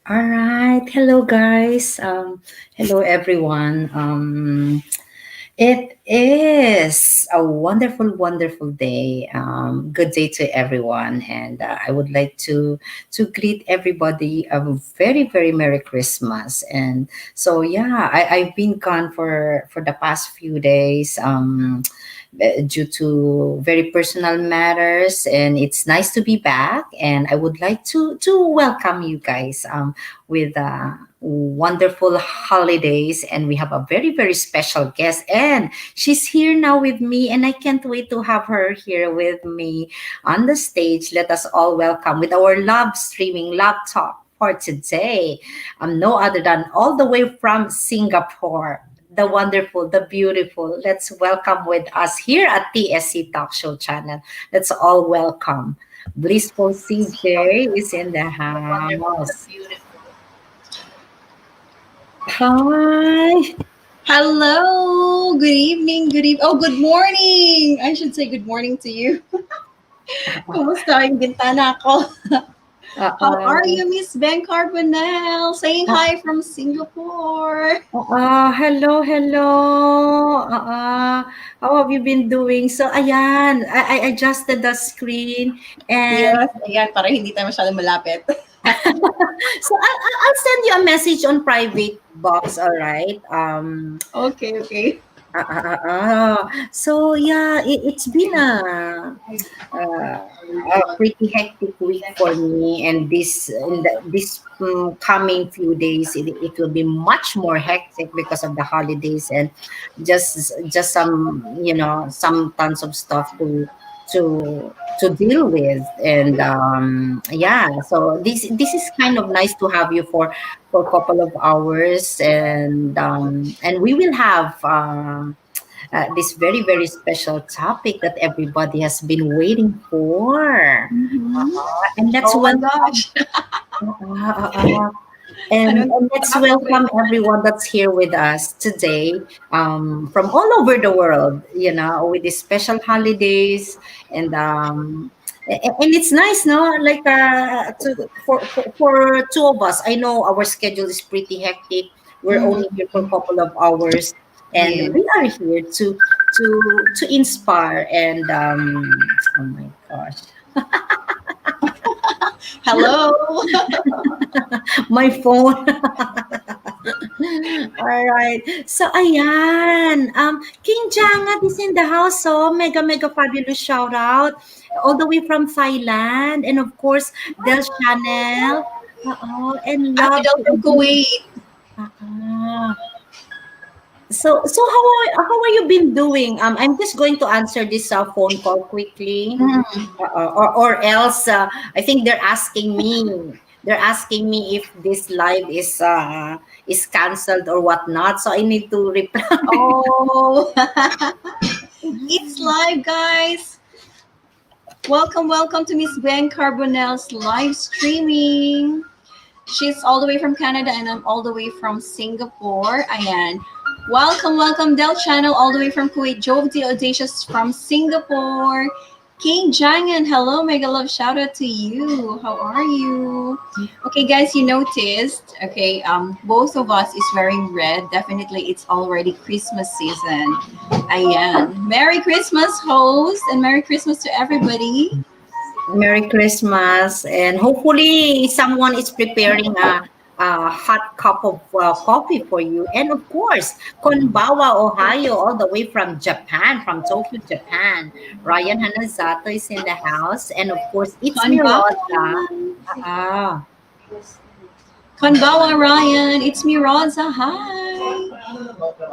All right. Hello, guys. Hello, everyone. It is a wonderful, wonderful day. Good day to everyone, and I would like to greet everybody a very, very Merry Christmas. And so, yeah, I've been gone for the past few days. Due to very personal matters, and it's nice to be back, and I would like to welcome you guys with wonderful holidays, and we have a very, very special guest, and she's here now with me, and I can't wait to have her here with me on the stage. Let us all welcome with our love streaming love talk for today, no other than all the way from Singapore, the wonderful, the beautiful. Let's welcome with us here at TSC Talk Show channel. Let's all welcome Blissful CJ is in the house. Hi. Hello, good evening, oh, good morning. I should say good morning to you. Kumusta yung bintana ko? How are Uh, you, Miss Ben Carbonell? Saying uh, hi from Singapore. hello, hello. How have you been doing? So, ayan, I adjusted the screen, and Yes, ayan, para hindi tayo masyadong malapit. so I'll send you a message on private box, all right? Okay. So yeah, it's been a pretty hectic week for me, and this coming few days, it will be much more hectic because of the holidays, and just some, some tons of stuff to deal with. And yeah, so this is kind of nice to have you for a couple of hours, and we will have this very, very special topic that everybody has been waiting for. Mhm. And let's Oh my welcome gosh. and, Anong and let's topic? welcome everyone that's here with us today, from all over the world, with these special holidays. And and it's nice, no? Like for two of us, I know our schedule is pretty hectic. We're only here for a Mhm. couple of hours, and Yes. we are here to inspire. And oh my gosh, Hello. my phone. All right. So, ayan. King Jangat is in the house. So, mega, mega fabulous shout out. All the way from Thailand. And of course, Del Chanel. And I'm love Adele to from Kuwait. uh so how are you been doing? I'm just going to answer this phone call quickly, or else I think they're asking me if this live is canceled or whatnot. So I need to reply. Oh, it's live, guys. Welcome to Miss Ben Carbonell's live streaming. She's all the way from Canada and I'm all the way from Singapore. Ayan. Welcome, Del Channel, all the way from Kuwait. Jove the Audacious from Singapore. King Jangan, hello, mega love, shout out to you. How are you? Okay, guys, you noticed, okay, both of us is wearing red. Definitely, it's already Christmas season. Ayan. Merry Christmas, host, and Merry Christmas to everybody. Merry Christmas, and hopefully someone is preparing a hot cup of coffee for you. And of course, Konbawa, Ohio, all the way from Japan, from Tokyo, Japan. Ryan Hanazato is in the house, and of course, it's me, Konbawa. Rosa. Ah, Konbawa, Ryan. It's me, Rosa. Hi.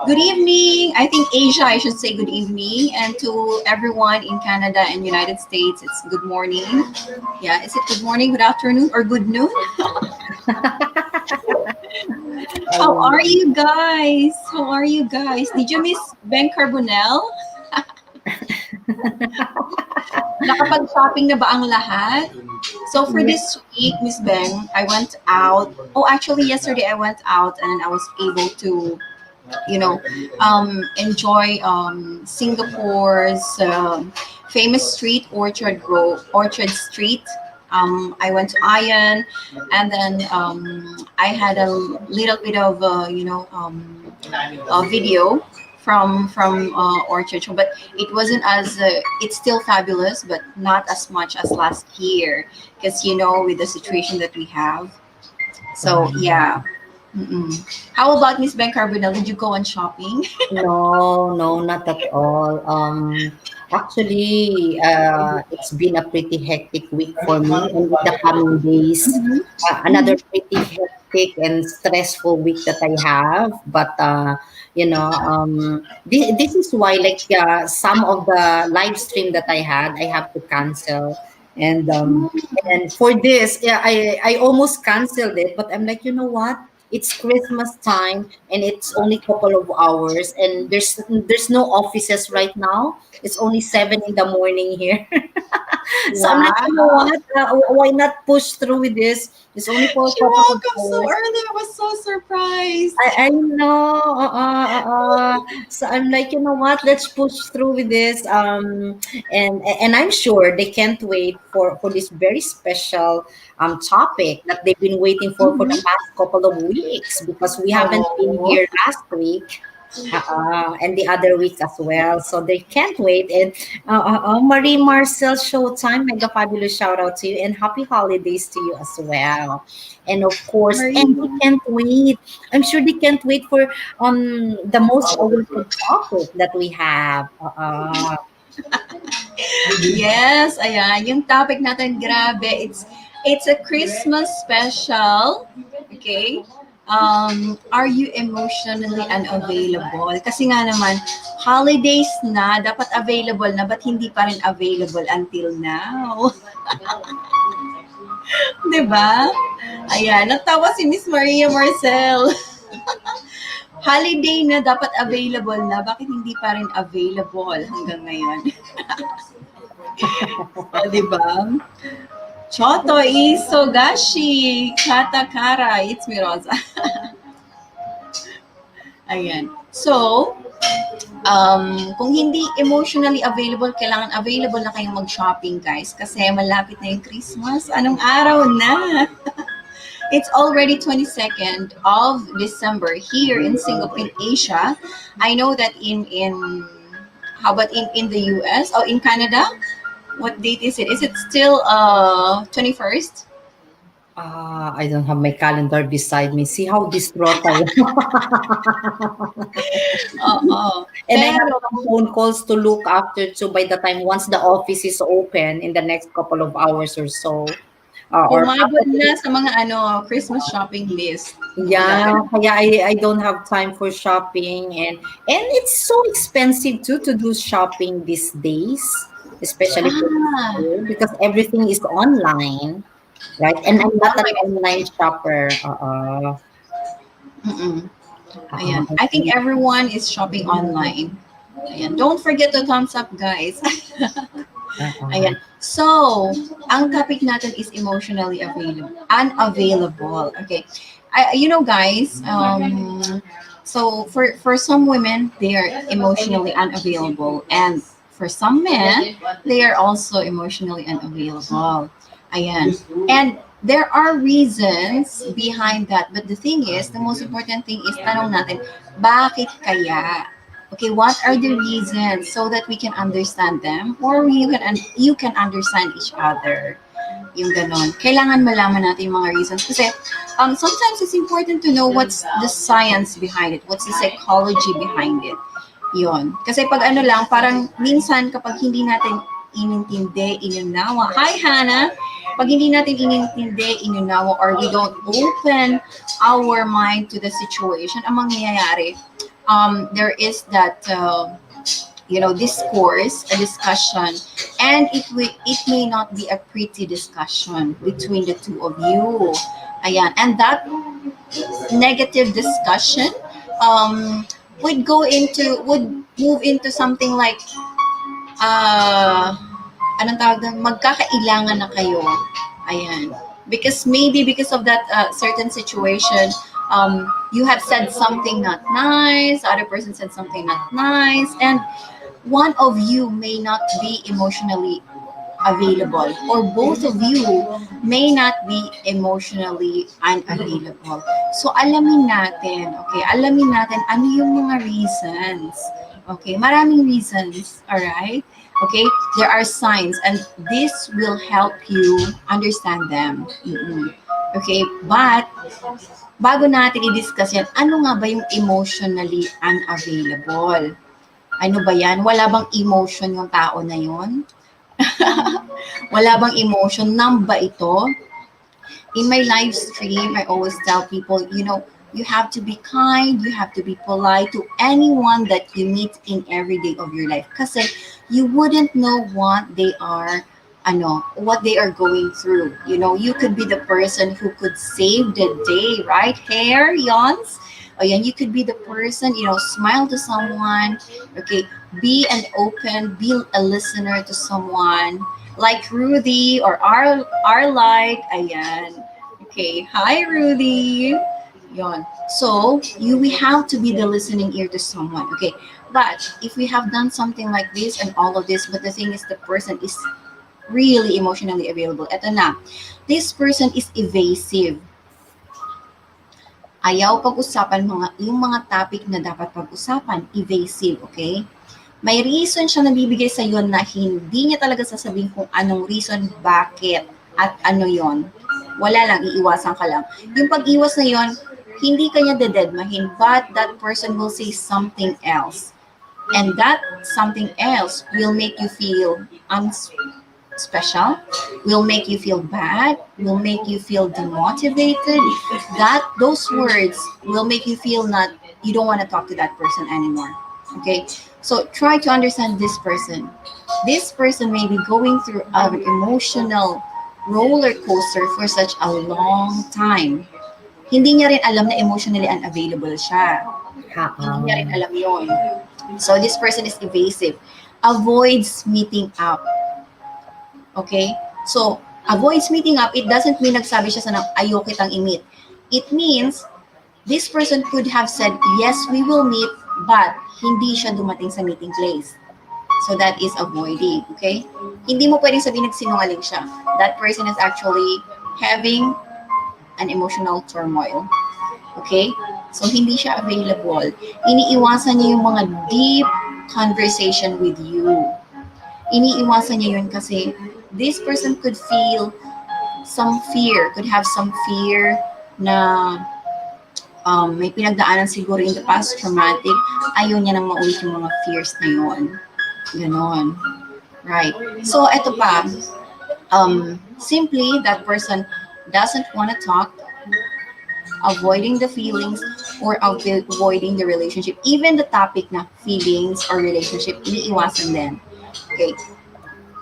Good evening. I think Asia, I should say good evening. And to everyone in Canada and United States, it's good morning. Yeah, is it good morning, good afternoon, or good noon? How are um, you guys? How are you guys? Did you miss Ben Carbonell? Nakapag-shopping na ba ang lahat? So for yeah. this week, Miss Ben, I went out. Oh, actually, yesterday I went out and I was able to, enjoy Singapore's famous street, Orchard Grove, Orchard Street. I went to Iron, and then I had a little bit of a video from Orchard, but it wasn't as it's still fabulous, but not as much as last year because with the situation that we have. So yeah. Mm-mm. How about Miss Ben Carbonell? Did you go on shopping? No, no, not at all. Actually, it's been a pretty hectic week for me, and in the coming days, another pretty hectic and stressful week that I have. But this is why, like, some of the live stream that I have to cancel, and for this, yeah, I almost canceled it, but I'm like, you know what? It's Christmas time and it's only couple of hours and there's no offices right now. It's only 7 in the morning here. So I'm like, you know Wow. what? Why not push through with this? It's only for a She couple of woke up so hours. early. I was so surprised. I know. So I'm like, you know what? Let's push through with this. And I'm sure they can't wait for this very special topic that they've been waiting for the Mhm. past couple of weeks because we haven't been Oh, here last week. And the other week as well. So they can't wait. And Marie Marcel Showtime, mega fabulous shout out to you and happy holidays to you as well. And of course, and they Marie. can't wait. I'm sure they can't wait for the most awaited topic that we have. Yes, ayan. Yung topic natin, grabe. It's a Christmas special. Okay? Are you emotionally unavailable? Kasi nga naman, holidays na, dapat available na, but hindi pa rin available until now. 'Di ba? Ayan, natawa si Miss Maria Marcel. Holiday na dapat available na, bakit hindi pa rin available hanggang ngayon? O, 'di ba? Choto Isogashi Katakara. It's me, Rosa. Ayan. So, kung hindi emotionally available, kailangan available na kayong mag-shopping, guys. Kasi malapit na yung Christmas. Anong araw na? It's already 22nd of December here in Singapore, in Asia. I know that in how about in the US or in Canada? What date is it? Is it still 21st? I don't have my calendar beside me. See how distraught I am. Oo. And I have Pero some phone calls to look after too by the time once the office is open in the next couple of hours or so. Or umabot na sa mga Christmas shopping list. Oo, yeah, dahil. kaya I don't have time for shopping and it's so expensive too to do shopping these days, especially for Ah, school because everything is online, right? And I'm not an okay. online shopper. Mm-mm. Uh, Ayan. I think everyone is shopping online. Ayan. Don't forget to thumbs up, guys. uh, Ayan. So, ang topic natin is emotionally available, unavailable. Okay. Guys, so for some women, they are emotionally unavailable, and for some men, they are also emotionally unavailable. Ayan. And there are reasons behind that, but the thing is, the most important thing is tanong natin, bakit kaya? Okay, what are the reasons so that we can understand them or you can understand each other. Yung ganon. Kailangan malaman natin yung mga reasons kasi sometimes it's important to know what's the science behind it, what's the psychology behind it. Yun. Kasi pag ano lang, parang minsan kapag hindi natin inintindi, inunawa. Hi, Hannah! Pag hindi natin inintindi, inunawa, or we don't open our mind to the situation, ang mangyayari, there is that discourse, a discussion, and it may not be a pretty discussion between the two of you. Ayan, and that negative discussion would move into something like anong tawag doon, magkakailangan na kayo. Ayan. Because of that certain situation, you have said something not nice, the other person said something not nice, and one of you may not be emotionally available, or both of you may not be emotionally unavailable. So alamin natin, okay? Alamin natin ano yung mga reasons. Okay? Maraming reasons, all right? Okay? There are signs and this will help you understand them. Mm-mm. Okay? But bago natin i-discuss yan, ano nga ba yung emotionally unavailable? Ano ba yan? Wala bang emotion yung tao na yun? Wala bang emotion? Numb ba ito? In my live stream, I always tell people, you have to be kind, you have to be polite to anyone that you meet in every day of your life. Kasi you wouldn't know what they are going through. You could be the person who could save the day, right? Hair, yawns. O yan, you could be the person, smile to someone, okay, be an open, be a listener to someone, like Rudy or our light, ayan. Okay, hi Rudy. Yon. So, we have to be the listening ear to someone, okay? But if we have done something like this and all of this, but the thing is the person is really emotionally available. Eto na. This person is evasive. Ayaw pag-usapan yung mga topic na dapat pag-usapan, evasive, okay? May reason siya nabibigay sa iyo na hindi niya talaga sasabihin kung anong reason, bakit, at ano yon. Wala lang, iiwasan ka lang. Yung pag-iwas na yon, hindi ka niya dededmahin, but that person will say something else. And that something else will make you feel special, will make you feel bad, will make you feel demotivated. Those words will make you feel not you don't want to talk to that person anymore. Okay? So try to understand this person. This person may be going through an emotional roller coaster for such a long time. Hindi niya rin alam na emotionally unavailable siya. Hindi niya rin alam yon. So this person is evasive. Avoids meeting up. Okay? So, avoids meeting up, it doesn't mean nagsabi siya sa ayaw kitang i-meet. It means, this person could have said, yes, we will meet, but hindi siya dumating sa meeting place. So, that is avoiding. Okay? Hindi mo pwedeng sabihin nagsinungaling siya. That person is actually having an emotional turmoil. Okay? So, hindi siya available. Iniiwasan niya yung mga deep conversation with you. Iniiwasan niya yun kasi this person could feel could have some fear na may pinagdaanan siguro in the past traumatic. Ayaw niya nang maulit yung mga fears na yun. Ganon. Right. So, eto pa. Simply, that person doesn't want to talk, avoiding the feelings, or avoiding the relationship. Even the topic na feelings or relationship, iniiwasan din. Okay.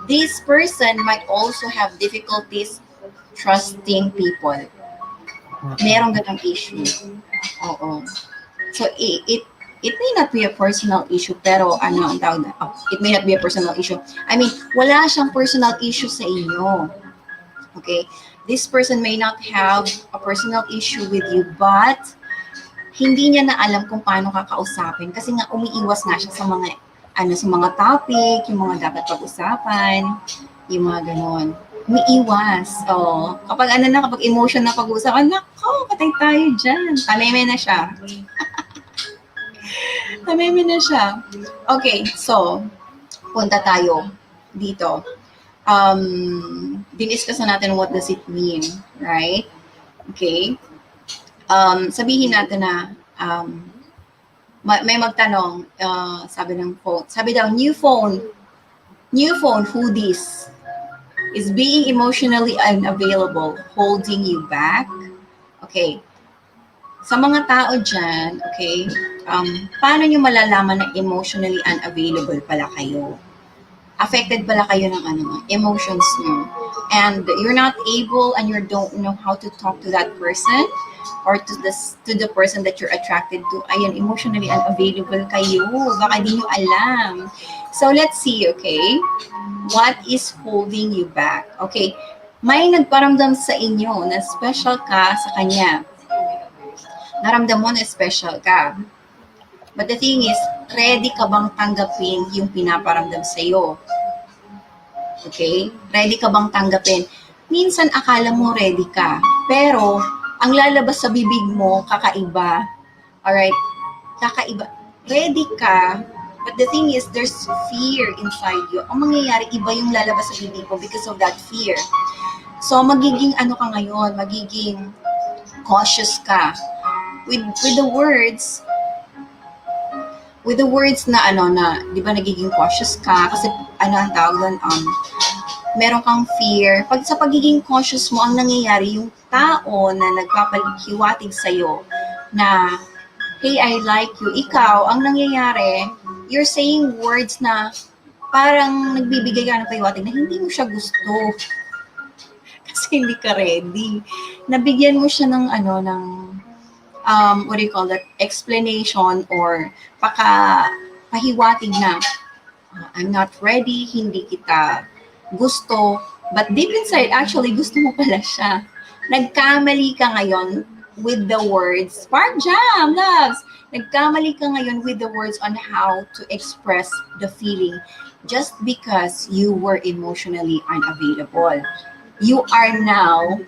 This person might also have difficulties trusting people. Merong ganang issue. Oo. So, it may not be a personal issue, pero ang tawag na? It may not be a personal issue. I mean, wala siyang personal issue sa inyo. Okay? This person may not have a personal issue with you, but hindi niya na alam kung paano kakausapin kasi nga umiiwas nga siya sa mga topic, yung mga dapat pag-usapan, yung mga ganon. Umiiwas. Kapag emotion na pag-usapan, nako, patay tayo dyan. Tameme na siya. Tameme na siya. Okay, so, punta tayo dito. Diniscuss natin what does it mean, right? Okay. Sabihin natin na, may magtanong, sabi daw, new phone, who this? Is being emotionally unavailable holding you back? Okay. Sa mga tao dyan, okay, paano nyo malalaman na emotionally unavailable pala kayo? Affected pala kayo ng emotions nyo. And you're not able and you don't know how to talk to that person or to the person that you're attracted to. Ayan, emotionally unavailable kayo. Baka di nyo alam. So, let's see, okay? What is holding you back? Okay, may nagparamdam sa inyo na special ka sa kanya. Naramdam mo na special ka. But the thing is, ready ka bang tanggapin yung pinaparamdam sa'yo? Okay? Ready ka bang tanggapin? Minsan akala mo ready ka, pero ang lalabas sa bibig mo, kakaiba. Alright? Kakaiba. Ready ka, but the thing is, there's fear inside you. Ang mangyayari, iba yung lalabas sa bibig mo because of that fear. So, magiging ano ka ngayon, magiging cautious ka. With the words na ano na, di ba nagiging cautious ka kasi ano ang tawag doon, meron kang fear. Pag sa pagiging cautious mo, ang nangyayari, yung tao na nagpapalihiwatig sa'yo na, hey, I like you, ikaw, ang nangyayari, you're saying words na parang nagbibigay ka ng pahiwatig na hindi mo siya gusto. Kasi hindi ka ready. Nabigyan mo siya ng ano, ng what do you call that, explanation or pahiwatig na I'm not ready, hindi kita gusto, but deep inside, actually, gusto mo pala siya. Nagkamali ka ngayon with the words, Spark Jam, loves! Nagkamali ka ngayon with the words on how to express the feeling just because you were emotionally unavailable. You are now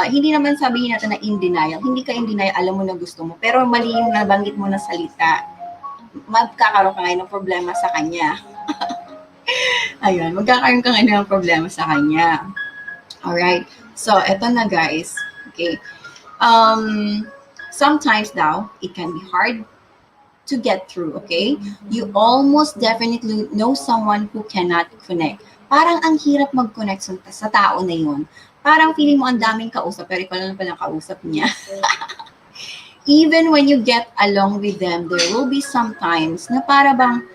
hindi naman sabihin natin na in denial. Hindi ka in denial, alam mo na gusto mo. Pero mali yung nabanggit mo na salita. Magkakaroon ka ngayon ng problema sa kanya. Ayun, magkakaroon ka ngayon ng problema sa kanya. Alright? So, eto na guys. Okay. Sometimes daw, it can be hard to get through, okay? You almost definitely know someone who cannot connect. Parang ang hirap mag-connect sa tao na yun. Parang feeling mo ang daming kausap, pero ikaw lang palang kausap niya. Even when you get along with them, there will be sometimes na para bang,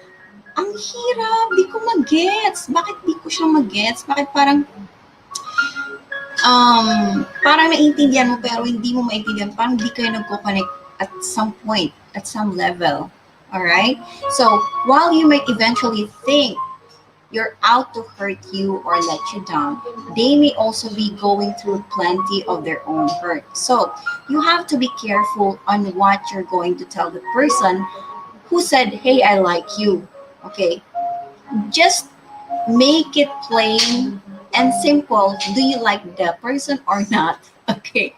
ang hirap, di ko mag-gets. Bakit di ko siya mag-gets? Bakit parang naiintindihan mo pero hindi mo maintindihan. Parang di kayo nagko-connect at some point, at some level. Alright? So, while you might eventually think you're out to hurt you or let you down, they may also be going through plenty of their own hurt. So, you have to be careful on what you're going to tell the person who said, hey, I like you. Okay? Just make it plain and simple. Do you like the person or not? Okay?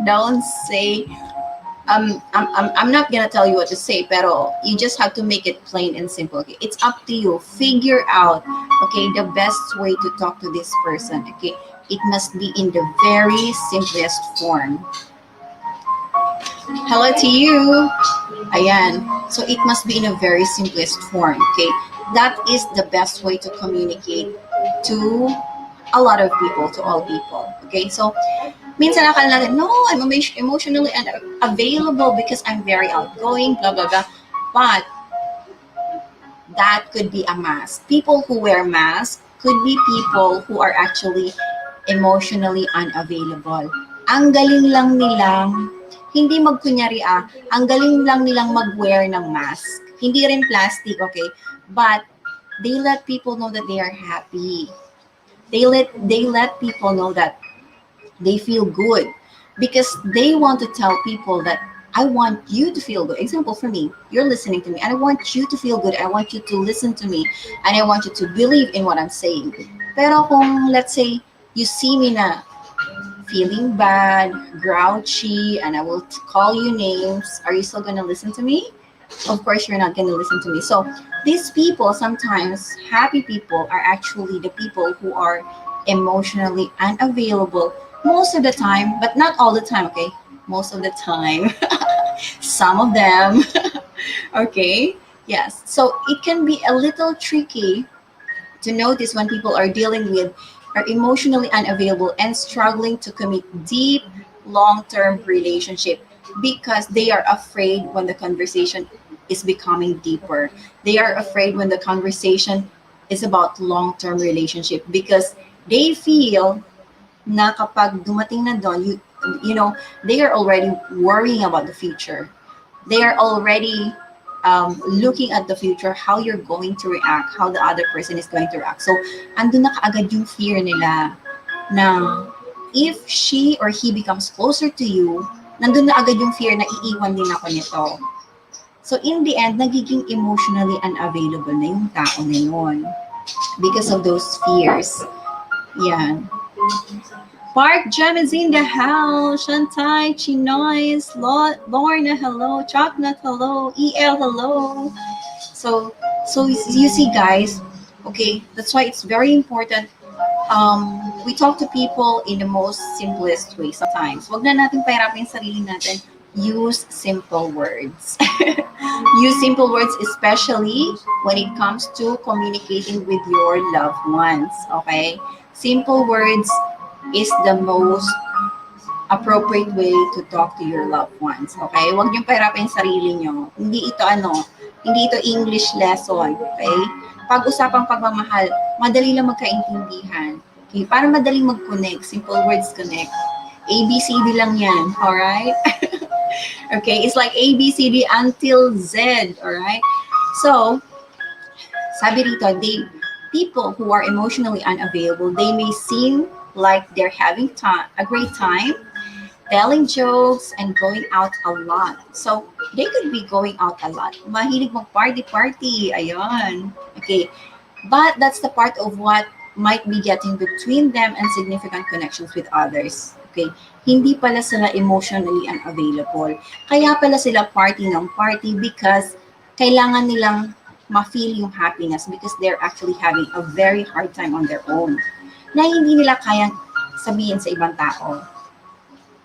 Don't say, I'm not gonna tell you what to say, pero you just have to make it plain and simple. Okay? It's up to you. Figure out, okay, the best way to talk to this person. Okay? It must be in the very simplest form. Hello to you. Ayan. So it must be in a very simplest form. Okay? That is the best way to communicate to a lot of people, to all people. Okay? So, minsan akala natin, no, I'm emotionally unavailable because I'm very outgoing, blah, blah, blah. But that could be a mask. People who wear masks could be people who are actually emotionally unavailable. Ang galing lang nilang, hindi magkunyari ang galing lang nilang mag-wear ng mask. Hindi rin plastic, okay? But they let people know that they are happy. They let people know that they feel good because they want to tell people that I want you to feel good. Example for me, you're listening to me and I want you to feel good. I want you to listen to me and I want you to believe in what I'm saying. Pero kung let's say you see me na feeling bad, grouchy, and I will call you names, are you still gonna listen to me? Of course, you're not gonna listen to me. So these people, sometimes happy people, are actually the people who are emotionally unavailable most of the time, but not all the time, okay? Most of the time. Some of them. Okay? Yes. So it can be a little tricky to notice when people are dealing with are emotionally unavailable and struggling to commit deep long-term relationship because they are afraid when the conversation is becoming deeper. They are afraid when the conversation is about long-term relationship because they feel na kapag dumating na doon, you know, they are already worrying about the future. They are already looking at the future, how you're going to react, how the other person is going to react. So, andun na kaagad yung fear nila na if she or he becomes closer to you, nandun na agad yung fear na iiwan din ako nito. So in the end, nagiging emotionally unavailable na yung tao na yun because of those fears. Yan. Park Gem is in the house. Shantai, Chinois, Lorna, hello. Choknut, hello. EL, hello. So, so you see, guys, okay, that's why it's very important. We talk to people in the most simplest way sometimes. Wag na natin pahirapin yung sarili natin. Use simple words. Use simple words, especially when it comes to communicating with your loved ones. Okay? Simple words is the most appropriate way to talk to your loved ones. Okay? Huwag niyong pahirapin yung sarili niyo. Hindi ito English lesson. Okay? Pag-usapang pagmamahal, madali lang magkaintindihan. Okay? Para madaling mag-connect, simple words connect. ABCD lang yan. Alright? Okay? It's like ABCD until Z. Alright? So, sabi rito, people who are emotionally unavailable, they may seem like they're having a great time, telling jokes, and going out a lot. So, they could be going out a lot. Mahilig mag-party-party. Ayan. Okay. But that's the part of what might be getting between them and significant connections with others. Okay. Hindi pala sila emotionally unavailable. Kaya pala sila party ng party because kailangan nilang ma-feel yung happiness because they're actually having a very hard time on their own na hindi nila kayang sabihin sa ibang tao.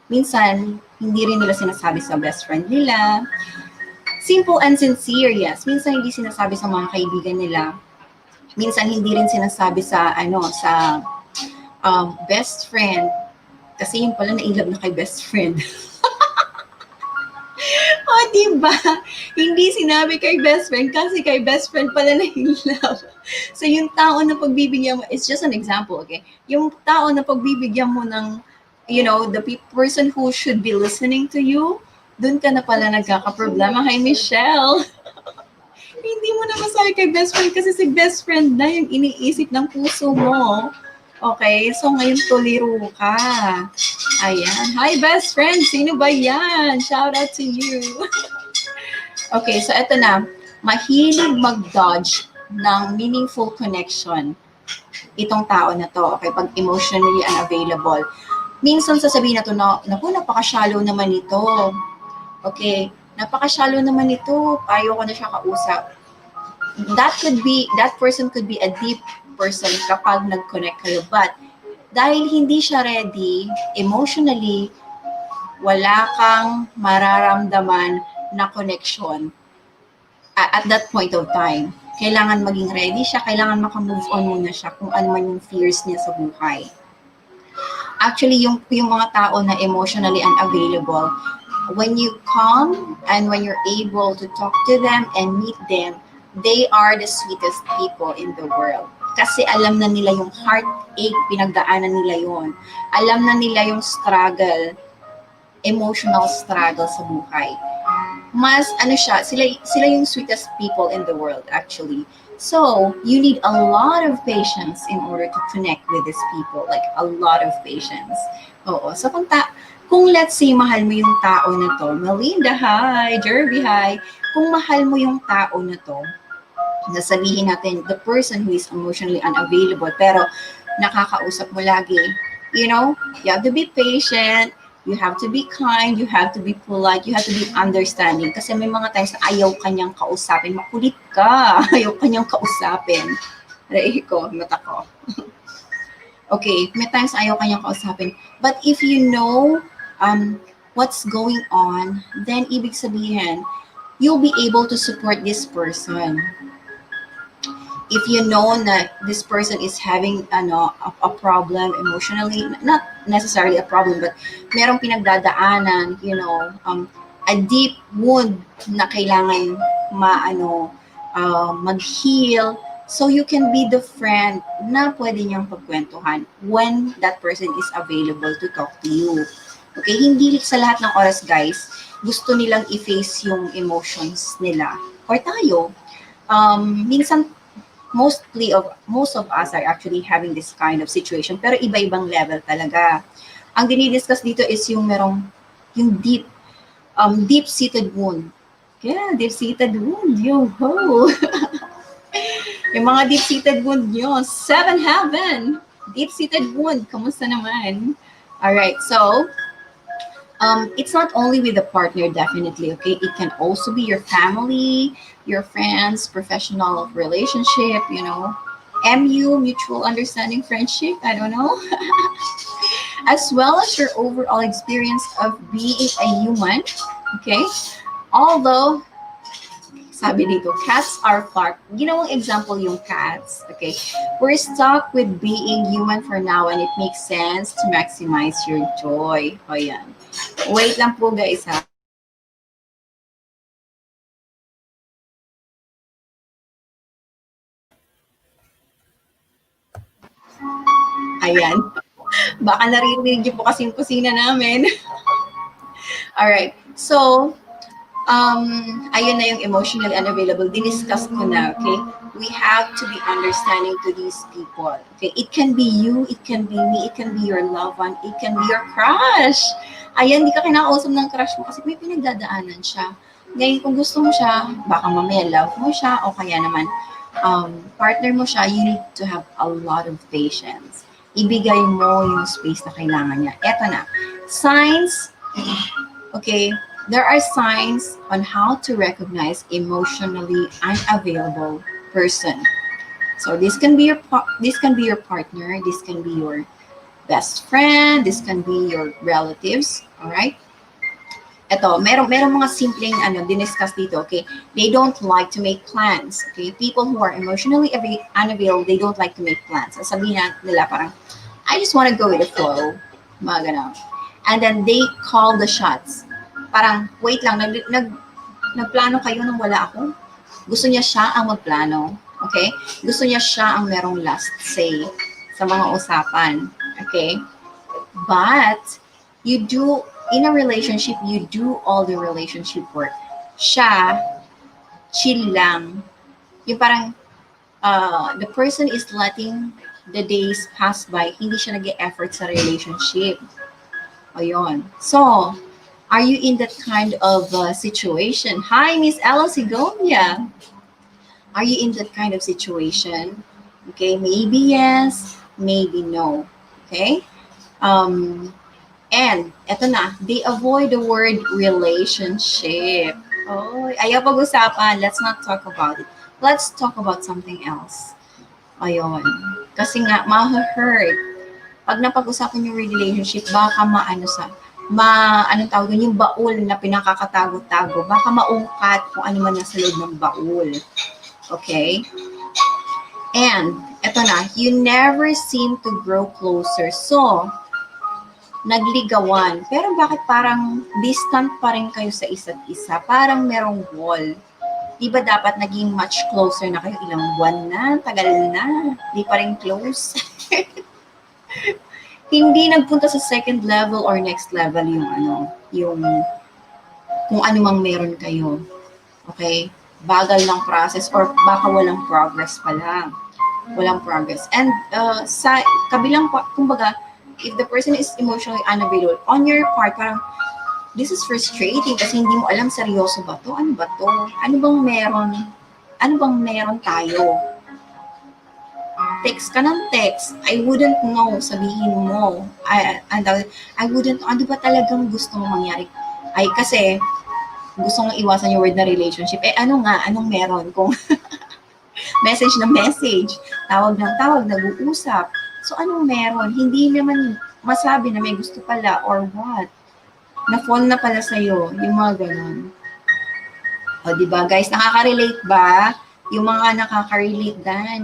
Minsan, hindi rin nila sinasabi sa best friend nila. Simple and sincere, yes. Minsan hindi sinasabi sa mga kaibigan nila. Minsan hindi rin sinasabi sa best friend kasi yung pala nailab na kay best friend. O, diba? Hindi sinabi kay best friend kasi kay best friend pala nailab. So, yung tao na pagbibigyan mo, it's just an example, okay? Yung tao na pagbibigyan mo ng, the person who should be listening to you, dun ka na pala nagkakaproblema kay Michelle. Hindi mo na masabi kay best friend kasi si best friend na yung iniisip ng puso mo. Okay? So, ngayon tuliro ka. Ayan. Hi, best friend. Sino ba yan? Shout out to you. Okay, so eto na. Mahilig mag-dodge ng meaningful connection itong tao na to. Okay, pag emotionally unavailable. Minsan sasabihin na to na, naku, napaka-shallow naman ito. Okay, napaka-shallow naman ito. Ayaw ko na siya kausap. That person could be a deep person kapag nag-connect kayo. But dahil hindi siya ready, emotionally, wala kang mararamdaman na connection at that point of time. Kailangan maging ready siya, kailangan maka-move on muna siya kung ano man yung fears niya sa buhay. Actually, yung mga tao na emotionally unavailable, when you come and when you're able to talk to them and meet them, they are the sweetest people in the world. Kasi alam na nila yung heartache, pinagdaanan nila yon. Alam na nila yung struggle, emotional struggle sa buhay. Mas, sila yung sweetest people in the world, actually. So, you need a lot of patience in order to connect with these people. Like, a lot of patience. Oo. So, kung let's say, mahal mo yung tao na to, Melinda, hi, Jerby, hi. Kung mahal mo yung tao na to, nasabihin natin, the person who is emotionally unavailable, pero nakakausap mo lagi, you have to be patient, you have to be kind, you have to be polite, you have to be understanding. Kasi may mga times na ayaw kanyang kausapin. Makulit ka. Ayaw kanyang kausapin. Aray ko, mata ko. Okay, may times ayaw kanyang kausapin. But if you know what's going on, then ibig sabihin, you'll be able to support this person. If you know that this person is having a problem emotionally, not necessarily a problem, but merong pinagdadaanan, a deep wound na kailangan mag-heal, so you can be the friend na pwede niyang pagkwentuhan when that person is available to talk to you. Okay, hindi sa lahat ng oras, guys, gusto nilang i-face yung emotions nila. Or tayo, minsan most of us are actually having this kind of situation, pero iba-ibang level talaga. Ang dinidiscuss dito is yung deep-seated wound. Yeah, deep-seated wound. Yo-ho! Yung mga deep-seated wound nyo. Seven Heaven! Deep-seated wound. Kamusta naman? Alright, so, it's not only with a partner, definitely, okay? It can also be your family, your friends, professional relationship, you know, MU, mutual understanding friendship, I don't know, as well as your overall experience of being a human, okay? Although, sabi dito, cats are far. Ginawang example yung cats, okay? We're stuck with being human for now and it makes sense to maximize your joy. O yan. Wait lang po guys ha. Ayan. Baka naririnig niyo po kasi yung kusina namin. Alright. So, ayun na yung emotionally unavailable. Diniscuss ko na, okay? We have to be understanding to these people. Okay? It can be you, it can be me, it can be your loved one, it can be your crush. Ayan, di ka kinakausap ng crush mo kasi may pinagdadaanan siya. Ngayon, kung gusto mo siya, baka mamaya love mo siya o kaya naman partner mo siya, you need to have a lot of patience. Ibigay mo yung space na kailangan niya. Eto na. Signs, okay, there are signs on how to recognize emotionally unavailable person. So this can be your partner, this can be your best friend, this can be your relatives, all right? Ito, merong mga simpleng diniscuss dito, okay? They don't like to make plans, okay? People who are emotionally unavailable, they don't like to make plans. Sasabihin nila parang, I just want to go with the flow. Mga ganun. And then they call the shots. Parang, wait lang, nagplano kayo nang wala ako? Gusto niya siya ang magplano. Okay? Gusto niya siya ang merong last say sa mga usapan. Okay? But, you do, in a relationship, you do all the relationship work. Siya, chill lang. Yung parang, the person is letting the days pass by, hindi siya nag-e-effort sa relationship. Ayun. So, are you in that kind of situation? Hi, Miss Ella Sigonia. Are you in that kind of situation? Okay, maybe yes, maybe no. Okay? Um, and, eto na, they avoid the word relationship. Oh, ayaw pag-usapan. Let's not talk about it. Let's talk about something else. Ayun. Kasi nga, ma-hurt. Pag napag-usapan yung relationship, baka anong tawag yun, yung baul na pinakakatago-tago, baka maungkat kung ano man nasa loob ng baul. Okay? And, eto na, you never seem to grow closer. So, nagligawan. Pero bakit parang distant pa rin kayo sa isa't isa? Parang merong wall. Di ba dapat naging much closer na kayo? Ilang buwan na, tagal na, di pa rin close. Hindi nagpunta sa second level or next level yung kung ano mang meron kayo. Okay? Bagal ng process or baka walang progress pa lang. Walang progress. And sa kabilang, kumbaga, if the person is emotionally unavailable, on your part, parang, this is frustrating kasi hindi mo alam seryoso ba to? Ano ba to? Ano bang meron? Ano bang meron tayo? Text ka ng text, I wouldn't know, sabihin mo. I wouldn't know, ano ba talagang gusto mo mangyari? Ay, kasi, gusto mong iwasan yung word na relationship. Eh, ano nga? Anong meron? Kung message na message, tawag ng tawag, nag-uusap. So, anong meron? Hindi naman masabi na may gusto pala or what? Na-fall na pala sa'yo. Yung mga ganun. O, diba, guys? Nakaka-relate ba? Yung mga nakaka-relate din.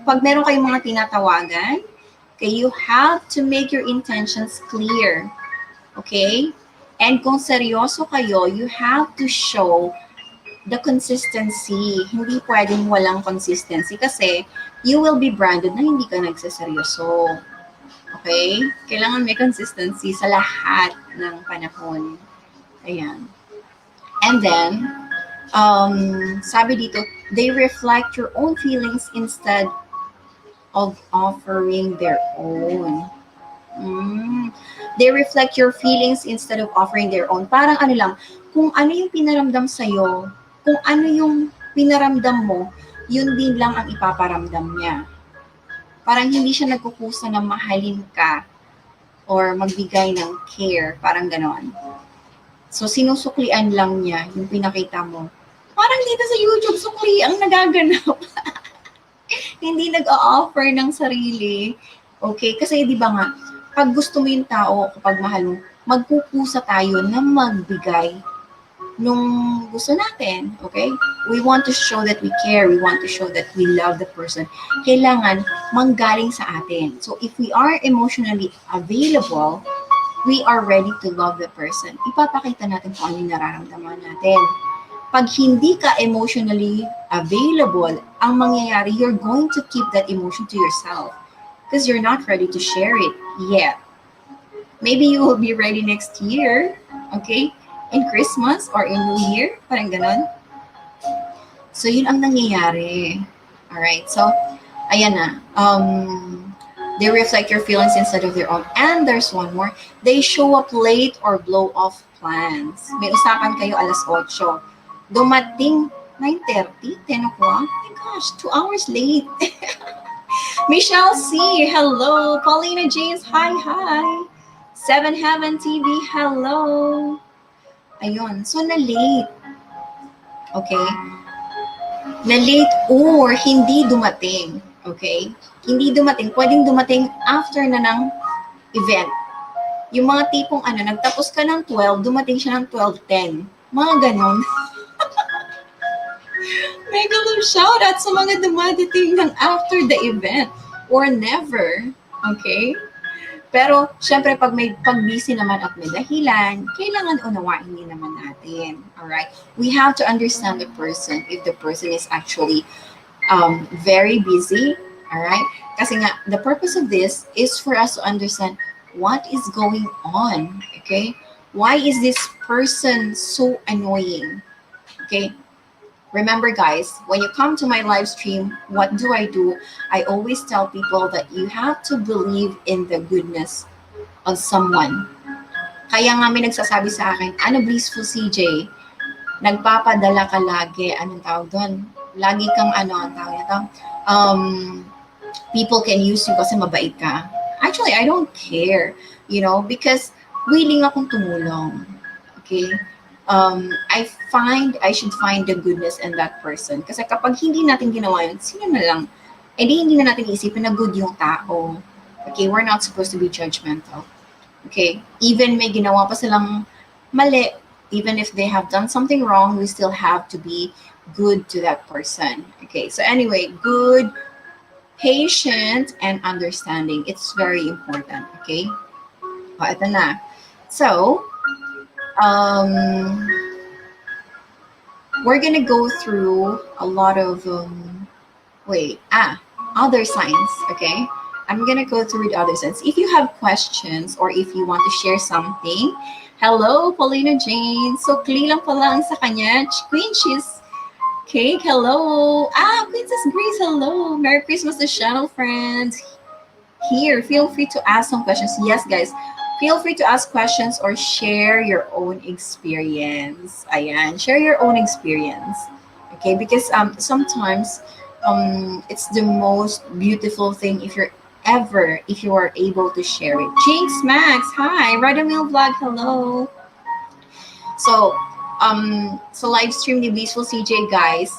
Pag meron kayong mga tinatawagan, okay, you have to make your intentions clear. Okay? And kung seryoso kayo, you have to show the consistency. Hindi pwedeng walang consistency kasi you will be branded na hindi ka nagsaseryoso. Okay? Kailangan may consistency sa lahat ng panahon. Ayan. And then, sabi dito, they reflect your own feelings instead of offering their own. They reflect your feelings instead of offering their own. Parang ano lang, kung ano yung pinaramdam sa'yo, kung ano yung pinaramdam mo, yun din lang ang ipaparamdam niya. Parang hindi siya nagkukusa na mahalin ka or magbigay ng care, parang ganon. So, sinusuklian lang niya yung pinakita mo. Parang dito sa YouTube, sukli ang nagaganap. Hindi nag-o-offer ng sarili. Okay? Kasi di ba nga, pag gusto mo yung tao, kapag mahal mo, magkukusa tayo na magbigay nung gusto natin. Okay? We want to show that we care. We want to show that we love the person. Kailangan manggaling sa atin. So, if we are emotionally available, we are ready to love the person. Ipapakita natin kung ano yung nararamdaman natin. Pag hindi ka emotionally available, ang mangyayari, you're going to keep that emotion to yourself because you're not ready to share it yet. Maybe you will be ready next year, okay? In Christmas or in New Year, parang ganon. So, yun ang nangyayari. Alright, so, ayan na. They reflect your feelings instead of their own. And there's one more. They show up late or blow off plans. May usapan kayo alas 8. Dumating 9:30, 10 o'clock. Oh my gosh, 2 hours late. Michelle C, hello. Paulina James, hi, hi. Seven Heaven TV, hello. Ayun, so na-late. Okay? Na-late or hindi dumating. Okay? Hindi dumating. Pwedeng dumating after na ng event. Yung mga tipong nagtapos ka ng 12, dumating siya ng 12:10. Mga ganon. Mega love shout out sa mga dumadating ng after the event or never. Okay? Pero, syempre, pag busy naman at may dahilan, kailangan unawain din naman natin. Alright? We have to understand the person if the person is actually very busy. Alright? Kasi nga, the purpose of this is for us to understand what is going on. Okay? Why is this person so annoying? Okay? Remember, guys, when you come to my live stream, what do? I always tell people that you have to believe in the goodness of someone. Kaya nga may nagsasabi sa akin, Blissful CJ, nagpapadala ka lagi. Anong tawag doon? Lagi kang ang tawag nito? People can use you kasi mabait ka. Actually, I don't care, because willing akong tumulong. Okay? I should find the goodness in that person. Kasi kapag hindi natin ginawa yun, sino na lang? Hindi na natin isipin na good yung tao. Okay, we're not supposed to be judgmental. Okay, even may ginawa pa silang mali, even if they have done something wrong, we still have to be good to that person. Okay, so anyway, good, patient, and understanding. It's very important. Okay, ito na. So, we're gonna go through a lot of other signs. Okay, I'm gonna go through the other signs. If you have questions or if you want to share something, hello, Paulina Jane. So, kli lang pala ang sa kanya. Queen Cheese Cake, hello. Princess Grace, hello. Merry Christmas to channel friends. Here, feel free to ask some questions. Yes, guys. Feel free to ask questions or share your own experience. Ayan, share your own experience. Okay, because sometimes it's the most beautiful thing if you are able to share it. Jinx Max, hi. Radamil Vlog, hello. So, sa live stream ni Blissful CJ, guys,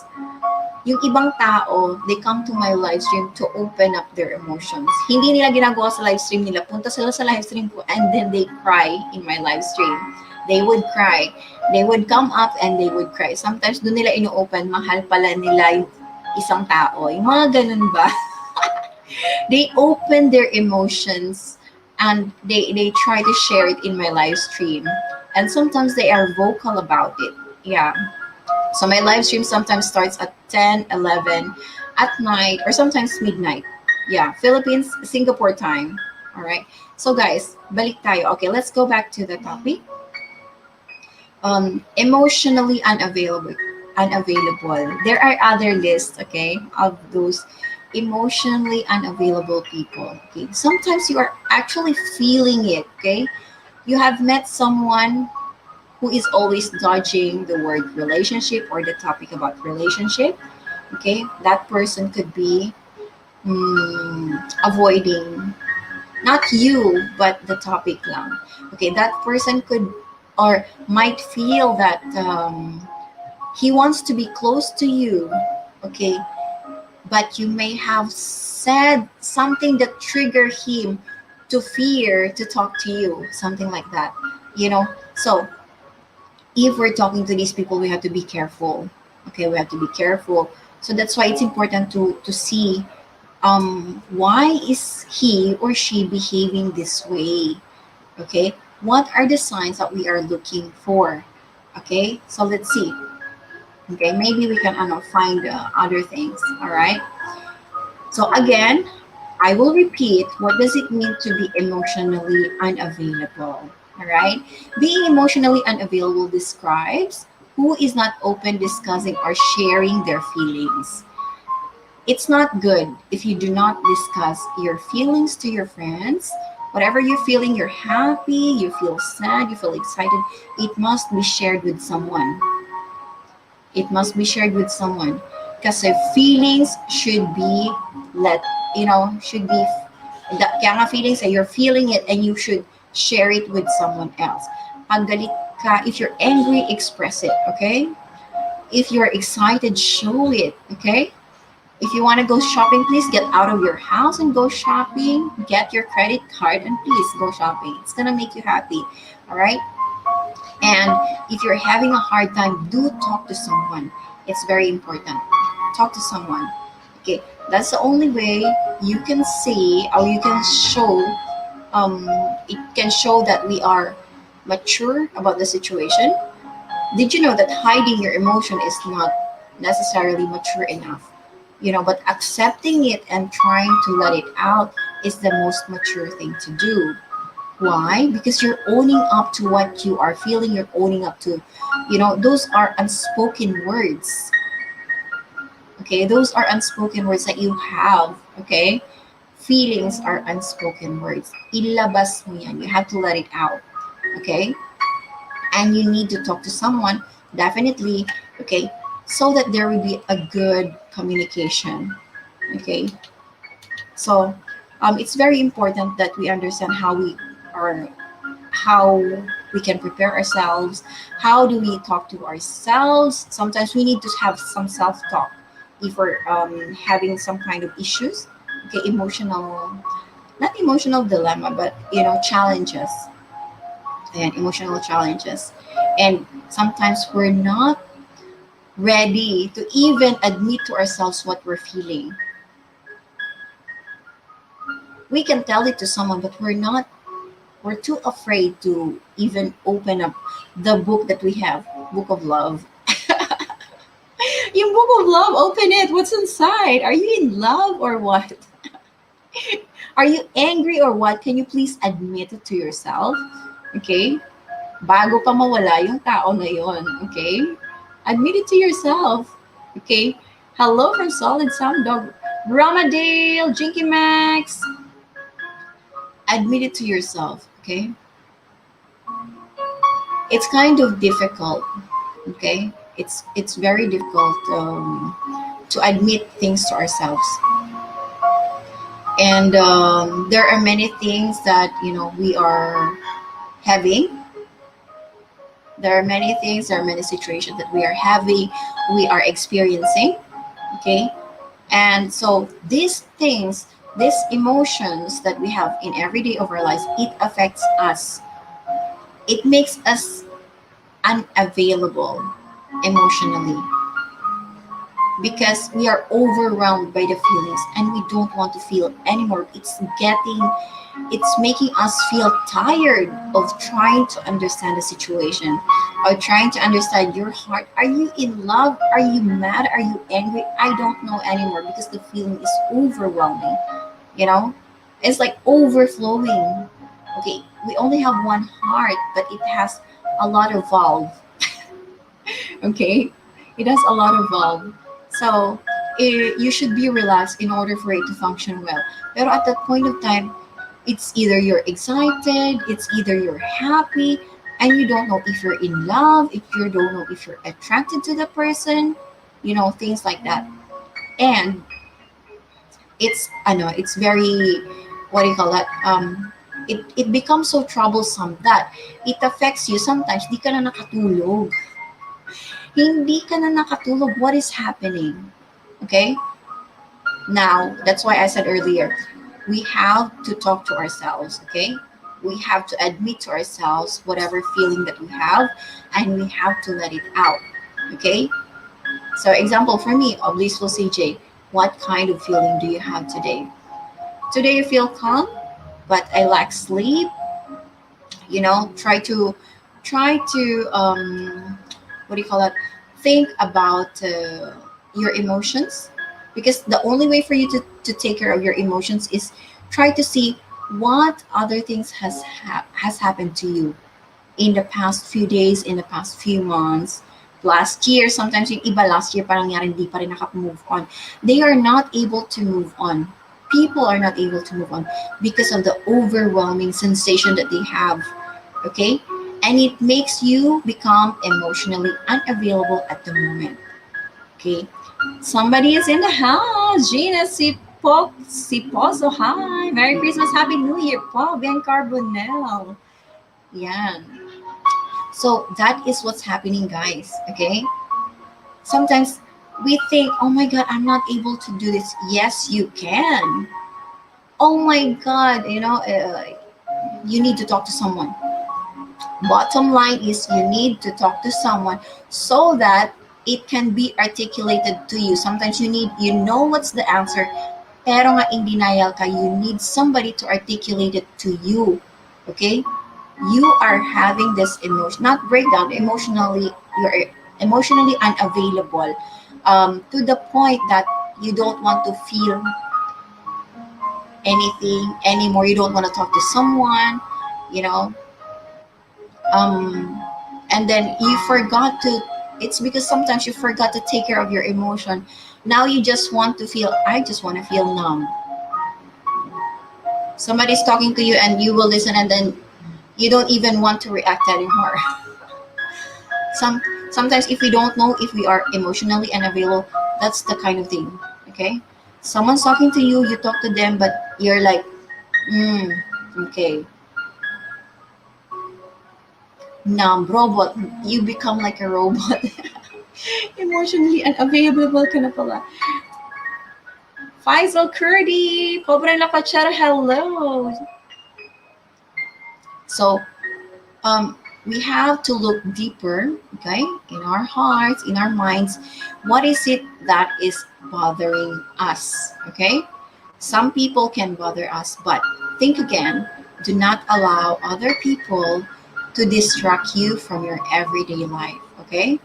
yung ibang tao, they come to my live stream to open up their emotions. Hindi nila ginagawa sa live stream nila. Punta sila sa live stream ko and then they cry in my live stream. They would cry. They would come up and they would cry. Sometimes doon nila ino-open, mahal pala nila yung isang tao. Yung mga ganun ba? They open their emotions and they try to share it in my live stream. And sometimes they are vocal about it. Yeah. So my live stream sometimes starts at 10, 11 at night or sometimes midnight. Yeah, Philippines, Singapore time. All right. So guys, balik tayo. Okay, let's go back to the topic. Emotionally unavailable. There are other lists, okay, of those emotionally unavailable people. Okay, sometimes you are actually feeling it. Okay, you have met someone who is always dodging the word relationship or the topic about relationship. Okay, that person could be avoiding not you but the topic lang. Okay, that person could or might feel that he wants to be close to you. Okay, but you may have said something that trigger him to fear to talk to you, something like that, you know. So if we're talking to these people, we have to be careful. Okay, we have to be careful. So that's why it's important to see why is he or she behaving this way. Okay, what are the signs that we are looking for. Okay, so let's see. Okay, maybe we can find other things. All right, so again, I will repeat, what does it mean to be emotionally unavailable? All right. Being emotionally unavailable describes who is not open discussing or sharing their feelings. It's not good if you do not discuss your feelings to your friends. Whatever you're feeling, you're happy, you feel sad, you feel excited, it must be shared with someone. It must be shared with someone. Because feelings should be let, should be, kaya nga feelings you're feeling it and you should share it with someone else. Pag galit ka, if you're angry, express it, okay? If you're excited, show it, okay? If you want to go shopping, please get out of your house and go shopping. Get your credit card and please go shopping. It's gonna make you happy, all right? And if you're having a hard time, do talk to someone. It's very important. Talk to someone. Okay, that's the only way you can see or you can show. Um, it can show that we are mature about the situation. Did you know that hiding your emotion is not necessarily mature enough? But accepting it and trying to let it out is the most mature thing to do. Why? Because you're owning up to what you are feeling, you're owning up to, those are unspoken words. Okay, those are unspoken words that you have. Okay, feelings are unspoken words. Ilabas mo yan. You have to let it out. Okay, and you need to talk to someone, definitely. Okay, so that there will be a good communication. Okay, so it's very important that we understand are how we can prepare ourselves. How do we talk to ourselves? Sometimes we need to have some self-talk if we're having some kind of issues. Okay, emotional, not emotional dilemma, but challenges and emotional challenges. And sometimes we're not ready to even admit to ourselves what we're feeling. We can tell it to someone, but we're too afraid to even open up the book that we have, book of love. Yung book of love, open it. What's inside? Are you in love or what? Are you angry or what? Can you please admit it to yourself? Okay? Bago pa mawala yung tao na yon, okay? Admit it to yourself. Okay? Hello from Solid Sound Dog. Ramadale, Jinky Max. Admit it to yourself, okay? It's kind of difficult, okay? It's very difficult to admit things to ourselves. And there are many things that, we are having. There are many things, there are many situations that we are having, we are experiencing, okay? And so these things, these emotions that we have in every day of our lives, it affects us. It makes us unavailable emotionally because we are overwhelmed by the feelings and we don't want to feel anymore. It's making us feel tired of trying to understand the situation or trying to understand your heart. Are you in love? Are you mad? Are you angry? I don't know anymore because the feeling is overwhelming. It's like overflowing. Okay, we only have one heart, but it has a lot of valve. Okay, it has a lot of valve. So you should be relaxed in order for it to function well. Pero at that point of time, it's either you're excited, it's either you're happy, and you don't know if you're in love, if you don't know if you're attracted to the person, things like that. And it's very, what do you call that? It becomes so troublesome that it affects you. Sometimes di ka na nakatulog. Hindi ka na nakatulog. What is happening? Okay? Now, that's why I said earlier, we have to talk to ourselves, okay? We have to admit to ourselves whatever feeling that we have, and we have to let it out, okay? So, example for me, of Blissful CJ, what kind of feeling do you have today? Today you feel calm, but I lack sleep. Try to what do you call it? Think about your emotions, because the only way for you to take care of your emotions is try to see what other things has happened to you in the past few days, in the past few months, last year. Sometimes yung iba last year parang nangyari, hindi pa rin nakapag-move on. They are not able to move on. People are not able to move on because of the overwhelming sensation that they have. Okay? And it makes you become emotionally unavailable at the moment. Okay? Somebody is in the house. Gina Siposo. Hi. Merry Christmas. Happy New Year po. Ben Carbonell. Yan. So that is what's happening, guys. Okay? Sometimes we think, oh my God, I'm not able to do this. Yes, you can. Oh my God, you need to talk to someone. Bottom line is you need to talk to someone so that it can be articulated to you. Sometimes you know what's the answer, pero nga in denial ka, you need somebody to articulate it to you. Okay? You are having this emotion, not breakdown, you're emotionally unavailable, to the point that you don't want to feel anything anymore. You don't want to talk to someone, you know. And then you forgot to, it's because sometimes you forgot to take care of your emotion. Now you just want to feel, I just want to feel numb. Somebody's talking to you and you will listen, and then you don't even want to react anymore. Some Sometimes if we don't know if we are emotionally unavailable, that's the kind of thing. Okay? Someone's talking to you, you talk to them, but you're like, okay. Numb, robot. You become like a robot. Emotionally unavailable ka na pala. Faisal Kurdi, Cobra Nakachara, hello. So, we have to look deeper, okay, in our hearts, in our minds. What is it that is bothering us, okay? Some people can bother us, but think again. Do not allow other people to distract you from your everyday life, okay?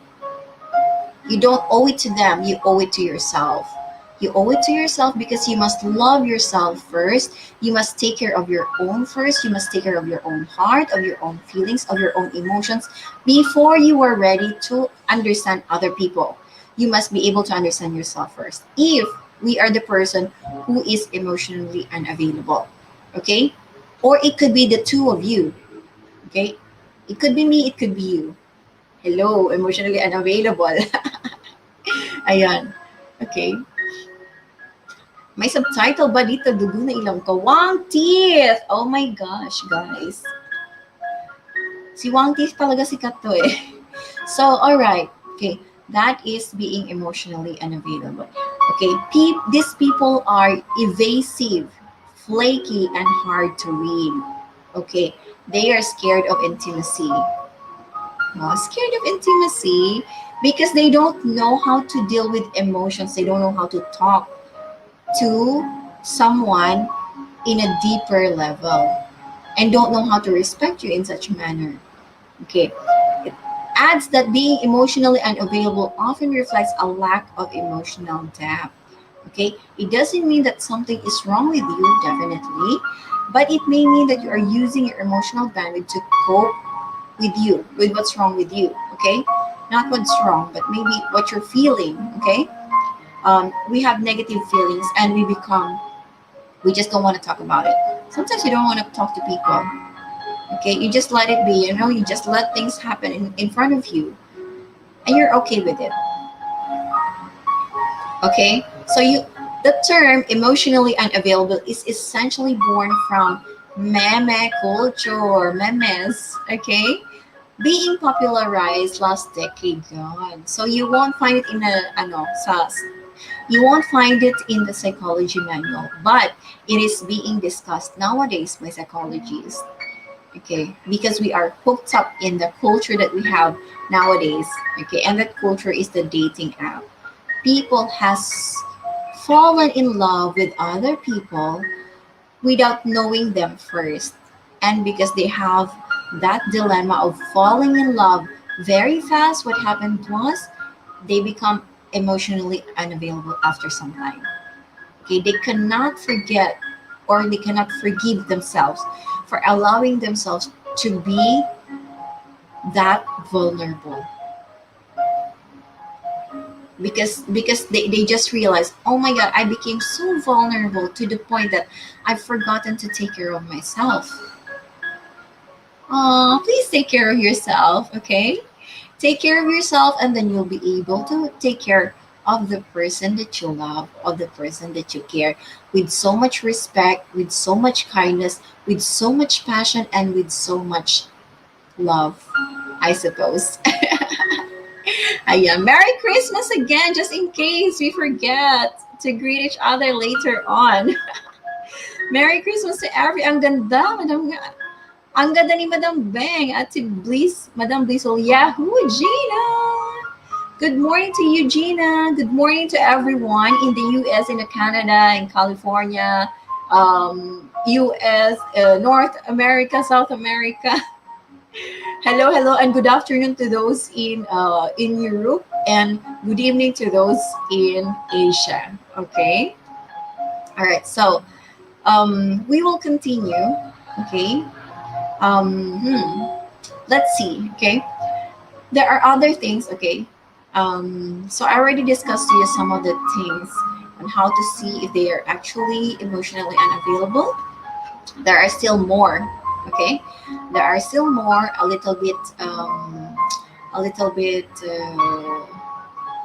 You don't owe it to them, you owe it to yourself. You owe it to yourself because you must love yourself first. You must take care of your own first. You must take care of your own heart, of your own feelings, of your own emotions before you are ready to understand other people. You must be able to understand yourself first. If we are the person who is emotionally unavailable, okay? Or it could be the two of you, okay? It could be me, it could be you. Hello, emotionally unavailable. Ayan. Okay. May subtitle ba dito? Dugo na ilang kawang teeth. Oh my gosh, guys. Si Wang Teeth talaga sikat to eh. So, alright. Okay. That is being emotionally unavailable. Okay. These people are evasive, flaky, and hard to read. Okay. They are scared of intimacy. Scared of intimacy because they don't know how to deal with emotions. They don't know how to talk to someone in a deeper level, and don't know how to respect you in such a manner. Okay. It adds that being emotionally unavailable often reflects a lack of emotional depth. Okay. It doesn't mean that something is wrong with you, definitely, but it may mean that you are using your emotional bandwidth to cope with what's wrong with you. Okay. Not what's wrong, but maybe what you're feeling. Okay. We have negative feelings and we just don't want to talk about it. Sometimes you don't want to talk to people. Okay, you just let it be, you just let things happen in front of you, and you're okay with it. Okay, so the term emotionally unavailable is essentially born from meme culture, memes. Okay, being popularized last decade. God, so you won't find it in you won't find it in the psychology manual, but it is being discussed nowadays by psychologists. Okay, because we are hooked up in the culture that we have nowadays. Okay, and that culture is the dating app. People has fallen in love with other people without knowing them first, and because they have that dilemma of falling in love very fast, what happened was they become emotionally unavailable after some time. Okay, they cannot forget, or they cannot forgive themselves for allowing themselves to be that vulnerable, because they just realize, oh my god, I became so vulnerable to the point that I've forgotten to take care of myself. Please take care of yourself, okay? Take care of yourself, and then you'll be able to take care of the person that you love, of the person that you care, with so much respect, with so much kindness, with so much passion, and with so much love, I suppose. Ayan. Merry Christmas again, just in case we forget to greet each other later on. Merry Christmas to ang ganda, Madam. Ang ganda ni Madam Beng at si Madam Blissful. Yahoo, Gina! Good morning to you, Gina. Good morning to everyone in the US, in Canada, in California, US, North America, South America. Hello, hello, and good afternoon to those in Europe, and good evening to those in Asia. Okay, all right. So we will continue. Okay. Let's see. Okay, there are other things. Okay. So I already discussed to you some of the things on how to see if they are actually emotionally unavailable. There are still more. Okay, there are still more, a little bit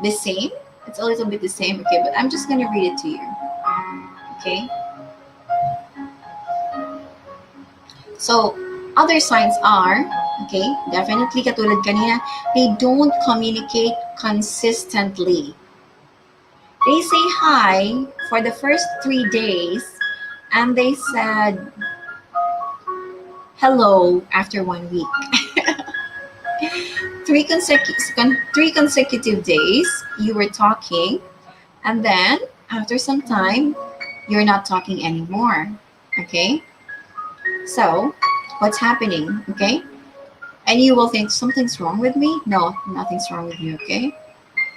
the same. It's a little bit the same. Okay, but I'm just gonna read it to you. Okay, so other signs are, okay, definitely katulad kanina, they don't communicate consistently. They say hi for the first 3 days, and they said hello after 1 week. Three consecutive days you were talking, and then after some time you're not talking anymore. Okay, so what's happening? Okay, and you will think something's wrong with me. No, nothing's wrong with you. Okay,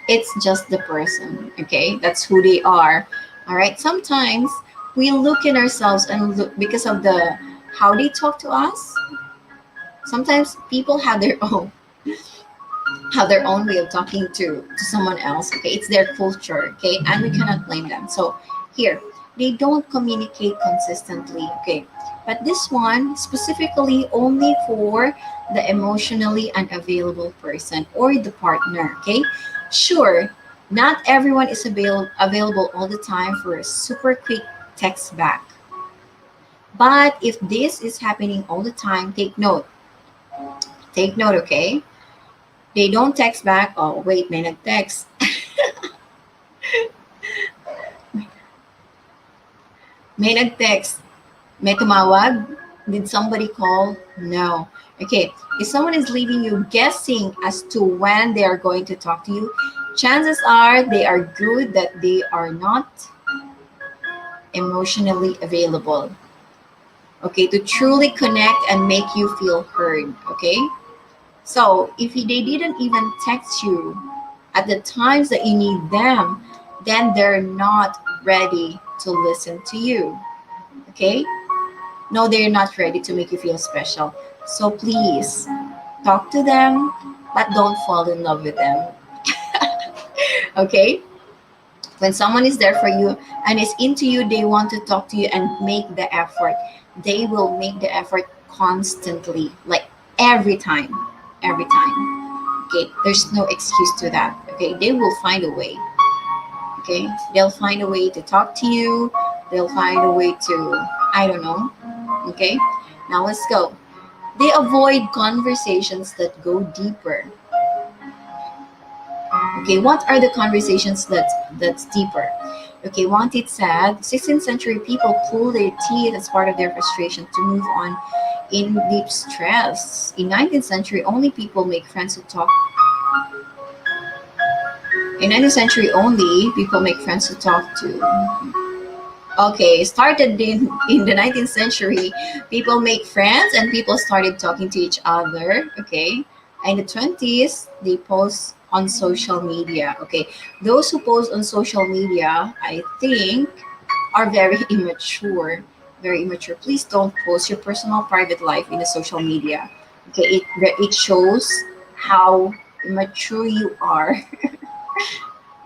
it's just the person. Okay, that's who they are. All right, sometimes we look in ourselves and look because of the how they talk to us. Sometimes people have their own way of talking to someone else. Okay, it's their culture. Okay, and we cannot blame them. So here, they don't communicate consistently. Okay, but this one specifically only for the emotionally unavailable person or the partner. Okay, sure, not everyone is available all the time for a super quick text back, but if this is happening all the time, take note. Okay, they don't text back. Oh, wait, may nag-text. May nag-text. May tumawag. Did somebody call? No. Okay, if someone is leaving you guessing as to when they are going to talk to you, chances are they are good that they are not emotionally available. Okay, to truly connect and make you feel heard. Okay, so if they didn't even text you at the times that you need them, then they're not ready to listen to you. Okay? No, they're not ready to make you feel special. So please talk to them, but don't fall in love with them. Okay? When someone is there for you and is into you, they want to talk to you and make the effort. They will make the effort constantly, like every time, every time. Okay, there's no excuse to that. Okay, they will find a way. Okay, they'll find a way to talk to you. They'll find a way to, I don't know. Okay, now let's go. They avoid conversations that go deeper. Okay, what are the conversations that's deeper? Okay, want it said, 16th century people pull their teeth as part of their frustration to move on in deep stress. In 19th century, only people make friends who talk. In 19th century, only people make friends who talk to. Okay, started in the 19th century, people make friends and people started talking to each other. Okay, in the 20s, they post on social media. Okay, those who post on social media, I think, are very immature. Very immature. Please don't post your personal private life in the social media. Okay, it shows how immature you are.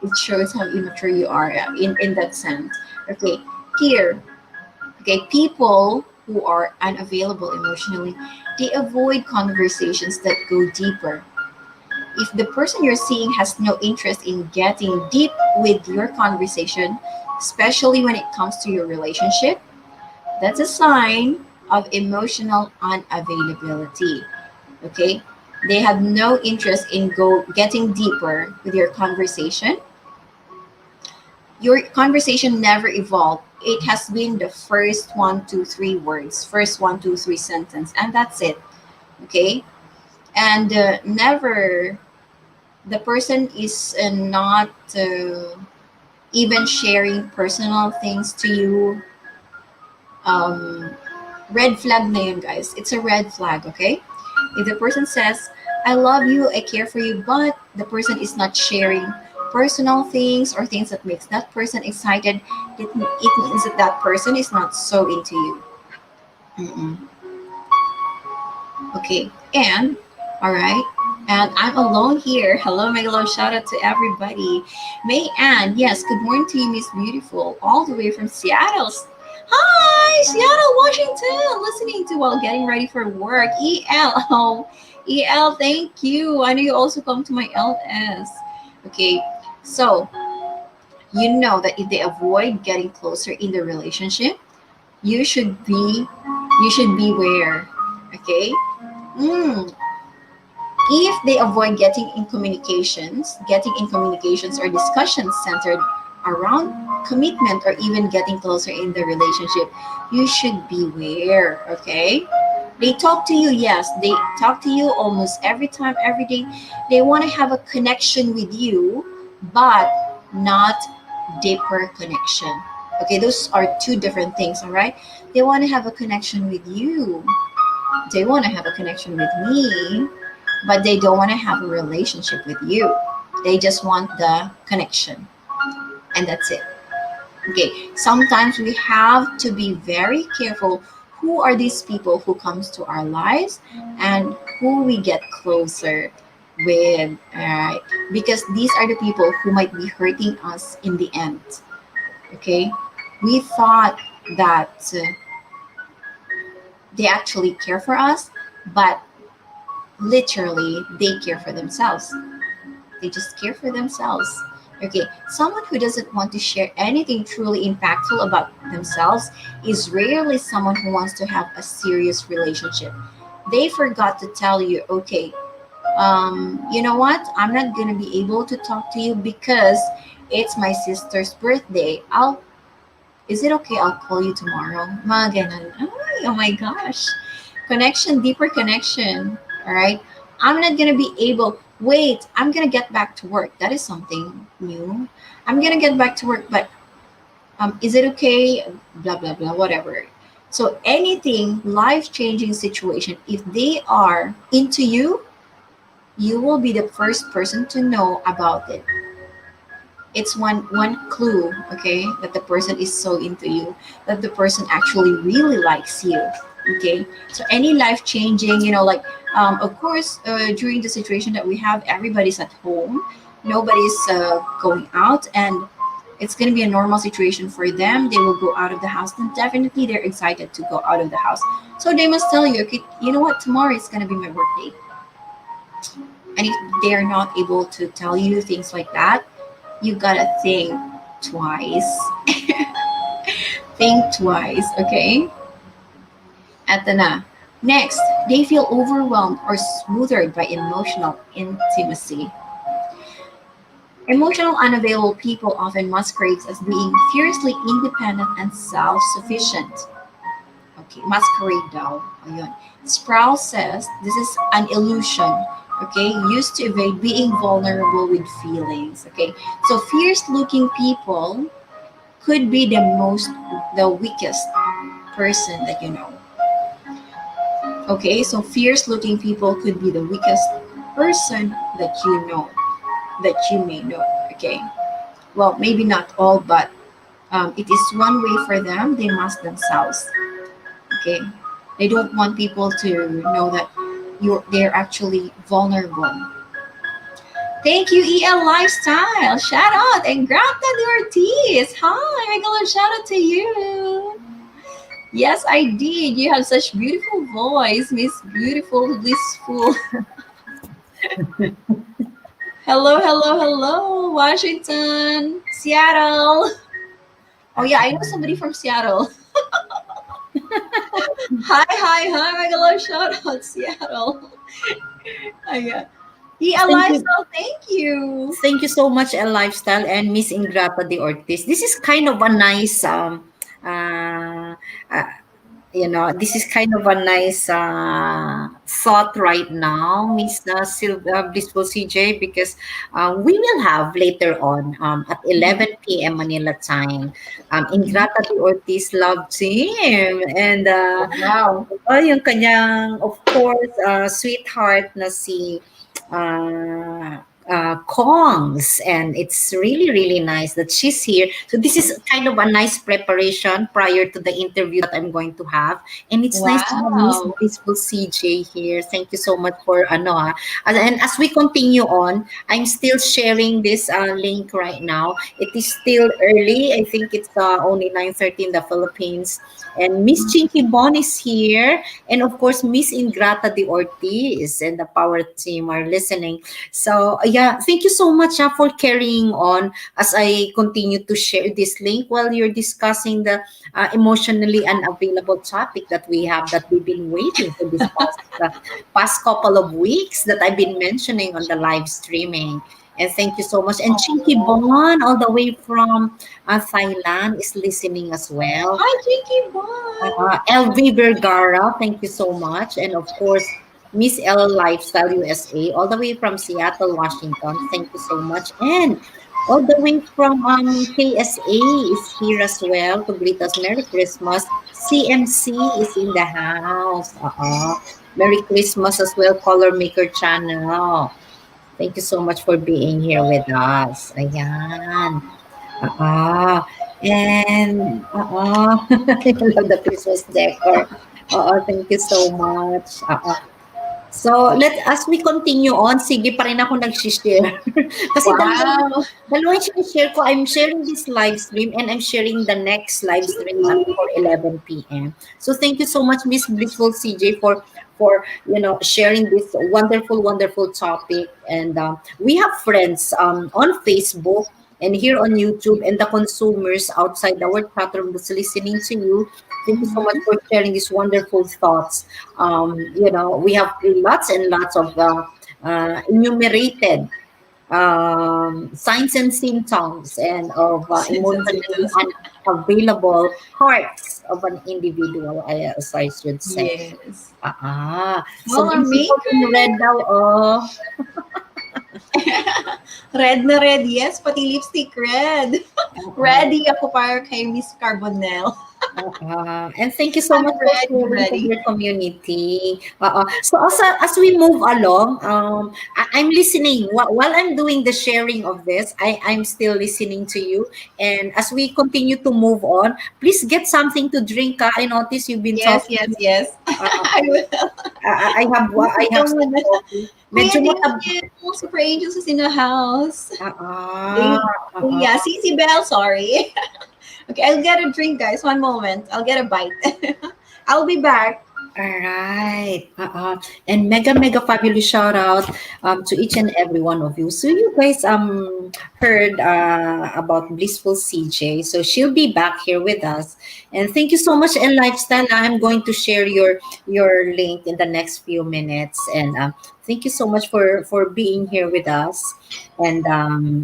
It shows how immature you are in that sense. Okay, here, okay, people who are unavailable emotionally, they avoid conversations that go deeper. If the person you're seeing has no interest in getting deep with your conversation, especially when it comes to your relationship, that's a sign of emotional unavailability. Okay, they have no interest in go getting deeper with your conversation. Your conversation never evolved. It has been the first one, two, three words, first one, two, three sentence, and that's it. Okay, and never, the person is not even sharing personal things to you. Um, red flag na yun, guys. It's a red flag. Okay, if the person says, I love you, I care for you, but the person is not sharing personal things or things that makes that person excited, it means that that person is not so into you. Mm-mm. Okay, and all right, and I'm alone here. Hello, Megalo. Shout out to everybody. May Ann, yes, good morning to you, Miss Beautiful, all the way from Seattle. Hi, Seattle, Washington. Listening to while getting ready for work. EL, oh, EL, thank you. I know you also come to my LS. Okay, so you know that if they avoid getting closer in the relationship, you should be, you should beware. Okay. Mm, if they avoid getting in communications or discussions centered around commitment or even getting closer in the relationship, you should beware. Okay, they talk to you, yes, they talk to you almost every time, every day. They want to have a connection with you, but not deeper connection. Okay, those are two different things. All right, they want to have a connection with you, they want to have a connection with me, but they don't want to have a relationship with you. They just want the connection, and that's it. Okay, sometimes we have to be very careful who are these people who comes to our lives and who we get closer with, all right? Because these are the people who might be hurting us in the end. Okay, we thought that they actually care for us, but literally they care for themselves. They just care for themselves. Okay, someone who doesn't want to share anything truly impactful about themselves is rarely someone who wants to have a serious relationship. They forgot to tell you, okay, you know what? I'm not gonna be able to talk to you because it's my sister's birthday. Is it okay? I'll call you tomorrow. Mga ganun. Ay, oh my gosh. Connection, deeper connection. All right. I'm not going to be able, wait, I'm going to get back to work. That is something new. I'm going to get back to work, but is it okay? Blah, blah, blah, whatever. So anything, life-changing situation, if they are into you, you will be the first person to know about it. It's one clue, okay, that the person is so into you, that the person actually really likes you. Okay, so any life changing, like of course, during the situation that we have, everybody's at home, nobody's going out, and it's going to be a normal situation for them. They will go out of the house, then definitely they're excited to go out of the house. So they must tell you, okay, you know what, tomorrow is going to be my birthday. And if they are not able to tell you things like that, you gotta think twice. Think twice, okay? At the na. Next, they feel overwhelmed or smothered by emotional intimacy. Emotional unavailable people often masquerades as being fiercely independent and self-sufficient. Okay, masquerade daw. Ayun. Sproul says this is an illusion, okay, used to evade being vulnerable with feelings. Okay, so fierce-looking people could be the weakest person that you know. Okay, so fierce-looking people could be the weakest person that you know, that you may know. Okay, well, maybe not all, but it is one way for them. They mask themselves. Okay, they don't want people to know that they're actually vulnerable. Thank you, EL Lifestyle. Shout out and Grata Ortiz. Hi, regular shout out to you. Yes, I did. You have such beautiful voice, Miss Beautiful Blissful. Hello, hello, hello, Washington, Seattle. Oh yeah, I know somebody from Seattle. Hi, hi, hi, regular shout out Seattle. Oh, yeah. EL Thank you. Lifestyle, thank you. Thank you so much, El Lifestyle and Miss Ingrata de Ortiz. This is kind of a nice, uh, uh, this is kind of a nice thought right now, Miss Blissful CJ, because we will have later on at 11 p.m. Manila time, Ingrata de Ortiz love team. And Wow. yung kanyang, of course, sweetheart na si Kongs, and it's really really nice that she's here. So this is kind of a nice preparation prior to the interview that I'm going to have, and it's nice to have Miss Wow. Blissful CJ here. Thank you so much for and as we continue on, I'm still sharing this link right now. It is still early. I think it's only 9:30 in the Philippines, and Miss Chinky Bon is here, and of course Miss Ingrata de Ortiz and the power team are listening. So yeah, thank you so much for carrying on as I continue to share this link while you're discussing the emotionally unavailable topic that we have, that we've been waiting for this past couple of weeks, that I've been mentioning on the live streaming. And thank you so much. And Chinky Oh. Bon, all the way from Thailand, is listening as well. Hi, Jinky Bon. LV Vergara, thank you so much. And of course, Miss L Lifestyle USA, all the way from Seattle, Washington. Thank you so much. And all the way from KSA is here as well to greet us. Merry Christmas. CMC is in the house. Merry Christmas as well, Color Maker Channel. Thank you so much for being here with us. Ayan. And I love the Christmas decor. Thank you so much. So, as we continue on, sige pa rin ako nag-share. Kasi Wow. dalawang share ko, I'm sharing this live stream and I'm sharing the next live stream at 11 p.m. So, thank you so much, Miss Blissful CJ, for sharing this wonderful wonderful topic. And we have friends on Facebook and here on YouTube, and the consumers outside our chat room that's listening to you. Thank you so much for sharing these wonderful thoughts. We have lots and lots of enumerated signs and symptoms and of Sense and emotionally symptoms. unavailable parts of an individual, as I should say. Yes. So Color many people in red maker. daw, Red na red. Yes, pati lipstick red. Ready ako para kay Miss Carbonell. And thank you so I'm much for ready, I'm sharing to ready. your community. So also, as we move along, I'm listening. While I'm doing the sharing of this, I'm still listening to you. And as we continue to move on, please get something to drink. I notice you've been Yes, talking. yes, yes. Uh, I will. Thank I you have so some much. coffee. Kuya Medyo Daniel, Super Angels is in the house. uh, uh, They, yeah, uh, CC Bell, sorry. Okay, I'll get a drink, guys. One moment. I'll get a bite. I'll be back. All right. And mega fabulous shout out to each and every one of you. So you guys heard about Blissful CJ. So she'll be back here with us. And thank you so much, and Lifestyle. I'm going to share your link in the next few minutes. And thank you so much for being here with us. And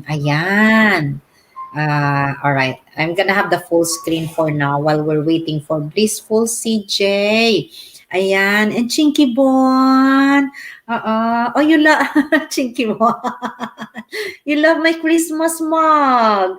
ayan. All right. I'm gonna have the full screen for now while we're waiting for Blissful CJ. Ayan. And Chinky Bon. Oh, you love Chinky Bon. You love my Christmas mug.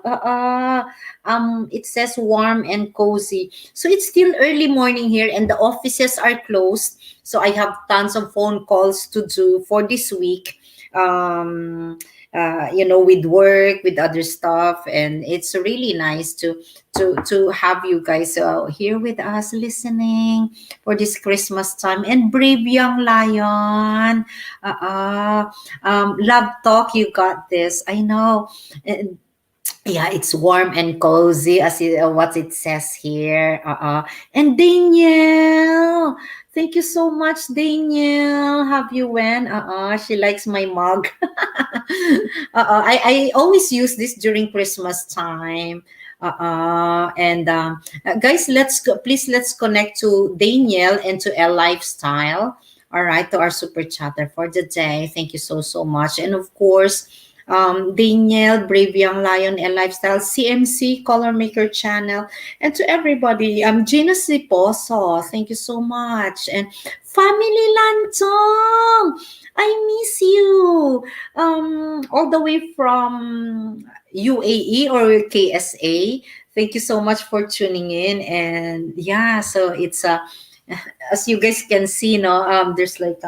It says warm and cozy. So it's still early morning here and the offices are closed. So I have tons of phone calls to do for this week. Um, with work, with other stuff, and it's really nice to have you guys here with us listening for this Christmas time. And Brave Young Lion, uh, uh, Love Talk, you got this. I know. And yeah, it's warm and cozy what it says here. And Danielle, thank you so much, Danielle. Have you went? She likes my mug. I always use this during Christmas time. And guys, please let's connect to Danielle and to L Lifestyle. All right, to our super chatter for the day. Thank you so much. And of course, Danielle, Brave Young Lion, and Lifestyle, CMC, Color Maker Channel, and to everybody, Gina Siposo, thank you so much. And Family Lantong, I miss you. All the way from UAE or KSA. Thank you so much for tuning in. And yeah, so it's as you guys can see, no, there's like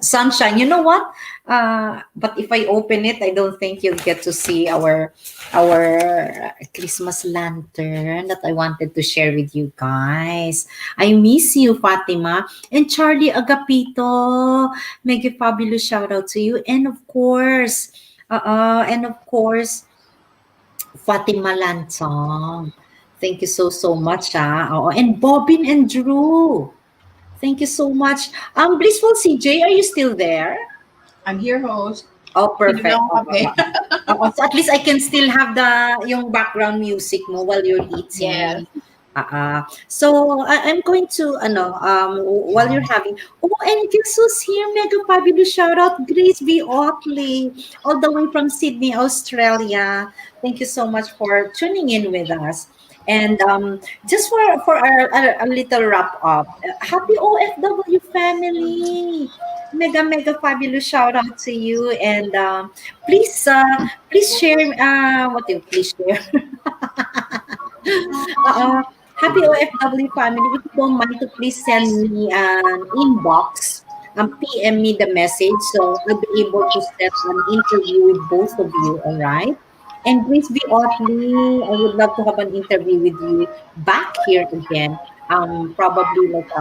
sunshine. You know what? But if I open it, I don't think you'll get to see our Christmas lantern that I wanted to share with you guys. I miss you, Fatima. And Charlie Agapito, mega fabulous shout out to you. And of course, Fatima Lantong. Thank you so much, Oo. And Bobbin and Drew. Thank you so much. Blissful CJ, are you still there? I'm here, host. Oh, perfect. Sinigang kape. So at least I can still have yung background music mo while you're Yes. eating. So I'm going to while you're having, oh, and guess who's here? Mega fabulous shout out, Grace B. Otley, all the way from Sydney, Australia. Thank you so much for tuning in with us. And just for a little wrap up, happy OFW family. Mega fabulous shout out to you. And please share, what do you please share? uh, Happy OFW family. If you don't mind to please send me an inbox, PM me the message so I'll be able to set an interview with both of you. All right. And please be Otley. I would love to have an interview with you back here again. Probably like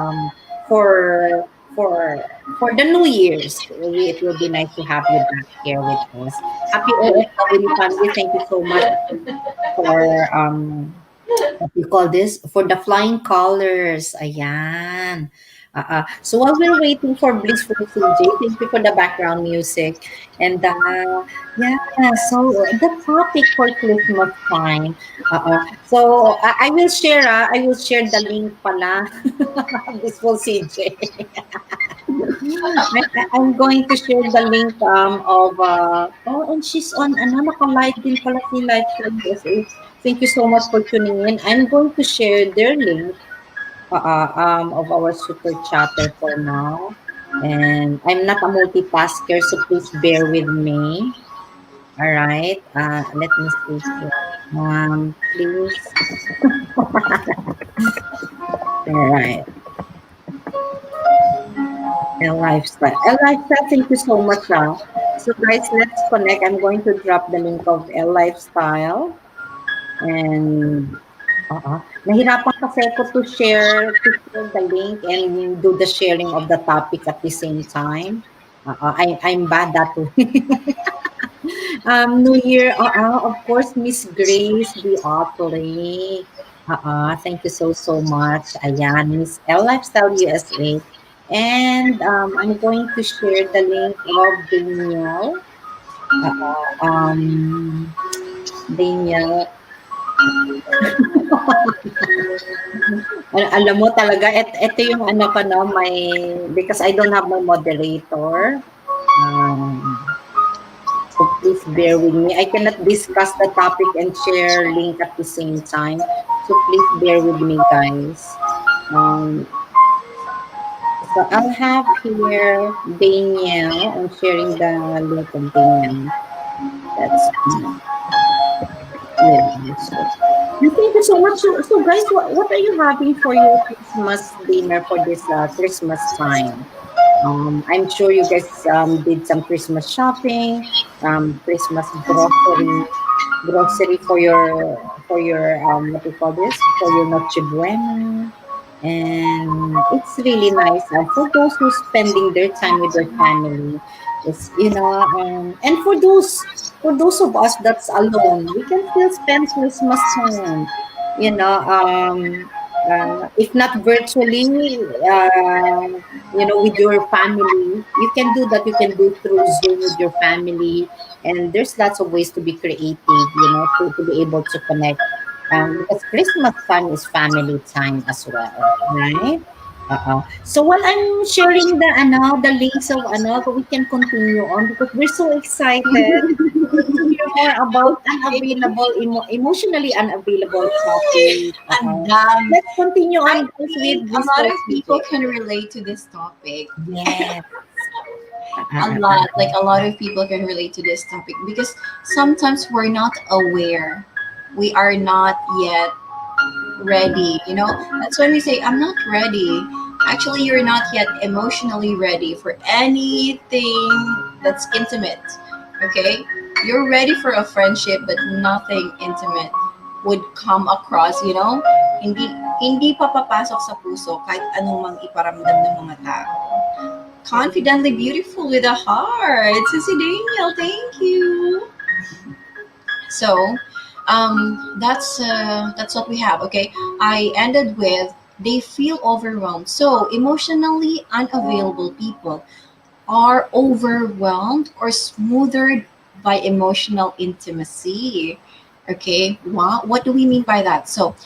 for for the New Year's. It will be nice to have you back here with us. Happy OFW family. Thank you so much for what you call this, for the flying colors. Ayan. So while we're waiting for Blissful CJ, thank you for the background music. And yeah, so the topic for Christmas time. So I will share the link pala. Blissful CJ. I'm going to share the link of oh, and she's on naka-live din pala si Lifestyle USA. Thank you so much for tuning in. I'm going to share their link of our super chatter for now. And I'm not a multitasker, so please bear with me. All right. Let me see here. Please. All right. L lifestyle. L lifestyle. Thank you so much. So guys, let's connect. I'm going to drop the link of L lifestyle and. Nahirapan kasi ako to share the link and do the sharing of the topic at the same time. I'm bad at way. New Year, of course, Miss Grace the Otley. Thank you so much. Ayan, Miss L Lifestyle USA. And I'm going to share the link of Danielle. Danielle. Alam mo talaga, ito yung ano ko, no, because I don't have my moderator. Um, So please bear with me. I cannot discuss the topic and share link at the same time. So please bear with me, guys. Um, so I'll have here Danielle. I'm sharing the link of Danielle. That's yeah. So, and thank you so much. So guys, what are you having for your Christmas dinner for this Christmas time? I'm sure you guys did some Christmas shopping, Christmas grocery for your what do you call this, for your Noche Buena, and it's really nice for those who spending their time with their family. It's and for those of us that's alone, we can still spend Christmas home. You know, if not virtually, with your family, you can do that. You can do through Zoom with your family, and there's lots of ways to be creative. To be able to connect. Because Christmas time is family time as well, right? So while I'm sharing the links of we can continue on because we're so excited to hear more about emotionally unavailable topic. And Let's continue I on guys think with a lot Blissful of people CJ. can relate to this topic. Yes. A lot, like a lot of people can relate to this topic because sometimes we're not aware. We are not yet ready, That's when we say, I'm not ready. Actually, you're not yet emotionally ready for anything that's intimate, okay? You're ready for a friendship, but nothing intimate would come across, Hindi, hindi pa papasok sa puso kahit anong mang iparamdam ng mga tao. Confidently beautiful with a heart. Sissy Daniel, thank you. So, that's what we have. Okay, I ended with they feel overwhelmed. So emotionally unavailable people are overwhelmed or smothered by emotional intimacy. Okay, what do we mean by that? So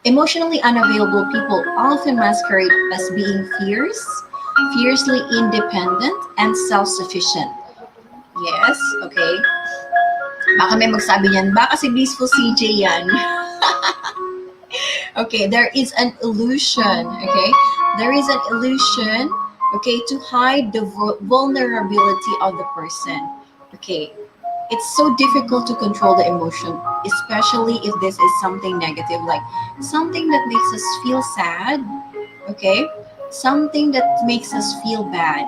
emotionally unavailable people often masquerade as being fiercely independent, and self-sufficient. Yes, okay. Baka may magsabi niyan, baka si Blissful CJ yan. Okay, there is an illusion, okay? There is an illusion, okay, to hide the vulnerability of the person. Okay, it's so difficult to control the emotion, especially if this is something negative, like something that makes us feel sad, okay? Something that makes us feel bad,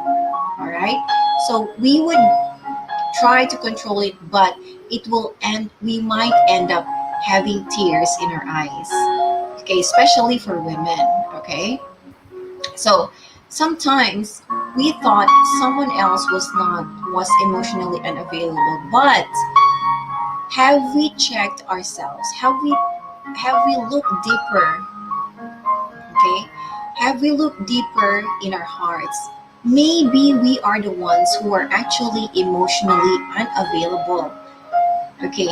all right? So we would try to control it, but we might end up having tears in our eyes, okay, especially for women, okay? So sometimes we thought someone else was emotionally unavailable, but have we checked ourselves? Have we looked deeper? Okay, have we looked deeper in our hearts? Maybe we are the ones who are actually emotionally unavailable. Okay,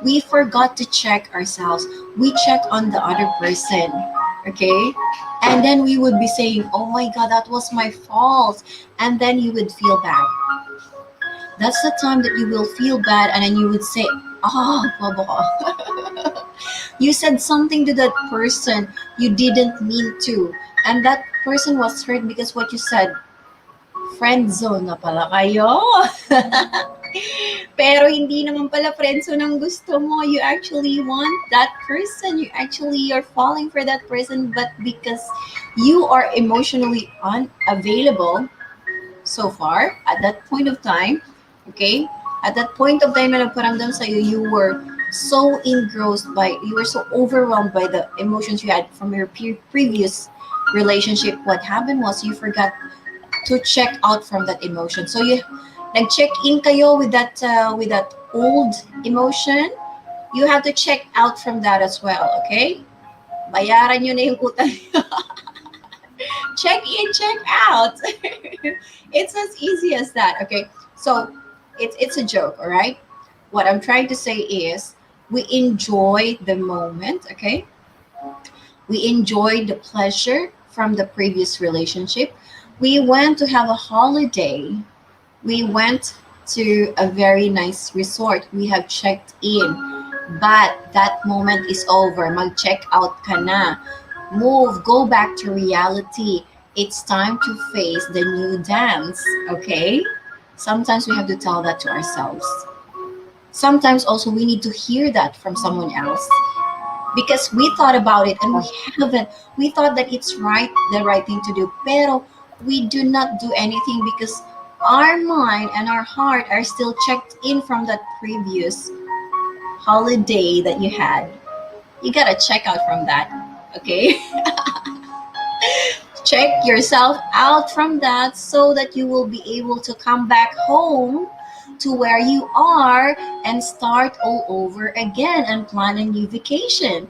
we forgot to check ourselves. We check on the other person. Okay, and then we would be saying, oh my god, that was my fault, and then you would feel bad. That's the time that you will feel bad, and then you would say, oh, bobo ko." You said something to that person you didn't mean to, and that person was hurt because what you said. Friend zone na pala kayo. Pero hindi naman pala friendzone ang gusto mo. You actually want that person. You actually are falling for that person, but because you are emotionally unavailable so far at that point of time, okay? At that point of time na nagparamdam sa'yo, you were so engrossed by, you were so overwhelmed by the emotions you had from your previous relationship. What happened was you forgot to check out from that emotion. So you nag-check in kayo with that old emotion. You have to check out from that as well, okay? Bayaran nyo na yung utang. Check in, check out. It's as easy as that, okay? So it's a joke, all right? What I'm trying to say is we enjoy the moment, okay? We enjoyed the pleasure from the previous relationship. We went to have a holiday. We went to a very nice resort. We have checked in. But that moment is over. Mag-check out ka na. Move, go back to reality. It's time to face the new dance, okay? Sometimes we have to tell that to ourselves. Sometimes also we need to hear that from someone else because we thought about it and we haven't. We thought that it's right, the right thing to do, pero we do not do anything because our mind and our heart are still checked in from that previous holiday that you had. You gotta check out from that, okay? Check yourself out from that so that you will be able to come back home to where you are and start all over again and plan a new vacation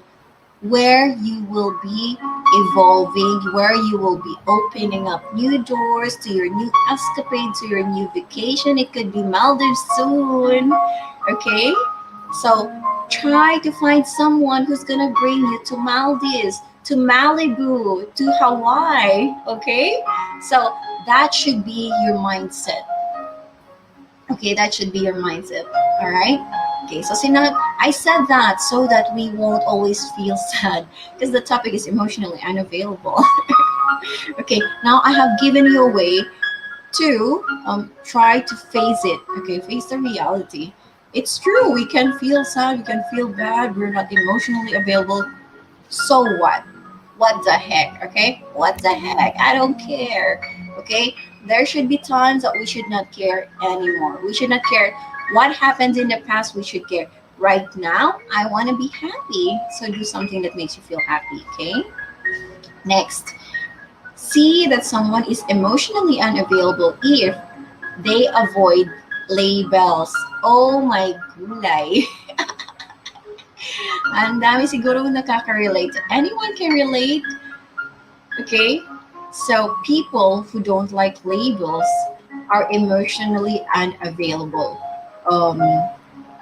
where you will be evolving, where you will be opening up new doors to your new escapade, to your new vacation. It could be Maldives soon, okay? So try to find someone who's gonna bring you to Maldives, to Malibu, to Hawaii, okay? So that should be your mindset. Okay, that should be your mindset. All right. Okay, so I said that so that we won't always feel sad because the topic is emotionally unavailable. Okay, now I have given you a way to try to face it. Okay, face the reality. It's true. We can feel sad. We can feel bad. We're not emotionally available. So what? What the heck? Okay, what the heck? I don't care. Okay, there should be times that we should not care anymore. We should not care what happened in the past. We should care right now. I want to be happy, so do something that makes you feel happy. Okay, next, see that someone is emotionally unavailable if they avoid labels. Oh my gulay. Ang dami siguro nakaka-relate. Anyone can relate. Okay, so people who don't like labels are emotionally unavailable um,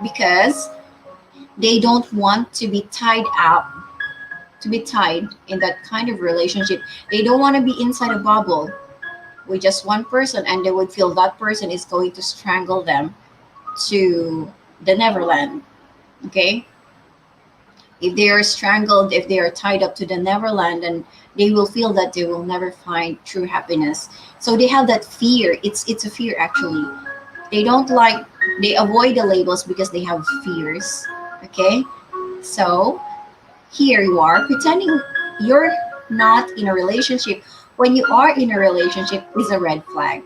because they don't want to be tied up, to be tied in that kind of relationship. They don't want to be inside a bubble with just one person and they would feel that person is going to strangle them to the Neverland. Okay, if they are strangled, if they are tied up to the Neverland, and they will feel that they will never find true happiness. So they have that fear. It's a fear actually. They don't like, they avoid the labels because they have fears. Okay, so here you are pretending you're not in a relationship when you are in a relationship is a red flag.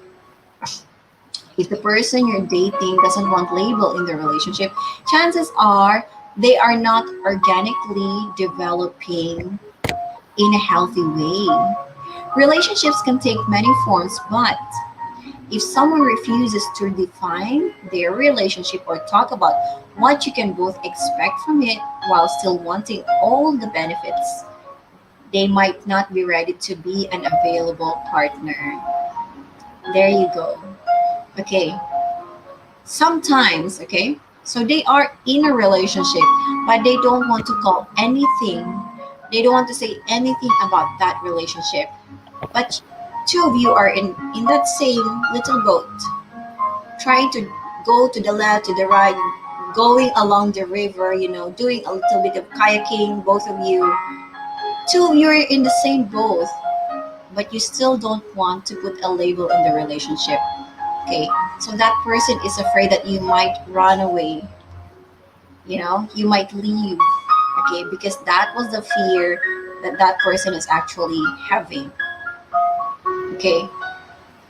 If the person you're dating doesn't want label in the relationship, chances are they are not organically developing in a healthy way. Relationships can take many forms, but if someone refuses to define their relationship or talk about what you can both expect from it while still wanting all the benefits, they might not be ready to be an available partner. There you go. Okay, sometimes, okay, so they are in a relationship but they don't want to call anything, they don't want to say anything about that relationship, but two of you are in that same little boat trying to go to the left, to the right, going along the river, doing a little bit of kayaking, both of you, two of you are in the same boat, but you still don't want to put a label in the relationship. Okay, so that person is afraid that you might run away, you might leave. Okay, because that was the fear that that person is actually having. Okay,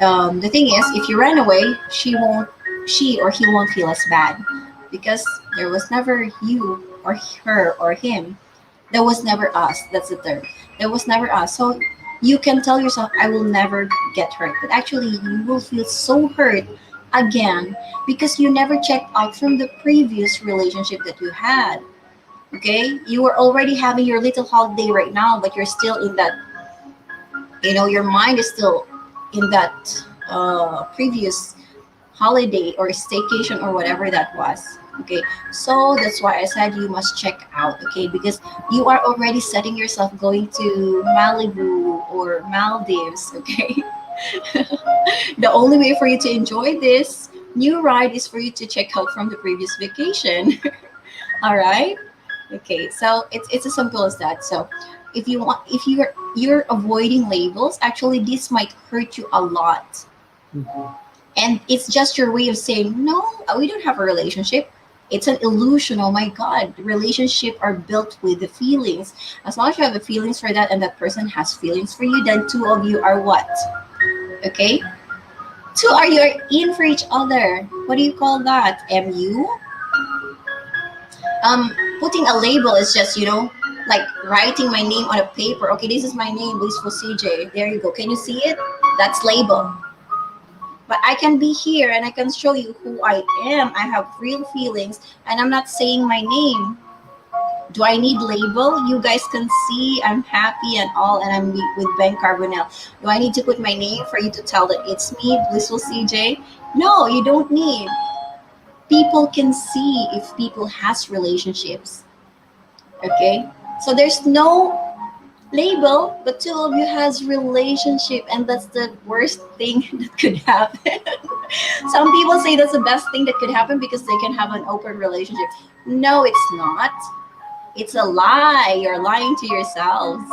the thing is, if you run away, she or he won't feel as bad because there was never you or her or him. There was never us. That's the term. There was never us. So you can tell yourself, I will never get hurt. But actually, you will feel so hurt again because you never checked out from the previous relationship that you had. Okay? You were already having your little holiday right now, but you're still in that, your mind is still in that previous holiday or staycation or whatever that was. Okay, so that's why I said you must check out. Okay, because you are already setting yourself going to Malibu or Maldives. Okay, the only way for you to enjoy this new ride is for you to check out from the previous vacation. All right. Okay, so it's as simple as that. So if you're avoiding labels, actually this might hurt you a lot, Mhm. and it's just your way of saying no, we don't have a relationship. It's an illusion. Oh my god, relationship are built with the feelings. As long as you have the feelings for that and that person has feelings for you, then two of you are what? Okay, two are you are in for each other. What do you call that? Putting a label is just, like writing my name on a paper. Okay, this is my name, Blissful CJ. There you go, can you see it? That's label. But I can be here and I can show you who I am. I have real feelings and I'm not saying my name. Do I need label? You guys can see I'm happy and all, and I'm with Ben Carbonell. Do I need to put my name for you to tell that it's me, Blissful CJ? No, you don't need. People can see if people has relationships. Okay, so there's no label, but two of you has relationship, and that's the worst thing that could happen. Some people say that's the best thing that could happen because they can have an open relationship. No, it's not. It's a lie. You're lying to yourselves.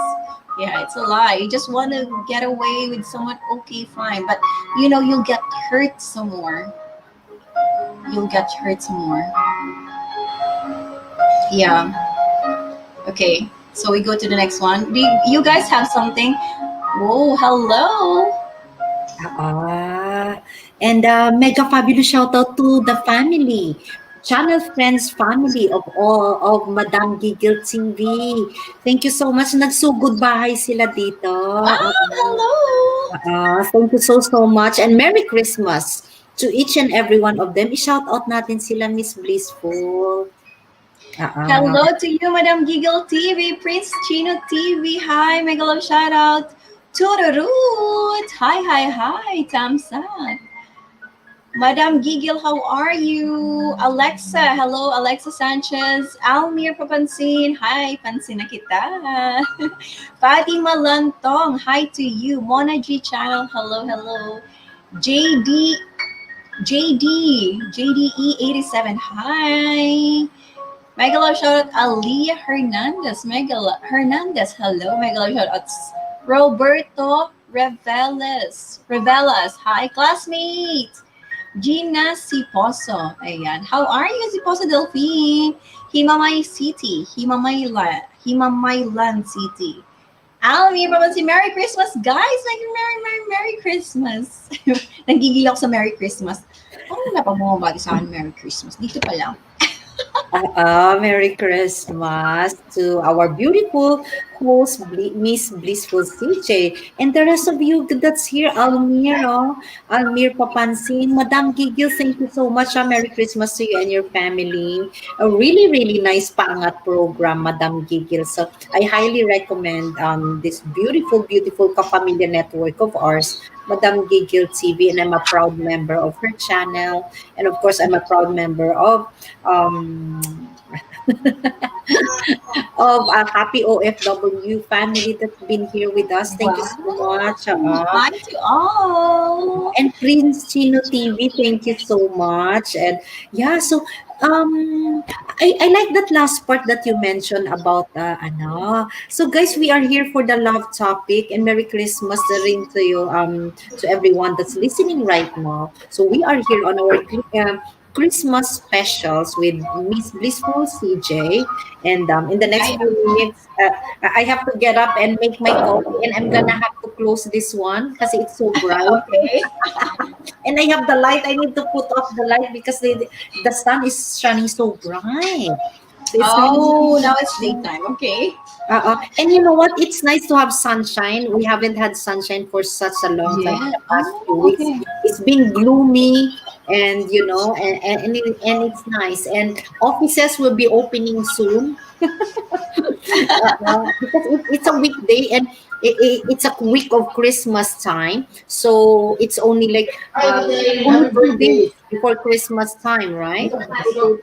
Yeah, it's a lie. You just want to get away with someone. Okay, fine, but you'll get hurt some more. You'll get hurt some more. Yeah. Okay. So we go to the next one. Do you guys have something? Whoa, hello. Ah, and mega fabulous shout out to the family, channel friends family of all of Madam Giggle TV. Thank you so much. Nagsugod bahay sila dito. Ah, hello. Thank you so so much and Merry Christmas to each and every one of them. I-shout out natin sila Miss Blissful. Hello to you, Madam Giggle TV, Prince Chino TV. Hi, mega love shout out to the root. Hi, hi, hi, Tamsan. Madam Giggle, how are you? Alexa, hello, Alexa Sanchez. Almir Papansin, hi, pansin na kita. Fatima Lantong, hi to you. Mona G Channel, hello, hello. JD, JDE87, hi. Mega love shout out Aliyah Hernandez. Hernandez, hello. Mega love shout out Roberto Revelas, hi, classmates. Gina Siposo. Ayan. How are you, Siposo Delphine? Himamay City. Himamaylan City. Almi, si Merry Christmas, guys! Merry Christmas. Nagigil ako sa Merry Christmas. Parang wala pa bumabati sa akin Merry Christmas. Dito pa lang. Merry Christmas to our beautiful host, Miss Blissful CJ, and the rest of you that's here, Almir, Almir Papansin, Madam Gigil, thank you so much. Merry Christmas to you and your family. A really, really nice paangat program, Madam Gigil. So I highly recommend this beautiful, beautiful Kapamilya network of ours, Madam Gigil TV, and I'm a proud member of her channel. And of course, I'm a proud member of um, of a happy OFW family that's been here with us. Thank you so Wow. much. Hi to all. And Prince Chino TV, thank you so much. And yeah, so um I like that last part that you mentioned about ano. So guys, we are here for the love topic, and Merry Christmas rin to you, to everyone that's listening right now. So we are here on our Christmas specials with Miss Blissful CJ, and in the next I few minutes, I have to get up and make my coffee, and I'm gonna have to close this one because it's so bright. okay. And I have the light. I need to put off the light because the sun is shining so bright. So it's Oh, now it's really, daytime. Okay. and you know what? It's nice to have sunshine. We haven't had sunshine for such a long time in Yeah. the past few Oh, weeks. okay. It's been gloomy, and and it's nice. And offices will be opening soon. Because it's a weekday, and it's a week of Christmas time. So it's only like only 2 days before Christmas time, right? Two,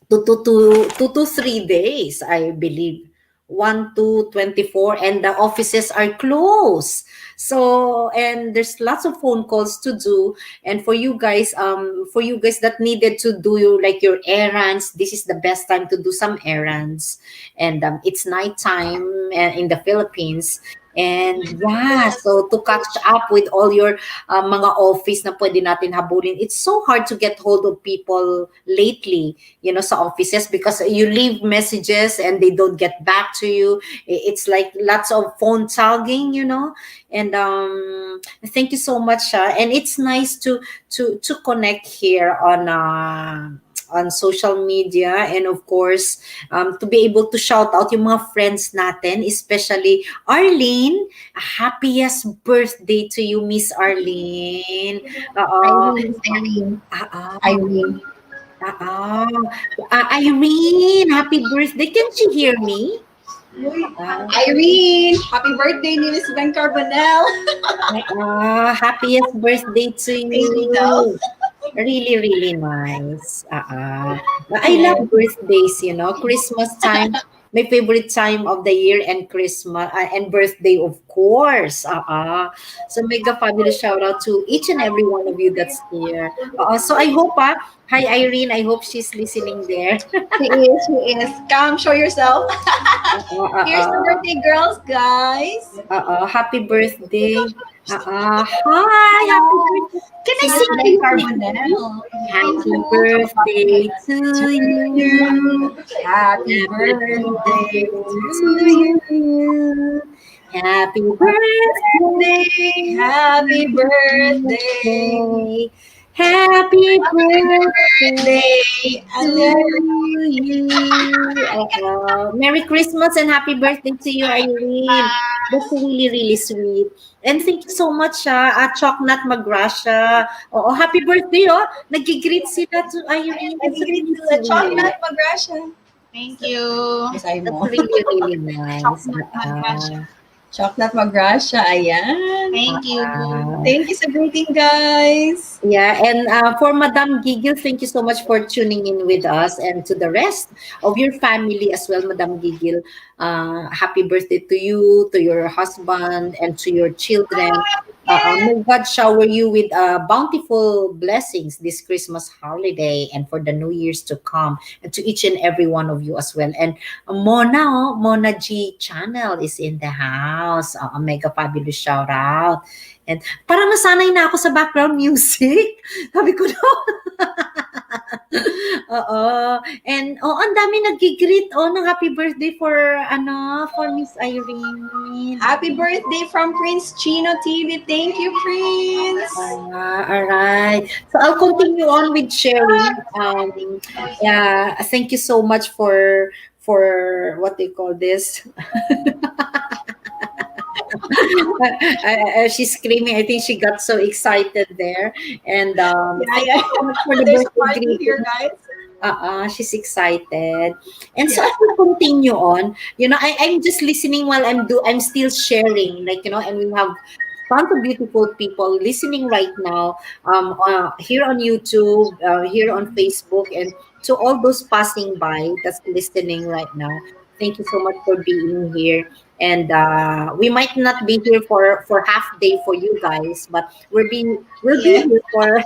2 to 3 days, I believe. 1 to 24, and the offices are closed. So, and there's lots of phone calls to do. And for you guys that needed to do like your errands, this is the best time to do some errands. And it's nighttime in the Philippines. And yeah, so to catch up with all your mga office na pwede natin habulin, it's so hard to get hold of people lately, sa offices, because you leave messages and they don't get back to you. It's like lots of phone tagging, and thank you so much, and it's nice to connect here on social media, and of course, to be able to shout out yung mga friends natin, especially Arlene. Happiest birthday to you, Miss Arlene. Irene. Irene. uh, Irene. Ah, Irene, happy birthday. Can she hear me? Ah, Irene. Happy birthday, ni Miss Ben Carbonell. happiest birthday to Thank you, daw. you. Really, really nice. I Yes. love birthdays, Christmas time, my favorite time of the year, and Christmas and birthday, of course. So mega fabulous shout out to each and every one of you that's here. So I hope, hi Irene, I hope she's listening there. She is. She is. Come, show yourself. Here's the Uh, birthday girls, guys. Happy birthday. Hi, happy birthday. Can I Si Miss sing to Ben you? Carbonell. Happy birthday to you. Happy Happy birthday birthday to to you. you. Happy birthday. Happy birthday. Birthday. Happy birthday Day. to And you. Merry Christmas and happy birthday to you, Irene. That's really, really sweet. And thank you so much, Choknat Magrasha. Oo, happy birthday, oh. Nag-greet sila to Irene. That's nagigit really sila. sweet. Chocolate Magrasha. Thank you. Masay That's mo. really, really nice. Chocolate Magrasha. Chocolate Magrasha. Ayan. Thank you. Thank you sa greeting, guys. Yeah, and for Madam Gigil, thank you so much for tuning in with us, and to the rest of your family as well, Madam Gigil. Happy birthday to you, to your husband, and to your children. May God shower you with bountiful blessings this Christmas holiday and for the New Year's to come, and to each and every one of you as well. And Mona G channel is in the house. A mega fabulous shout out. And parang nasanay na ako sa background music. Sabi ko, no. Oo. And ang dami nag-greet ng happy birthday for Miss Irene. Happy birthday from Prince Chino TV. Thank you, Prince. All right. So I'll continue on with sharing. Yeah, thank you so much for what they call this. She's screaming. I think she got so excited there. And thank you so much for the There's a birthday party greeting. here, guys. She's excited. And so I will continue on. I'm just listening while I'm still sharing. And we have tons of beautiful people listening right now, here on YouTube, here on Facebook, and to all those passing by that's listening right now. Thank you so much for being here. And we might not be here for half day for you guys, but we'll be Yeah. here for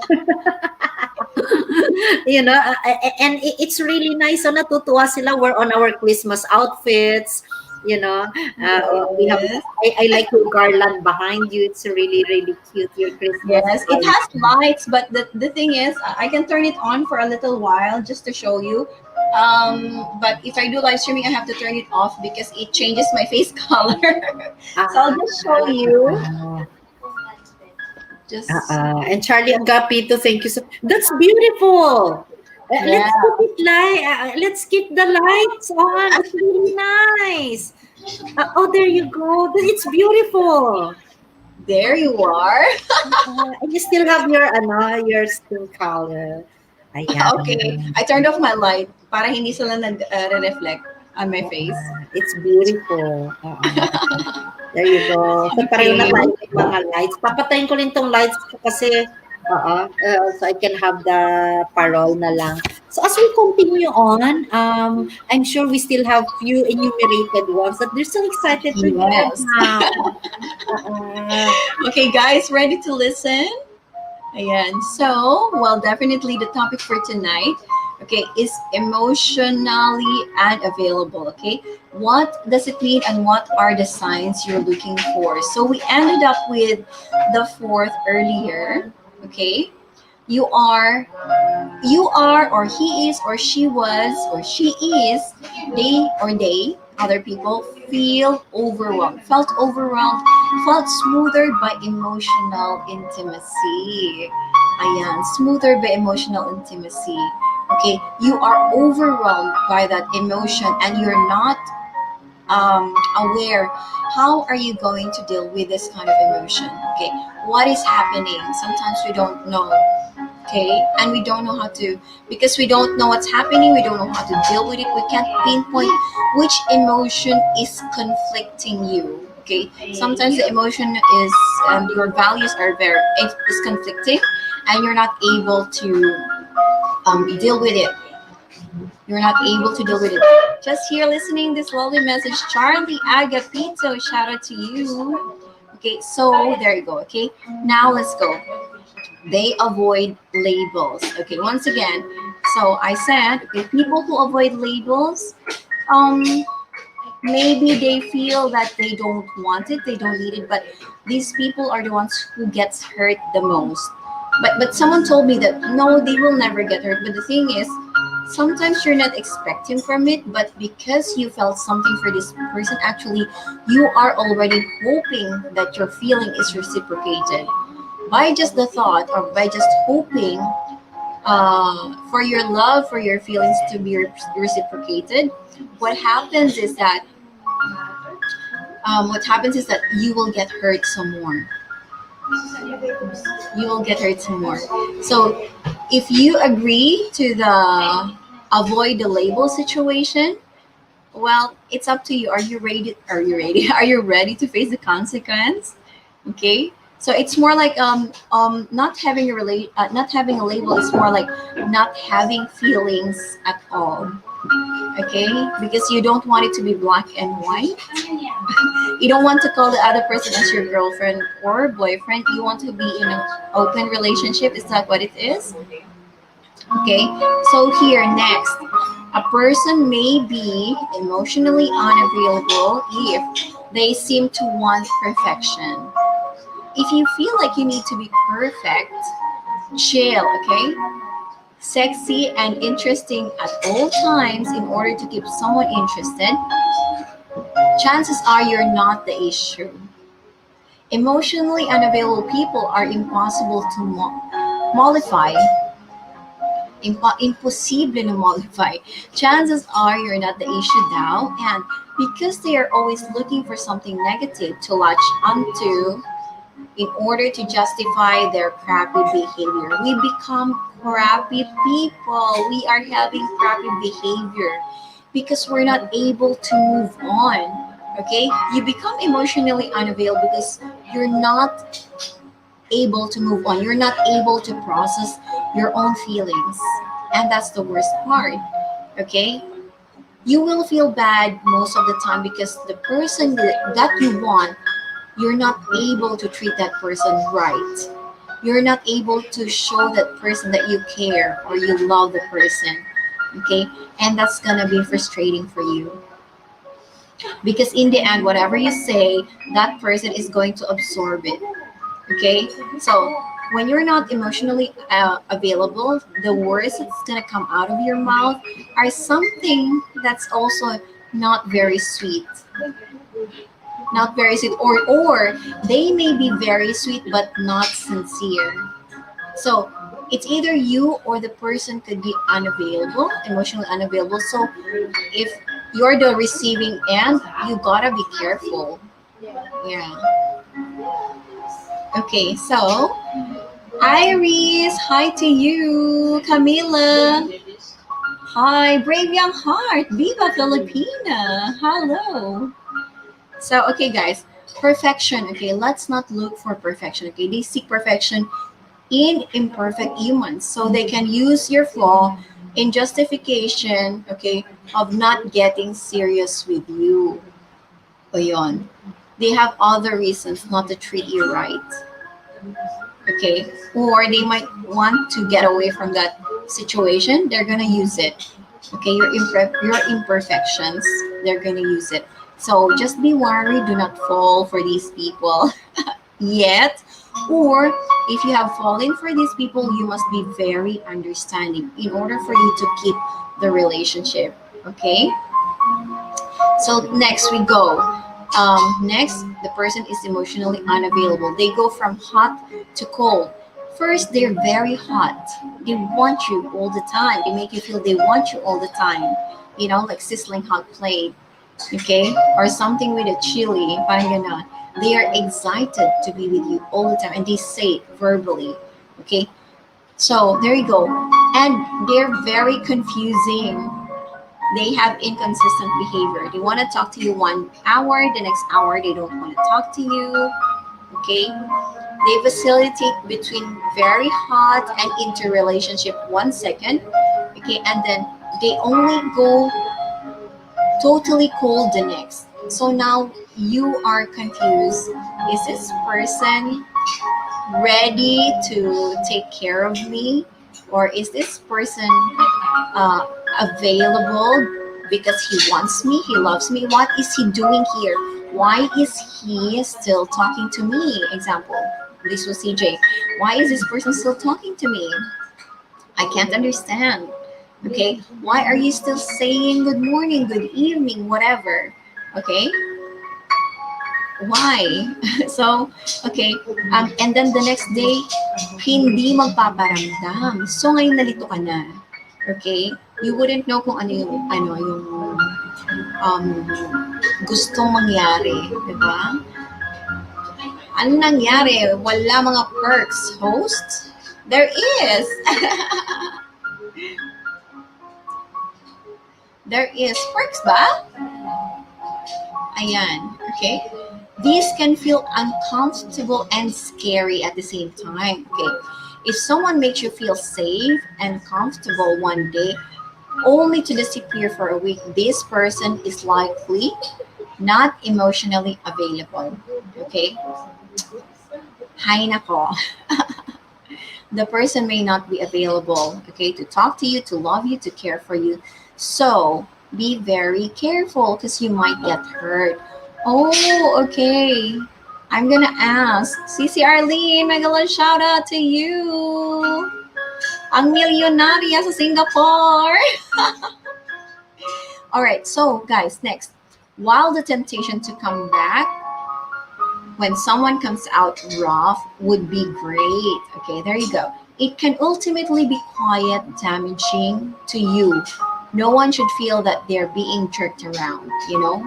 And it's really nice. So natutuwa sila. We're on our Christmas outfits. You know, we have. Yes. I like your garland behind you. It's really really cute. Your Christmas Yes, it has garland. lights, but the thing is, I can turn it on for a little while just to show you. But if I do live streaming, I have to turn it off because it changes my face color. So I'll Ah, just show you. uh, Just and Charlie Agapito, thank you so. That's beautiful. yeah. Let's keep the lights on. It's really nice. Oh, there you go. It's beautiful. There you are. And you still have your skin color. Ayan. Okay, I turned off my light para hindi sila nag-reflect on my face. It's beautiful. There you go. So pareho na Okay. tayo may mga lights. Papatayin ko rin tong lights ko kasi so I can have the parol na lang. So as we continue on, I'm sure we still have few enumerated ones that they're so excited to hear Yes. about. Uh, Okay, guys, ready to listen? Ayan. So, well, definitely the topic for tonight, okay, is emotionally unavailable. Okay, what does it mean and what are the signs you're looking for? So we ended up with the fourth earlier. Okay, you are, you are, or he is, or she was, or she is, they, other people feel overwhelmed, felt overwhelmed, felt smoother by emotional intimacy. Ayan, smoother by emotional intimacy. Okay, you are overwhelmed by that emotion and you're not aware how are you going to deal with this kind of emotion. Okay, what is happening? Sometimes we don't know. Okay, and we don't know how to, because we don't know what's happening, we don't know how to deal with it, we can't pinpoint which emotion is conflicting you. Okay, sometimes the emotion is your values are very is conflicting and you're not able to deal with it, you're not able to deal with it. Just here listening this lovely message, Charlie Agapito, shout out to you. Okay, so there you go. Okay, now let's go. They avoid labels. Okay, once again, so I said, okay, people who avoid labels, um, maybe they feel that they don't want it, they don't need it, but these people are the ones who gets hurt the most. But someone told me that no, they will never get hurt. But the thing is, sometimes you're not expecting from it, but because you felt something for this person, actually, you are already hoping that your feeling is reciprocated by just the thought or by just hoping for your love, for your feelings to be reciprocated. What happens is that you will get hurt some more. You will get hurt some more. So if you agree to the avoid the label situation, well, it's up to you. Are you ready? Are you ready? Are you ready to face the consequence? Okay, so it's more like not having not having a label is more like not having feelings at all. Okay, because you don't want it to be black and white. You don't want to call the other person as your girlfriend or boyfriend. You want to be in an open relationship. Is that what it is? Okay, so here next, a person may be emotionally unavailable if they seem to want perfection. If you feel like you need to be perfect, chill, okay? Sexy and interesting at all times in order to keep someone interested, chances are you're not the issue. Emotionally unavailable people are impossible to mollify. Impossible to mollify. Chances are you're not the issue now, and because they are always looking for something negative to latch onto, in order to justify their crappy behavior. We become crappy people. We are having crappy behavior because we're not able to move on. Okay? You become emotionally unavailable because you're not able to move on. You're not able to process your own feelings. And that's the worst part. Okay? You will feel bad most of the time because the person that you want, you're not able to treat that person right. you're not able to show that person that you care or you love the person. Okay, and that's gonna be frustrating for you, because in the end, whatever you say, that person is going to absorb it. Okay, so when you're not emotionally available, the words that's gonna come out of your mouth are something that's also not very sweet, not very sweet, or they may be very sweet but not sincere. So it's either you or the person could be unavailable, emotionally unavailable. So if you're the receiving end, you gotta be careful. Yeah. Okay, so Iris, hi to you. Camila, hi. Brave Young Heart, Viva Filipina. Hello. So, okay, guys, perfection. Okay, let's not look for perfection. Okay, they seek perfection in imperfect humans, so they can use your flaw in justification, okay, of not getting serious with you. O yun. They have other reasons not to treat you right, okay? Or they might want to get away from that situation. They're gonna use it, okay? Your imperfections, they're gonna use it. So just be wary. Do not fall for these people yet. Or if you have fallen for these people, you must be very understanding in order for you to keep the relationship. Okay? So next we go. Next, the person is emotionally unavailable. They go from hot to cold. First, they're very hot. They want you all the time. They make you feel they want you all the time. You know, like sizzling hot plate, okay? Or something with a chili, parang ganon. They are excited to be with you all the time, and they say it verbally, okay? So there you go. And they're very confusing. They have inconsistent behavior. They want to talk to you 1 hour, the next hour they don't want to talk to you. Okay? They facilitate between very hot and into relationship 1 second. Okay, and then they only go totally cold the next. So now you are confused. Is this person ready to take care of me? Or is this person uh, available because he wants me, he loves me? What is he doing here? Why is he still talking to me? Example, this was CJ. Why is this person still talking to me? I can't understand. Okay, why are you still saying good morning, good evening, whatever? Okay, why? So, okay, and then the next day, hindi magpaparamdam. So, ngayon nalito ka na. Okay? You wouldn't know kung ano yung um, gustong mangyari. Diba? Ano nangyari? Wala mga perks. Host? There is. There is. Perks ba? Ayan. Okay? These can feel uncomfortable and scary at the same time. Okay? If someone makes you feel safe and comfortable one day, only to disappear for a week, this person is likely not emotionally available. Okay? Hay nako. The person may not be available, okay, to talk to you, to love you, to care for you. So be very careful because you might get hurt. Oh, okay. I'm gonna ask. Cici Arlene, Megalon, shout out to you. Ang milyonarya sa Singapore. All right, so guys, next. While the temptation to come back when someone comes out rough would be great. Okay, there you go. It can ultimately be quite damaging to you. No one should feel that they're being jerked around, you know?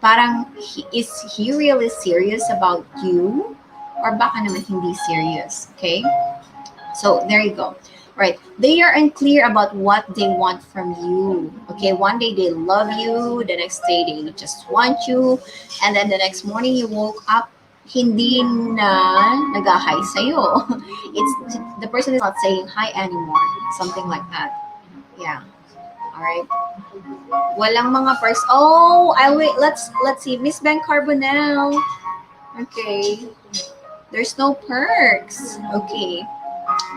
Parang, is he really serious about you? Or baka naman hindi serious, okay? So, there you go. Right. They are unclear about what they want from you. Okay, one day they love you, the next day they just want you, and then the next morning you woke up, hindi na nag-hi sa'yo. It's the person is not saying hi anymore. Something like that. Yeah. All right. Walang mga perks. Oh, I wait. Let's see. Miss Ben Carbonell. Okay. There's no perks. Okay.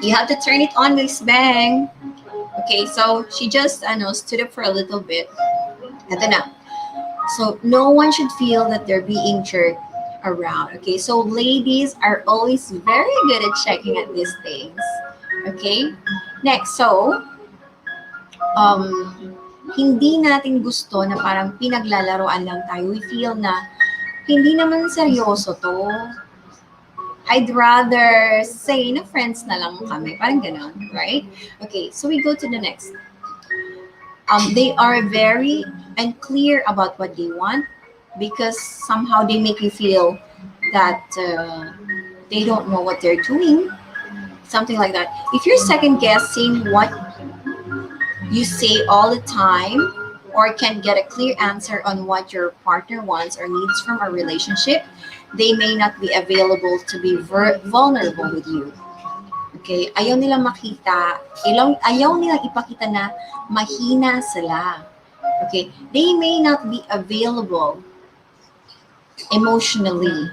You have to turn it on, Miss Bang. Okay, so she just stood up for a little bit. Ito na. So no one should feel that they're being jerked around. Okay, so ladies are always very good at checking at these things. Okay, next, so um, hindi natin gusto na parang pinaglalaroan lang tayo. We feel na hindi naman seryoso to. I'd rather say na friends na lang kami. Parang ganon, right? Okay, so we go to the next. They are very unclear about what they want because somehow they make you feel that they don't know what they're doing, something like that. If you're second guessing what you say all the time or can get a clear answer on what your partner wants or needs from a relationship, they may not be available to be vulnerable with you. Okay? Ayaw nilang makita, ayaw nilang ipakita na mahina sila. Okay? They may not be available emotionally.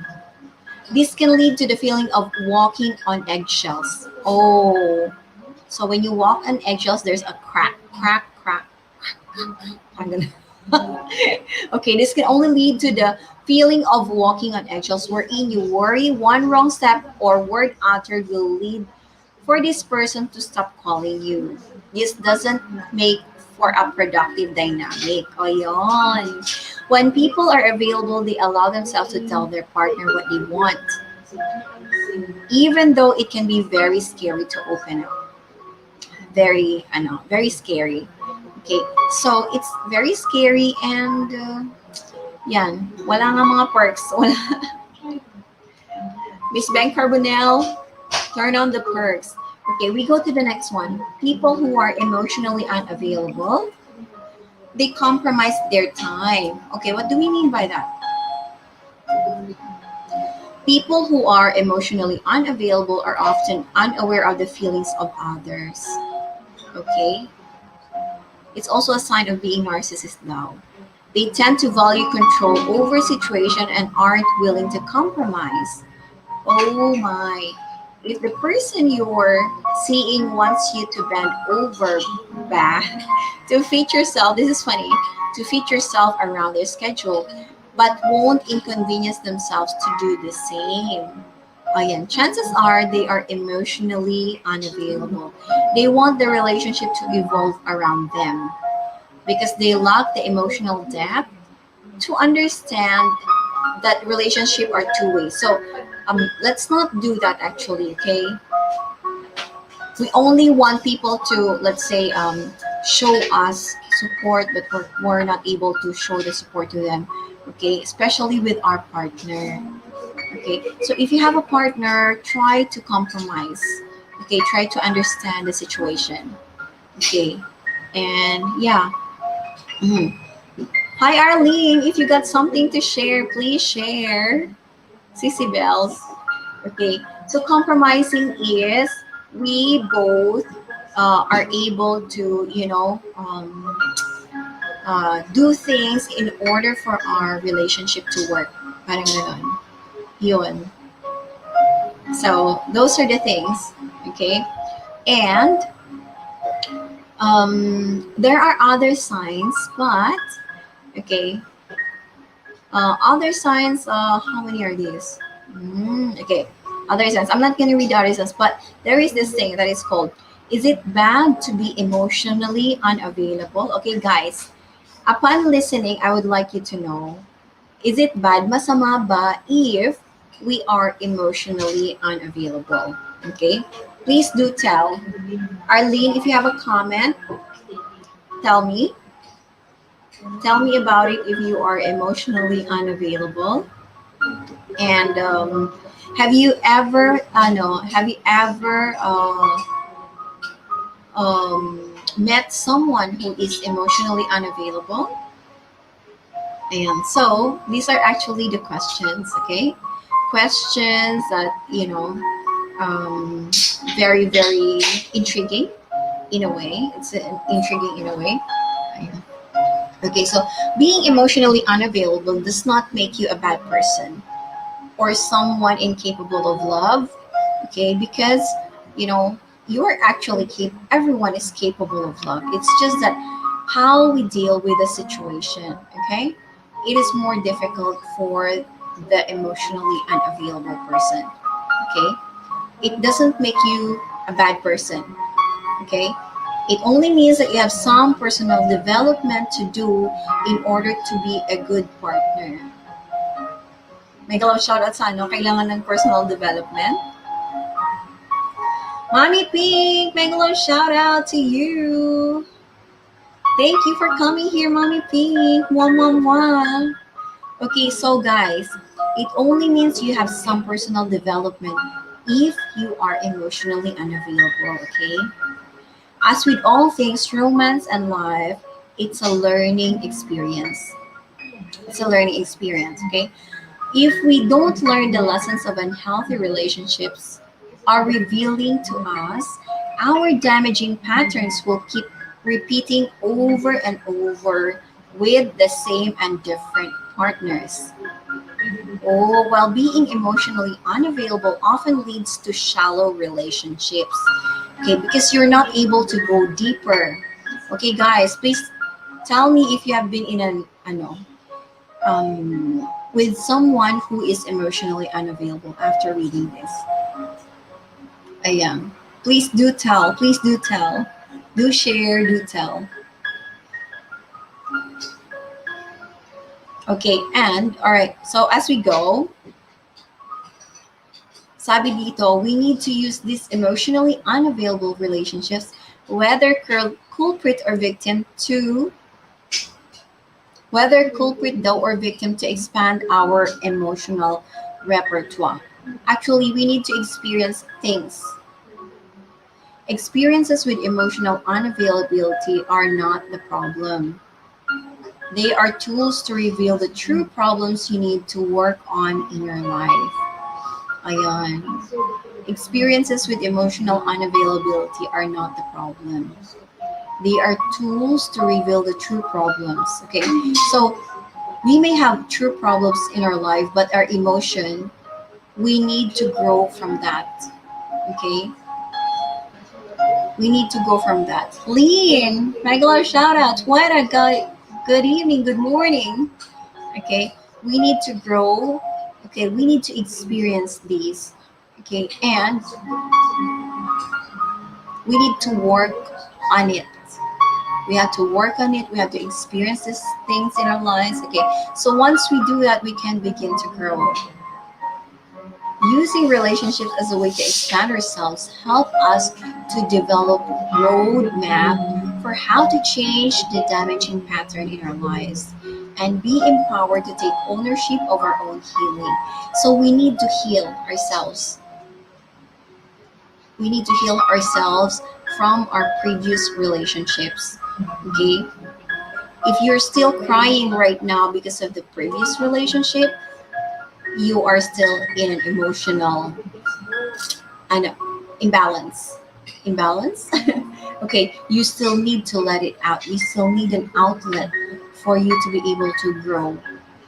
This can lead to the feeling of walking on eggshells. Oh, so when you walk on eggshells, there's a crack, crack, crack, crack. I'm gonna. Okay, this can only lead to the feeling of walking on eggshells, wherein you worry one wrong step or word uttered will lead for this person to stop calling you. This doesn't make for a productive dynamic. O yun. When people are available, they allow themselves to tell their partner what they want, even though it can be very scary to open up. Very scary. Okay, so it's very scary and yan, wala nga mga perks. Wala. Miss Bang Carbonell, turn on the perks. Okay, we go to the next one. People who are emotionally unavailable, they compromise their time. Okay, what do we mean by that? People who are emotionally unavailable are often unaware of the feelings of others. Okay? It's also a sign of being narcissist now. They tend to value control over situation and aren't willing to compromise. Oh my. If the person you're seeing wants you to bend over back to fit yourself, this is funny, to fit yourself around their schedule, but won't inconvenience themselves to do the same. Ayan, chances are they are emotionally unavailable. They want the relationship to evolve around them because they lack the emotional depth to understand that relationship are two ways. So let's not do that actually, okay? We only want people to, let's say, show us support, but we're not able to show the support to them, okay? Especially with our partner, okay? So if you have a partner, try to compromise, okay? Try to understand the situation, okay? And yeah. Mhm. Hi Arlene, if you got something to share, please share. Sissy Bells. Okay, so compromising is we both are able to, do things in order for our relationship to work. Parang ganon. Yun. So those are the things. Okay, and there are other signs, but okay, other signs. How many are these? Okay, other signs. I'm not gonna read the other signs, but there is this thing that is called. Is it bad to be emotionally unavailable? Okay, guys. Upon listening, I would like you to know: is it bad, masama ba, if we are emotionally unavailable? Okay, please do tell. Arlene, if you have a comment, tell me. Tell me about it if you are emotionally unavailable. And have you ever, no, have you ever met someone who is emotionally unavailable? And so these are actually the questions, okay? Questions that, very, very intriguing in a way. It's intriguing in a way. Okay, so being emotionally unavailable does not make you a bad person or someone incapable of love. Okay, because you know you are actually everyone is capable of love. It's just that how we deal with the situation. Okay, it is more difficult for the emotionally unavailable person. Okay, it doesn't make you a bad person. Okay, it only means that you have some personal development to do in order to be a good partner. May galaw shoutout sa ano, kailangan ng personal development. Mommy Pink, make a little shout out to you. Thank you for coming here, Mommy Pink. Mwah, mwah, mwah. Okay, so guys, it only means you have some personal development if you are emotionally unavailable, okay? As with all things, romance and life, it's a learning experience. It's a learning experience, okay? If we don't learn the lessons of unhealthy relationships are revealing to us, our damaging patterns will keep repeating over and over with the same and different partners. Oh, while being emotionally unavailable often leads to shallow relationships. Okay, because you're not able to go deeper. Okay, guys, please tell me if you have been in an with someone who is emotionally unavailable after reading this. Ayan. Please do tell. Please do tell. Do share, do tell. Okay, and all right. So as we go, sabi dito, we need to use these emotionally unavailable relationships, whether culprit or victim, to whether culprit though or victim, to expand our emotional repertoire. Actually, we need to experience things. Experiences with emotional unavailability are not the problem. They are tools to reveal the true problems you need to work on in your life. Ayan. Experiences with emotional unavailability are not the problem. They are tools to reveal the true problems. Okay, so we may have true problems in our life, but our emotion, we need to grow from that. Okay, we need to go from that. Lean, regular shout out. What a good evening, good morning. Okay, we need to grow. Okay, we need to experience these. Okay, and we need to work on it. We have to work on it. We have to experience these things in our lives. Okay, so once we do that, we can begin to grow. Using relationships as a way to expand ourselves help us to develop roadmap for how to change the damaging pattern in our lives and be empowered to take ownership of our own healing. So we need to heal ourselves. We need to heal ourselves from our previous relationships. Okay? If you're still crying right now because of the previous relationship, you are still in an emotional and imbalance. Imbalance? Okay, you still need to let it out. You still need an outlet for you to be able to grow.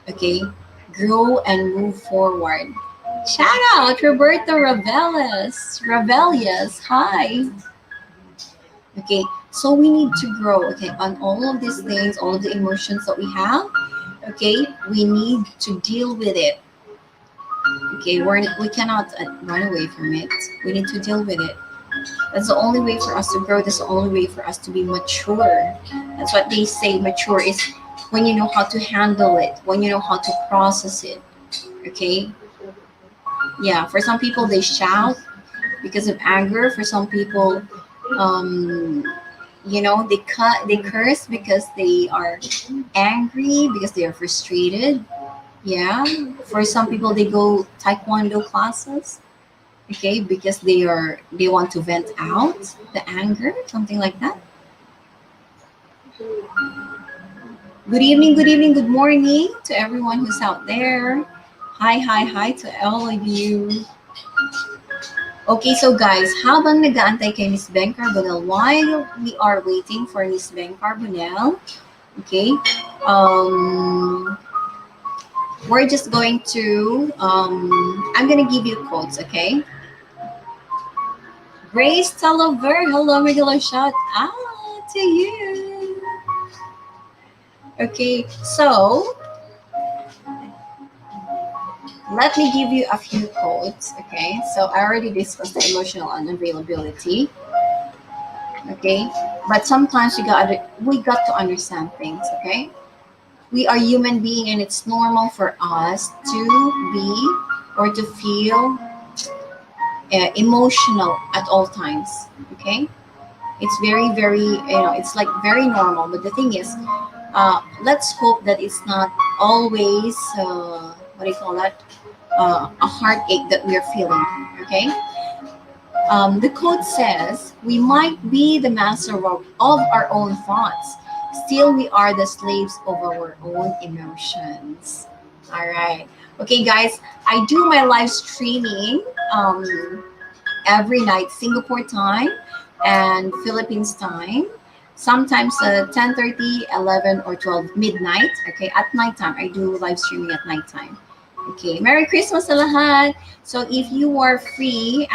Okay? Grow and move forward. Shout out Roberto Ravelis. Ravelius. Hi. Okay, so we need to grow. Okay, on all of these things, all of the emotions that we have. Okay, we need to deal with it. Okay, we cannot run away from it. We need to deal with it. That's the only way for us to grow. That's the only way for us to be mature. That's what they say. Mature is when you know how to handle it, when you know how to process it. Okay. Yeah. For some people, they shout because of anger. For some people, um, they curse because they are angry, because they are frustrated. Yeah, for some people they go taekwondo classes, okay, because they want to vent out the anger, something like that. Good evening, good evening, good morning to everyone who's out there. Hi, hi, hi to all of you. Okay, so guys, habang nag-aantay kay Miss Ben Carbonell, while we are waiting for Miss Ben Carbonell, okay, um, We're just going to, I'm going to give you quotes, okay? Grace Talover, hello, regular shout out to you. Okay, so let me give you a few quotes, okay? So I already discussed the emotional unavailability, okay? But sometimes we got to understand things, okay? We are human being and it's normal for us to be or to feel emotional at all times, okay? It's very very, it's like very normal, but the thing is, let's hope that it's not always what do you call that, a heartache that we're feeling, okay? The quote says, we might be the master of our own thoughts, still we are the slaves of our own emotions. All right, okay guys, I do my live streaming every night, Singapore time and Philippines time. Sometimes 10:30, 11, or 12 midnight. Okay, at nighttime. I do live streaming at nighttime. Okay, Merry Christmas sa lahat. So if you are free,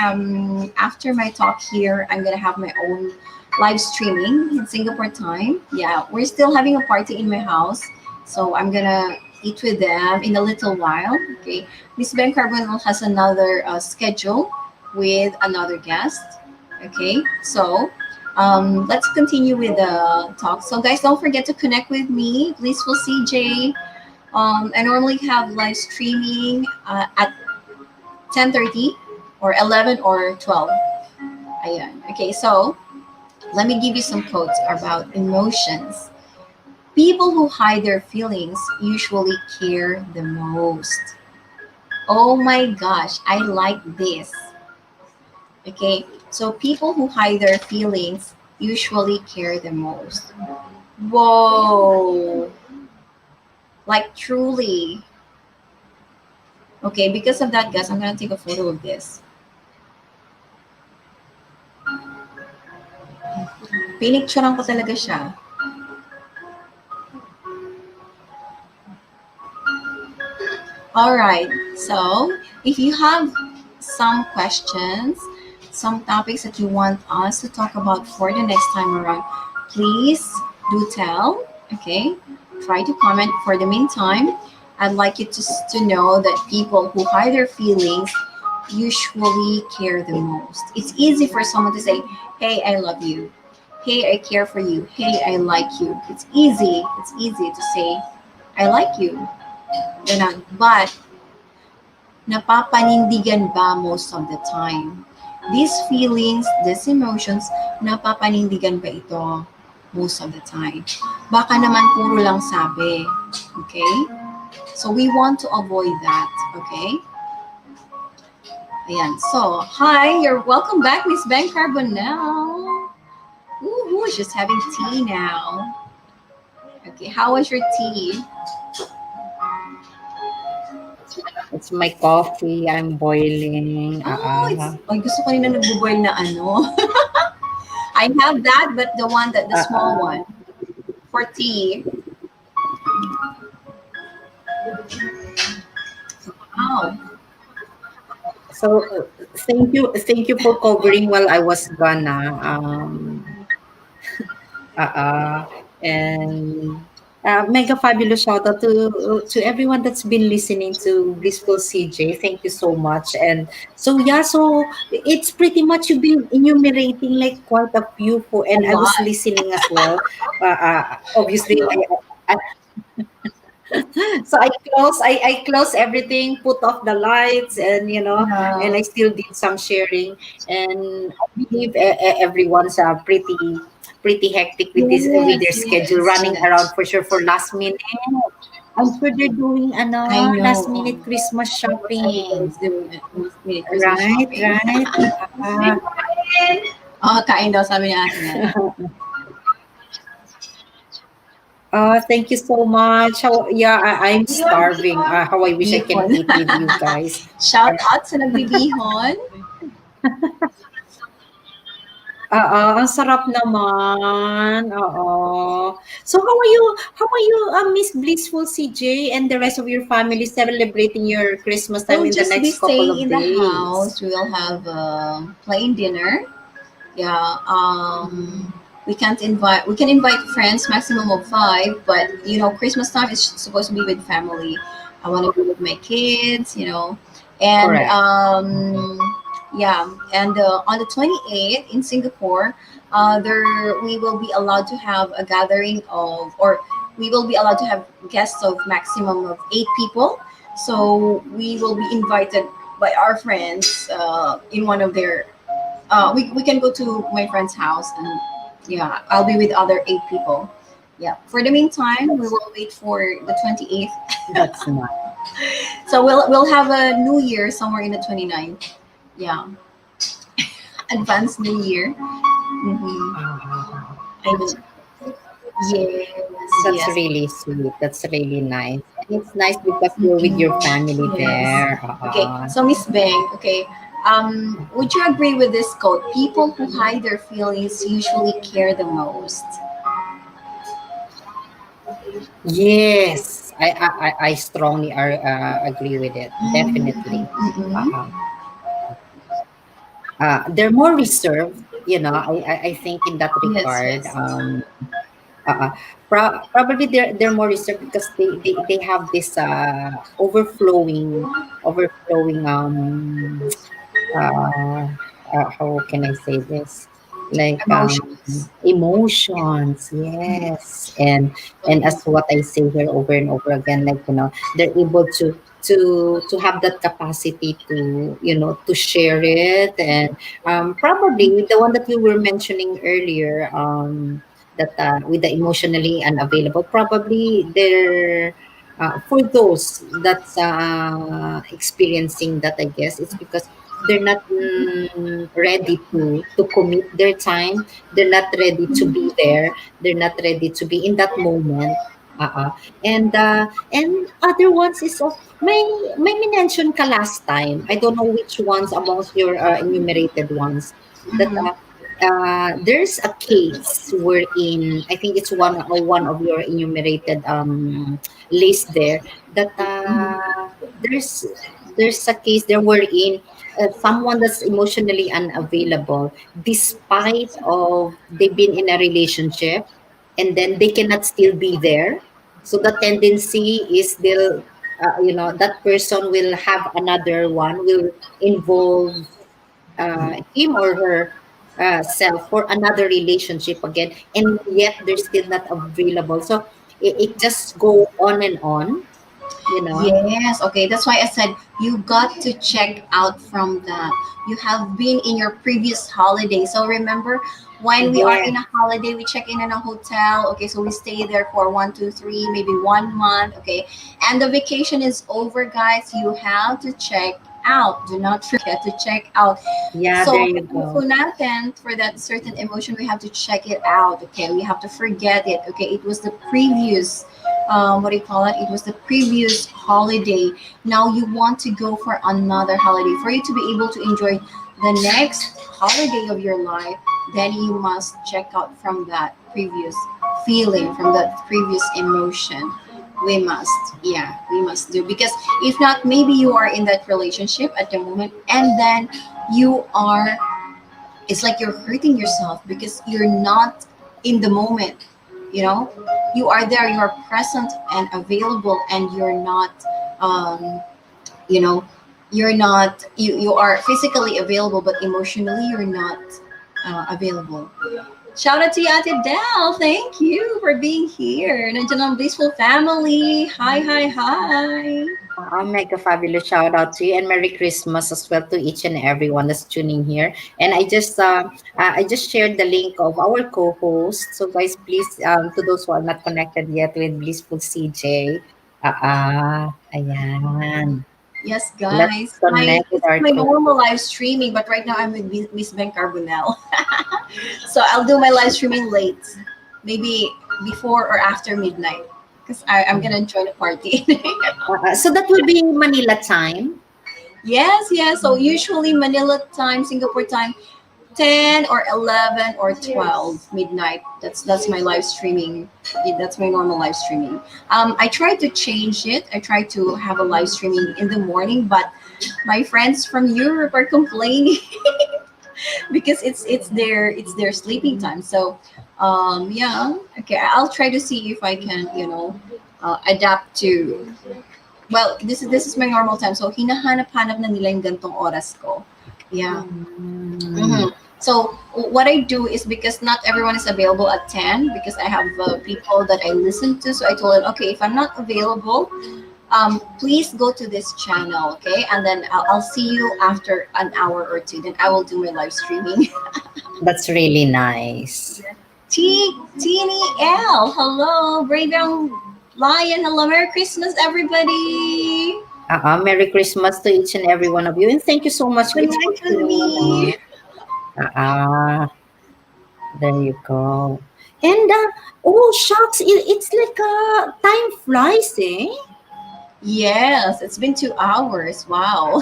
after my talk here, I'm gonna have my own live streaming in Singapore time. Yeah, we're still having a party in my house, so I'm gonna eat with them in a little while. Okay, Miss Ben Carbonell has another schedule with another guest. Okay, so let's continue with the talk. So, guys, don't forget to connect with me, Blissful CJ. I normally have live streaming at 10:30 or 11 or 12. Ayan. Okay, so let me give you some quotes about emotions. People who hide their feelings usually care the most. Oh my gosh, I like this. Okay, so people who hide their feelings usually care the most. Whoa, like truly. Okay, because of that, guys, I'm gonna take a photo of this. Pinicturean ko talaga siya. All right, so if you have some questions, some topics that you want us to talk about for the next time around, please do tell. Okay, try to comment. For the meantime, I'd like you to know that people who hide their feelings usually care the most. It's easy for someone to say, hey, I love you. Hey, I care for you. Hey, I like you. It's easy. It's easy to say, I like you. Ganun. But napapanindigan ba most of the time? These feelings, these emotions, napapanindigan ba ito most of the time? Baka naman puro lang sabi. Okay? So we want to avoid that. Okay? Ayan. So, hi, you're welcome back, Miss Ben Carbonell. Ooh, just having tea now. Okay, how was your tea? It's my coffee. I'm boiling. Oh, ay, gusto ko rin na nagbo-boil na ano. I have that, but the small one for tea. Wow. So thank you for covering while I was gone. Uh, uh, and mega fabulous shout out to everyone that's been listening to Blissful CJ. Thank you so much. And so yeah, so it's pretty much you've been enumerating like quite a few for, A and I was lot. listening as well. Obviously, I so I close everything, put off the lights, and and I Yeah. still did some sharing. And I believe everyone's pretty hectic with this with their Yes, schedule, yes, running around yes. for sure for last minute. I'm sure they're doing I know. last minute Christmas Almost everybody's shopping. doing it. Almost minute Christmas Right, shopping. right. Uh, Oh, kain daw, sabi ni ate yan. Thank you so much. Yeah, I'm starving. How I wish I can Bihon. eat with you guys. Shout out sa nagbibihon. Ang sarap naman, oo. So Miss Blissful CJ and the rest of your family celebrating your Christmas time We'll in the just be next couple staying of in the days? house. We'll have plain dinner. Yeah. Mhm. We can't invite. We can invite friends, maximum of five. But Christmas time is supposed to be with family. I want to be with my kids. And Correct. Mhm. yeah. And on the 28th in Singapore, there we will be allowed to have a gathering of, or we will be allowed to have guests of maximum of 8 people. So we will be invited by our friends in one of their we can go to my friend's house, and yeah, I'll be with other 8 people. Yeah, for the meantime we That's will wait for the 28th. that's nice. So we'll have a new year somewhere in the 29th. Yeah, advanced new year. Ah, I mean, yes, that's yes. really sweet. That's really nice. And it's nice because you're with your family Yes. there. Okay, so Miss Bang, okay, would you agree with this quote? People who hide their feelings usually care the most. Yes, I strongly agree with it. Definitely. Mm-mm. Uh, they're more reserved, I think in that Yes, regard. yes. Uh, Probably they're more reserved because they have this overflowing uh, how can I say this? Like Emotions. emotions, yes, and as what I say here over and over again, like they're able to have that capacity to share it, and probably the one that we were mentioning earlier, that with the emotionally unavailable, probably they're for those that's experiencing that, I guess it's because they're not ready to commit their time. They're not ready to be there. They're not ready to be in that moment. Uh-uh. And other ones is may mention ka last time. I don't know which ones amongst your enumerated ones that Mm-hmm. there's a case wherein I think it's one of your enumerated list there that there's there's a case there wherein someone that's emotionally unavailable despite of they've been in a relationship, and then they cannot still be there, so the tendency is they'll that person will have another one, will involve him or her self for another relationship again, and yet they're still not available, so it just go on and on, you know. Yes, okay. That's why I said you got to check out from that. You have been in your previous holiday. So remember when we are Yeah. in a holiday, we check in a hotel. Okay, so we stay there for 1, 2, 3, maybe 1 month. Okay, and the vacation is over, guys. You have to check out. Do not forget to check out. Yeah, there So you if go. natin for that certain emotion, we have to check it out. Okay, we have to forget it. Okay, it was the previous, what do you call it? It was the previous holiday. Now you want to go for another holiday for you to be able to enjoy the next holiday of your life. Then you must check out from that previous feeling, from that previous emotion. We must, yeah, we must do, because if not, maybe you are in that relationship at the moment, and then you are, it's like you're hurting yourself because you're not in the moment. You are there, you're present and available, and you're not, um you know you are physically available, but emotionally you're not available. Shout out to you, Ate Del. Thank you for being here. Nandiyan ang Blissful family. Hi, hi, hi. Mega fabulous shout out to you, and Merry Christmas as well to each and everyone that's tuning here. And I just shared the link of our co-host. So guys, please to those who are not connected yet with Blissful CJ, ayan. Yes, Let's guys. My connect with This is our my normal co-host. live streaming, but right now I'm with Miss Ben Carbonell. So I'll do my live streaming late, maybe before or after midnight, because I'm gonna join a party. So that will be Manila time. Yes, yes. So usually Manila time, Singapore time, 10 or 11 or 12 midnight. That's my live streaming. That's my normal live streaming. I try to change it. I try to have a live streaming in the morning, but my friends from Europe are complaining because it's their sleeping time. So yeah, okay, I'll try to see if I can, adapt to, well, this is my normal time. So hinahanap-hanap na nila yung gantong oras ko. Yeah. Mm. Mhm. So what I do is, because not everyone is available at 10, because I have people that I listen to. So I told them, okay, if I'm not available, please go to this channel, okay? And then I'll see you after an hour or two. Then I will do my live streaming. That's really nice. Teeny L, hello. Brave Young Lion, hello. Merry Christmas, everybody. Merry Christmas to each and every one of you. And thank you so much. It's for Connect with tuning me. in. Uh, there you go. And oh shucks, it's like time flies, eh? Yes, it's been 2 hours. Wow.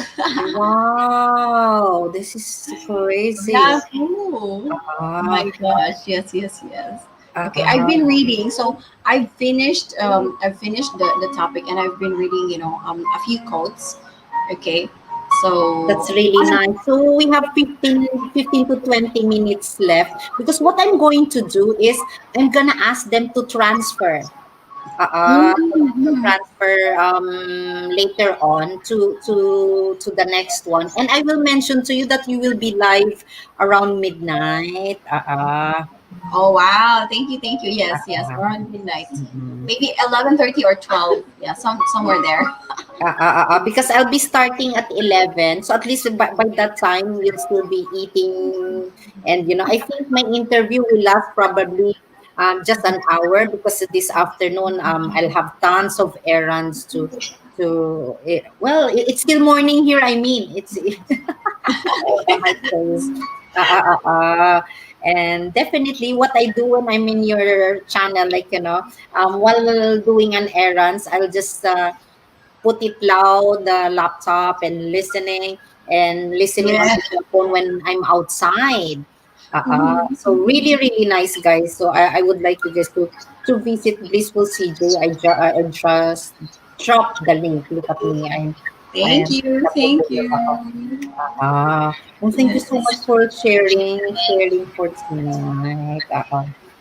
Wow, this is crazy. Yahoo! Uh, My gosh, yes, yes, yes. Okay, I've uh, been reading. So I've finished the topic, and I've been reading, a few quotes. Okay. that's So really nice. So we have 15 to 20 minutes left because what I'm going to do is I'm gonna ask them to transfer. To Mhm. transfer later on to the next one, and I will mention to you that you will be live around midnight. Oh wow, thank you. Yes, yes, Uh, around midnight. mm, Maybe 11:30 or 12. Yeah, somewhere there. because I'll be starting at 11, so at least by that time you'll still be eating, and I think my interview will last probably just an hour because this afternoon I'll have tons of errands well, it's still morning here. I mean, it's my place. And definitely what I do when I'm in your channel, like, while doing an errands, I'll just put it loud, the laptop, and listening on Yeah. the cellphone when I'm outside. So Mhm. really, really nice, guys. So I would like you guys to visit Blissful CJ. I just dropped the link. Look at me. I Thank am you, the thank you. well, thank you so much Yes. for sharing for tonight.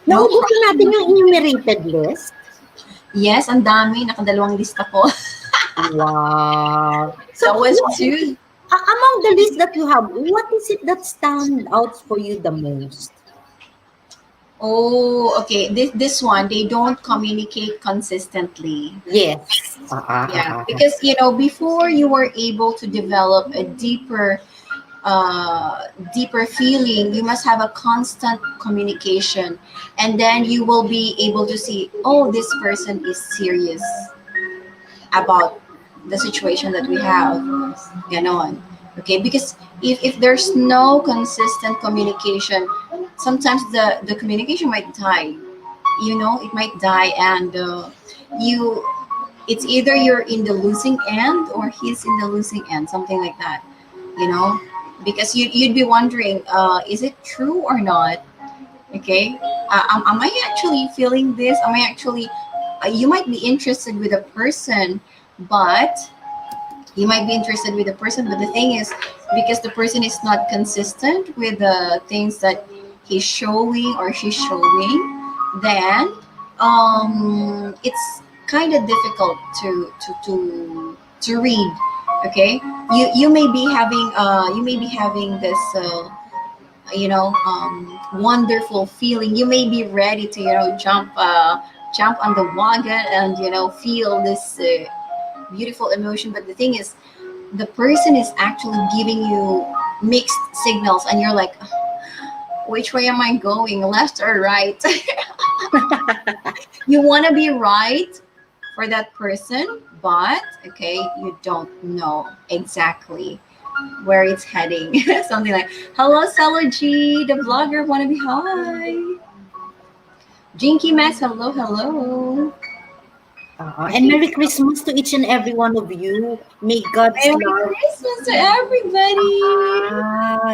No Naubusin natin problem. yung enumerated list. Yes, ang dami. Nakadalawang lista ko. Wow. So, That was two. among the list that you have, what is it that stand out for you the most? Oh, okay. This one, they don't communicate consistently. Yes. Yeah, because before you were able to develop a deeper feeling, you must have a constant communication, and then you will be able to see, oh, this person is serious about the situation that we have. Ganon. Okay, because if there's no consistent communication, sometimes the communication might die. It might die, and you it's either you're in the losing end or he's in the losing end, something like that. You know, because you'd be wondering, is it true or not? Okay, am I actually feeling this? Am I actually? You might be interested with a person, but the thing is, because the person is not consistent with the things that he's showing or she's showing, then it's kind of difficult to read. Okay, you may be having this wonderful feeling. You may be ready to jump on the wagon and feel this beautiful emotion, but the thing is, the person is actually giving you mixed signals, and you're like, which way am I going, left or right? You want to be right for that person, but okay, you don't know exactly where it's heading. Something like, hello Salo G, the vlogger wanna be hi. Jinky Max, hello, hello. And Okay. Merry Christmas to each and every one of you. May God's Merry love. Christmas to everybody.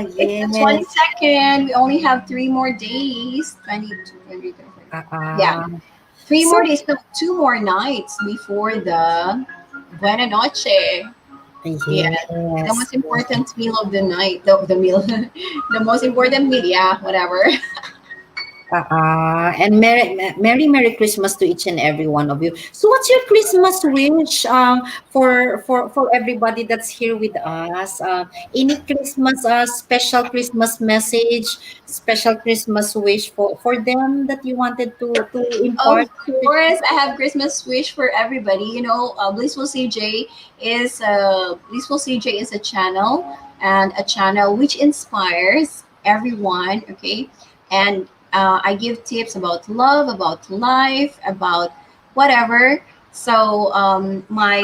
It's the Yes. 22nd. We only have 3 more days. 22, 23, 24. Yeah, Uh, 3 more days. so, No, 2 more nights before the Buena Noche. Yeah, the yes. most important meal of the night. The meal, the most important meal. Yeah, whatever. And Merry Christmas to each and every one of you. So, what's your Christmas wish for everybody that's here with us? Any Christmas special Christmas message, special Christmas wish for them that you wanted to impart? Of course, I have Christmas wish for everybody. Blissful CJ is a channel, and a channel which inspires everyone. Okay, and I give tips about love, about life, about whatever. So my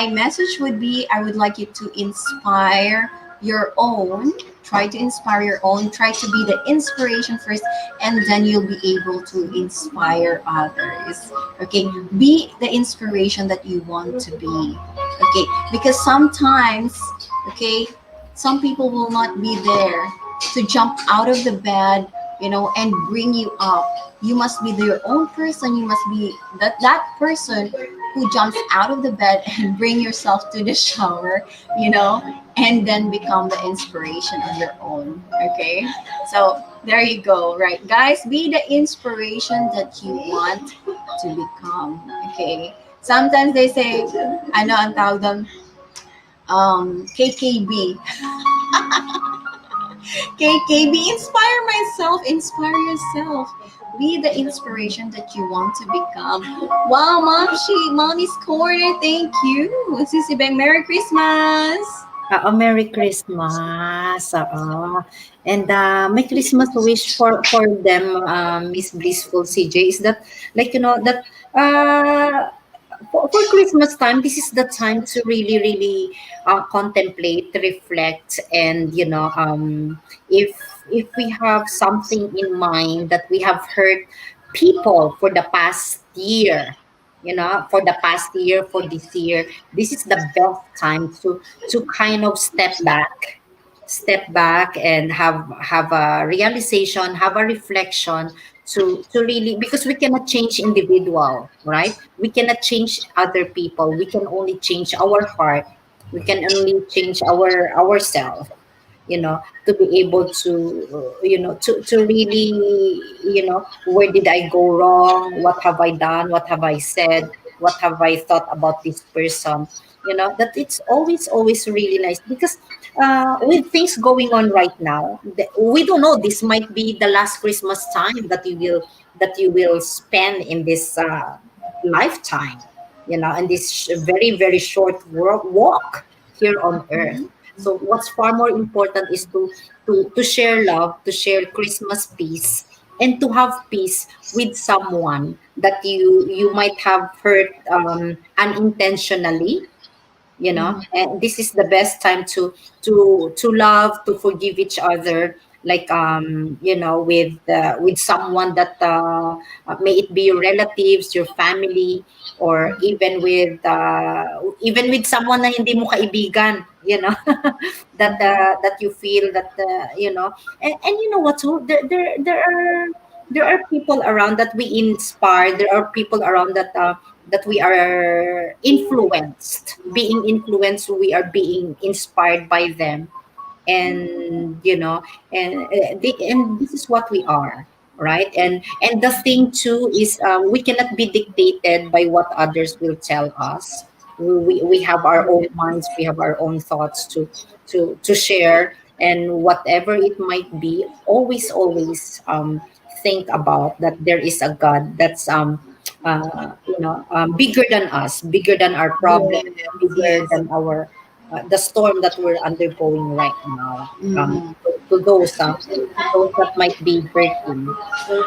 message would be, I would like you to inspire your own. Try to inspire your own. Try to be the inspiration first, and then you'll be able to inspire others. Okay, be the inspiration that you want to be. Okay, because sometimes, okay, some people will not be there to jump out of the bed, and bring you up. You must be your own person. You must be that person who jumps out of the bed and bring yourself to the shower, and then become the inspiration of your own. Okay, so there you go. Right, guys, be the inspiration that you want to become. Okay, sometimes they say, I know ang tawag doon, KKB. KKB, inspire myself, inspire yourself. Be the inspiration that you want to become. Wow, Mommy's Corner, thank you. Sisi Beng, Merry Christmas. Merry Christmas. And my Christmas wish for them, Miss Blissful CJ, is that, like, that for Christmas time, this is the time to really, really contemplate, reflect, and if we have something in mind that we have hurt people for the past year, for this year, this is the best time to kind of step back and have a realization, have a reflection, to really, because we cannot change individual, right? We cannot change other people. We can only change our heart. We can only change ourselves, to be able to, to really, where did I go wrong? What have I done? What have I said? What have I thought about this person? That it's always really nice, because with things going on right now, we don't know, this might be the last Christmas time that you will spend in this lifetime, and this very, very short walk here on earth. So what's far more important is to share love, to share Christmas peace, and to have peace with someone that you might have hurt unintentionally. And this is the best time to love, to forgive each other, like, with someone that, may it be your relatives, your family, or even with someone na hindi mo kaibigan, that you feel that, and you know what, so there are people around that we inspire. There are people around that we are being influenced. We are being inspired by them, and and this is what we are, right? And the thing too is, we cannot be dictated by what others will tell us. We have our own minds, we have our own thoughts to share, and whatever it might be, always think about that there is a God that's bigger than us, bigger than our problem, Yes, bigger yes. than our the storm that we're undergoing right now. Mhm. To those that might be hurting.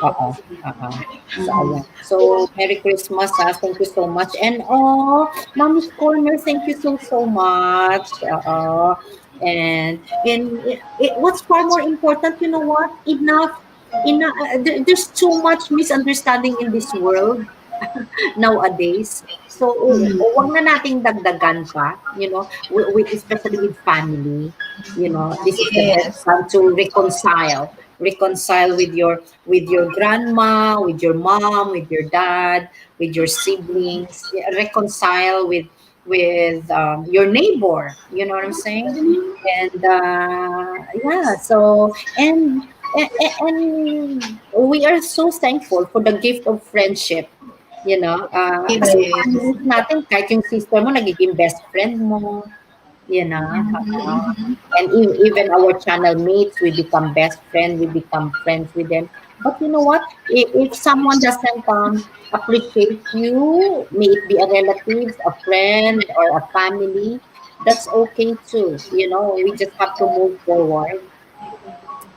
Uh-uh, uh-uh. So, Mhm. ayan. So, Merry Christmas, thank you so much. And, Mommy's Corner, thank you so much. And what's far more important, what? There's too much misunderstanding in this world. nowadays. So, wag Mhm. na nating dagdagan pa, especially with family. This is the best Yes. time to reconcile with your grandma, with your mom, with your dad, with your siblings. Yeah, reconcile with your neighbor. You know what I'm saying? And yeah, so and we are so thankful for the gift of friendship. Kasi yung Yes. families natin, kahit yung sister mo, nagiging best friend mo, you know. Mhm. And even our channel mates, we become best friend, we become friends with them. But you know what? If someone doesn't appreciate you, may it be a relative, a friend, or a family, that's okay too. We just have to move forward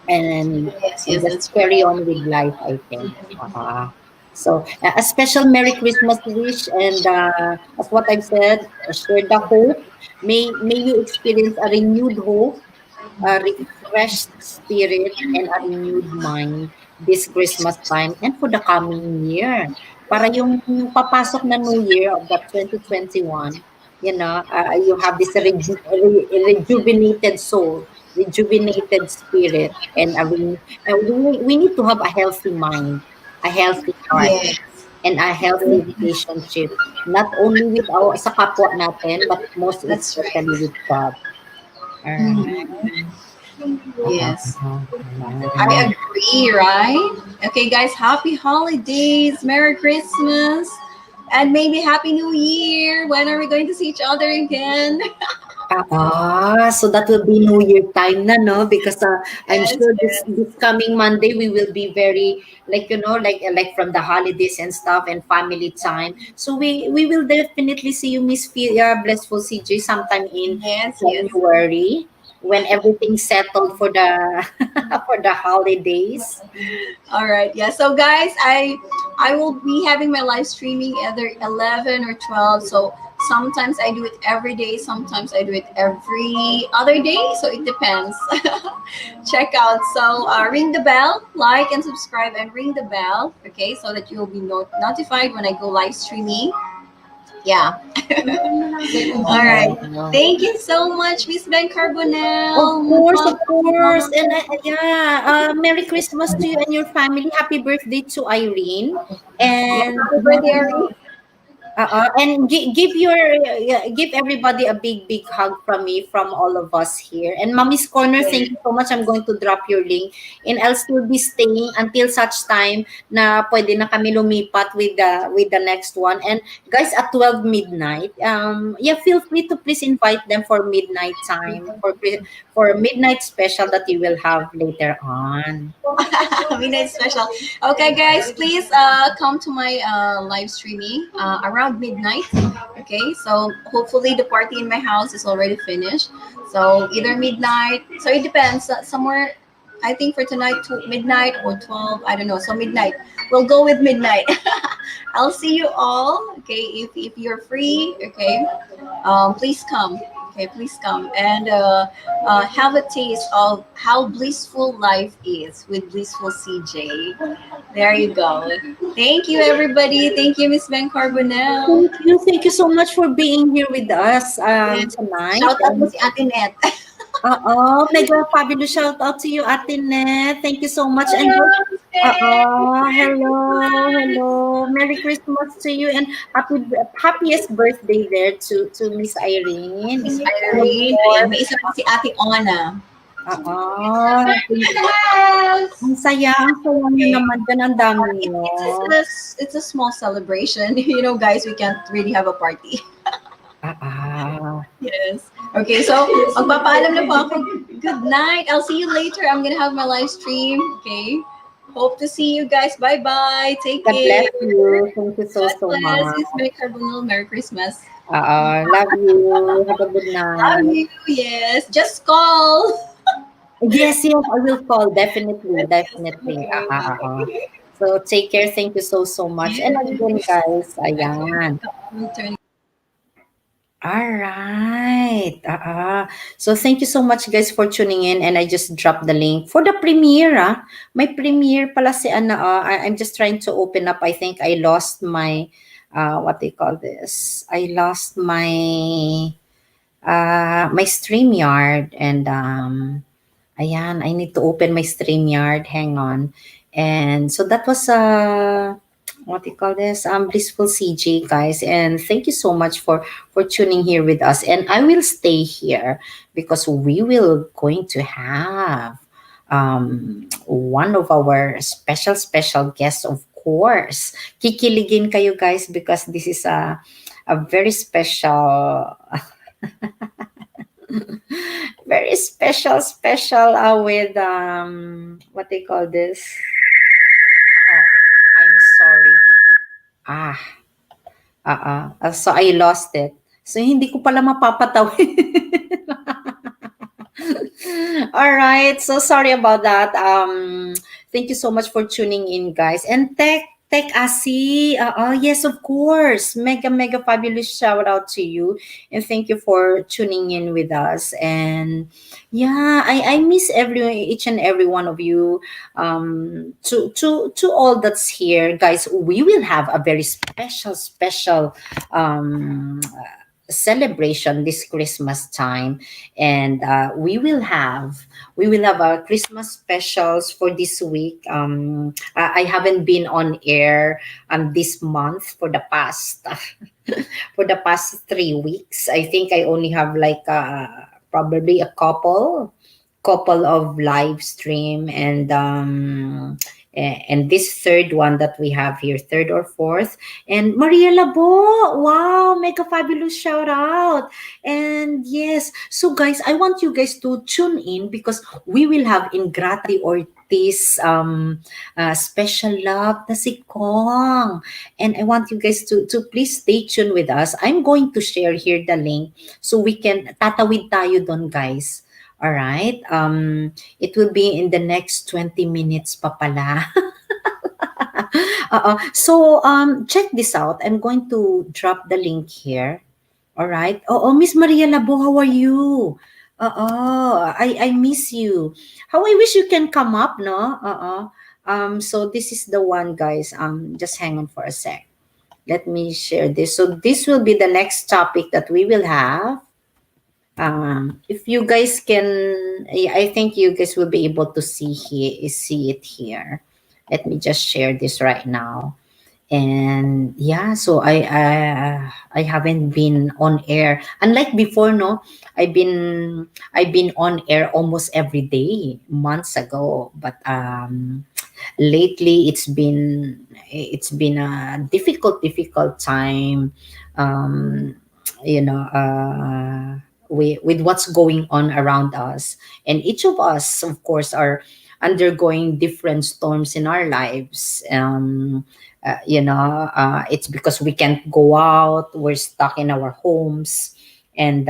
and Yes, and yes, just that's carry right. on with life, I think. So a special Merry Christmas wish, and as what I've said, share the hope. May you experience a renewed hope, a refreshed spirit, and a renewed mind this Christmas time and for the coming year. Para yung papasok na New Year of the 2021, you have this rejuvenated soul, rejuvenated spirit, and we need to have a healthy mind, a healthy heart, Yes. and a healthy relationship, not only with sa kapwa natin, but most That's right. especially with God. Alright. Mhm. Oo, Yes. I ayan. agree, right? Okay, guys, happy holidays, Merry Christmas, and maybe Happy New Year. When are we going to see each other again? So that will be New Year time na, no? Because I'm Yes, sure yes. this coming Monday we will be very, like, like from the holidays and stuff and family time. So we will definitely see you, Miss Fia, Blissful CJ, sometime in Yes, yes. January when everything's settled for the for the holidays. All right. Yeah. So guys, I will be having my live streaming either 11 or 12. So sometimes I do it every day, sometimes I do it every other day, so it depends. Check out. So ring the bell, like and subscribe and ring the bell, okay, so that you'll be notified when I go live streaming. Yeah. All right. Oo. Thank you so much, Miss Ben Of Carbonell. course, Mwah, of course. mwah. And yeah, Merry Christmas to you and your family. Happy birthday to Irene. Yeah, And happy birthday, Ari. and give everybody a big hug from me, from all of us here. And Mommy's Corner, thank you so much. I'm going to drop your link, and I'll still be staying until such time na pwede na kami lumipat with the next one. And guys, at 12 midnight, yeah, feel free to please invite them for midnight time, for midnight special that you will have later on. Midnight special. Okay, guys, please come to my live streaming around midnight. Okay, so hopefully the party in my house is already finished. So either midnight. So it depends. Somewhere, I think for tonight, to midnight or 12. I don't know. So midnight. We'll go with midnight. I'll see you all. Okay, if you're free. Okay, please come. Okay, please come and have a taste of how blissful life is with Blissful CJ. There you go. Thank you, everybody. Thank you, Miss Ben Carbonell. Thank you. Thank you so much for being here with us And tonight. shout out mo si Ate Net. Oo, mega fabulous shout out to you, Ate Net. Thank you so much. And Hello, Miss Net. hello, hello. Merry Christmas to you and happiest birthday there to Miss Irene. Miss And of Irene. Ayan, course, may isa pa si Ate Ona. oo. Ang saya niyo Okay. naman diyan, ang dami niyo. It's a small celebration. You know, guys, we can't really have a party. Ah, ah. Yes. Okay, so magpapaalam na po ako. Good night. I'll see you later. I'm gonna have my live stream. Okay. Hope to see you guys. Bye bye. Take God care. bless you. Thank you so, God so bless. much. It's May Carbonell. Merry Christmas. Love you. Have a good Love night. you. Yes. Just call. Yes, yes, I will call. Definitely, Yes. definitely. Okay. Bye. So, take care. Thank you so, so much. And again, Yes. guys, Okay. ayan. I'm turning All right. So thank you so much guys for tuning in, and I just dropped the link for the premiere. May premiere pala si Ana. I'm just trying to open up. I think I lost my what they call this. I lost my StreamYard, and ayan, I need to open my StreamYard. Hang on. And so that was what do you call this? Blissful CJ, guys. And thank you so much for tuning here with us. And I will stay here because we will going to have one of our special guests, of course. Kikiligin kayo, guys, because this is a very special very special with what they call this. Oh, I'm sorry. Ah, so I lost it. So hindi ko pala mapapatawid. All right. So sorry about that. Thank you so much for tuning in, guys. And Tech Asi. Yes, of course. Mega fabulous shout out to you. And thank you for tuning in with us. And yeah, I miss each and every one of you. To all that's here, guys, we will have a very special um celebration this Christmas time, and we will have our Christmas specials for this week. I haven't been on air this month for the past for the past 3 weeks. I think I only have like probably a couple of live stream, and this third one that we have here, third or fourth. And Maria Labo, wow, mega fabulous shout out. And yes, so guys, I want you guys to tune in because we will have Ortiz special love na si Kong. And I want you guys to please stay tuned with us. I'm going to share here the link so we can tatawid tayo doon, guys. All right. It will be in the next 20 minutes pa pala. So check this out. I'm going to drop the link here. All right. Oh, Miss Maria Labo, how are you? I miss you. How I wish you can come up, no? So this is the one, guys. Just hang on for a sec. Let me share this. So this will be the next topic that we will have. If you guys can, I think you guys will be able to see it here. Let me just share this right now. And yeah, so I haven't been on air unlike before, no. I've been on air almost every day months ago, but lately it's been a difficult time, um you know with what's going on around us, and each of us, of course, are undergoing different storms in our lives. It's because we can't go out, we're stuck in our homes, and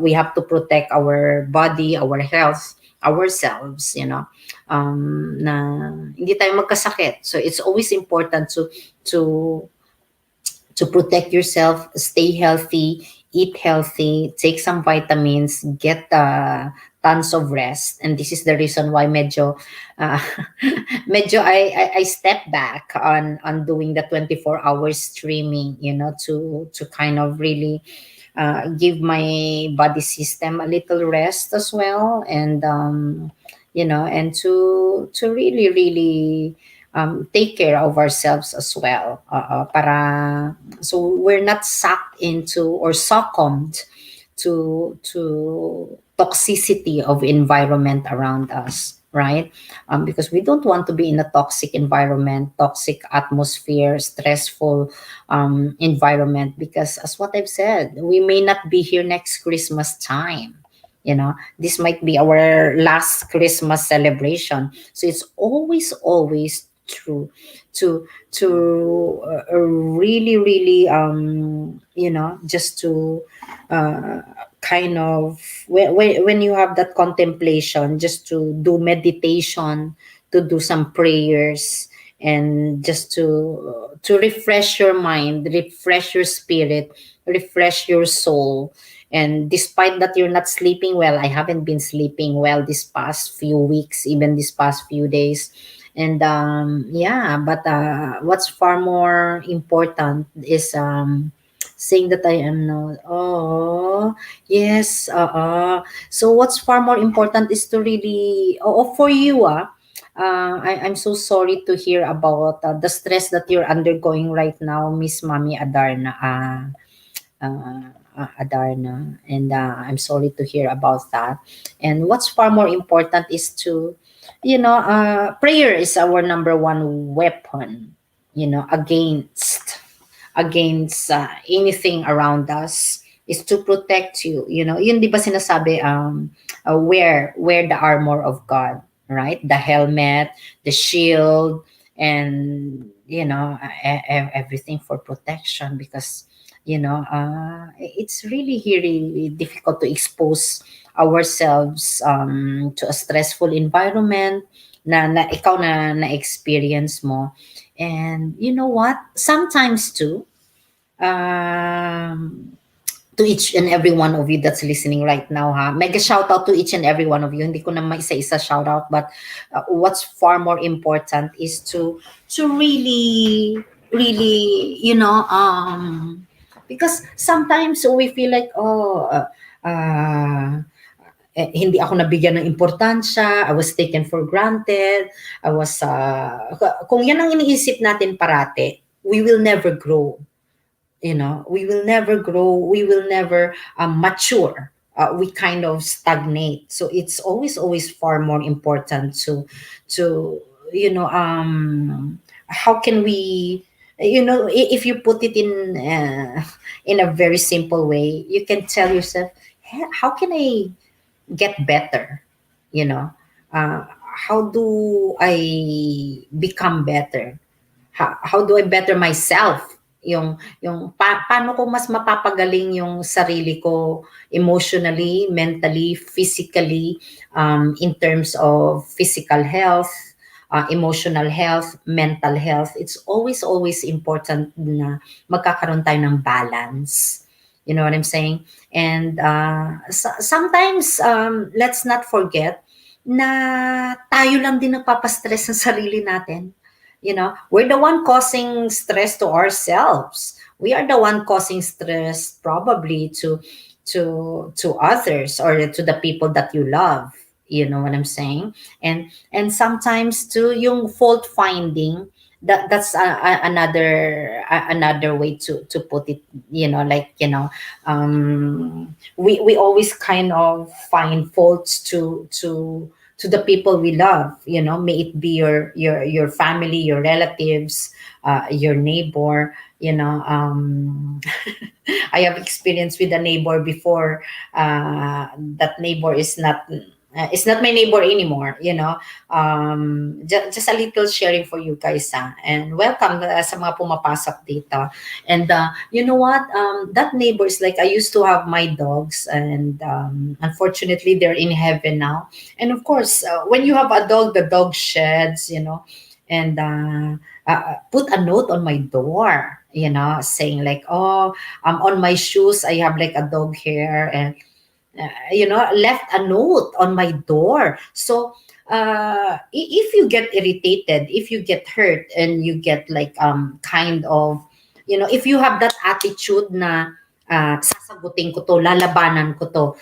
we have to protect our body, our health, ourselves, na hindi tayo magkasakit. So it's always important to to protect yourself, stay healthy, eat healthy, take some vitamins, get tons of rest. And this is the reason why uh, medyo I step back on doing the 24 hours streaming, to kind of really give my body system a little rest as well, and to really take care of ourselves as well, para so we're not sucked into or succumbed to toxicity of environment around us, right? Because we don't want to be in a toxic environment, toxic atmosphere, stressful environment, because as what I've said, we may not be here next Christmas time. This might be our last Christmas celebration. So it's always true to really just to kind of when you have that contemplation, just to do meditation, to do some prayers, and just to refresh your mind, refresh your spirit, refresh your soul. And despite that you're not sleeping well, I haven't been sleeping well this past few weeks, even this past few days. And yeah, but what's far more important is saying that I am not. Oh, yes. So what's far more important is to really, for you, I'm so sorry to hear about the stress that you're undergoing right now, Miss Mami Adarna. Adarna, and I'm sorry to hear about that. And what's far more important is to, prayer is our number one weapon, against anything around us, is to protect you. Yun, di ba sinasabi, wear the armor of God, right? The helmet, the shield, and everything for protection, because it's really difficult to expose ourselves to a stressful environment na ikaw na experience mo. And you know what, sometimes too, um, to each and every one of you that's listening right now, ha, mega shout out to each and every one of you. Hindi ko na maisa-isa shout out, but what's far more important is to really, because sometimes we feel like, hindi ako nabigyan ng importansya, I was taken for granted, I was, kung yan ang iniisip natin parate, we will never grow. We will never grow, we will never mature. We kind of stagnate. So it's always far more important to how can we, if you put it in a very simple way, you can tell yourself, "Hey, how can I get better? you know how do I become better? How do I better myself? Paano ko mas mapapagaling yung sarili ko emotionally, mentally, physically, in terms of physical health, emotional health, mental health. It's always important na magkakaroon tayo ng balance. You know what I'm saying? And sometimes, let's not forget na tayo lang din nagpapastress sa sarili natin. We're the one causing stress to ourselves. We are the one causing stress probably to others, or to the people that you love. You know what I'm saying? And sometimes too, yung fault finding, that's another way to put it. We always kind of find faults to the people we love. May it be your family, your relatives, your neighbor. I have experience with a neighbor before. That neighbor is not, it's not my neighbor anymore. Just a little sharing for you guys, and welcome sa mga pumapasok dito. And you know what, that neighbor is like, I used to have my dogs, and unfortunately they're in heaven now. And of course, when you have a dog, the dog sheds, and put a note on my door, saying like, oh, on my shoes I have like a dog hair, and left a note on my door. So if you get irritated, if you get hurt, and you get like kind of, if you have that attitude na sasagutin ko to, lalabanan ko to,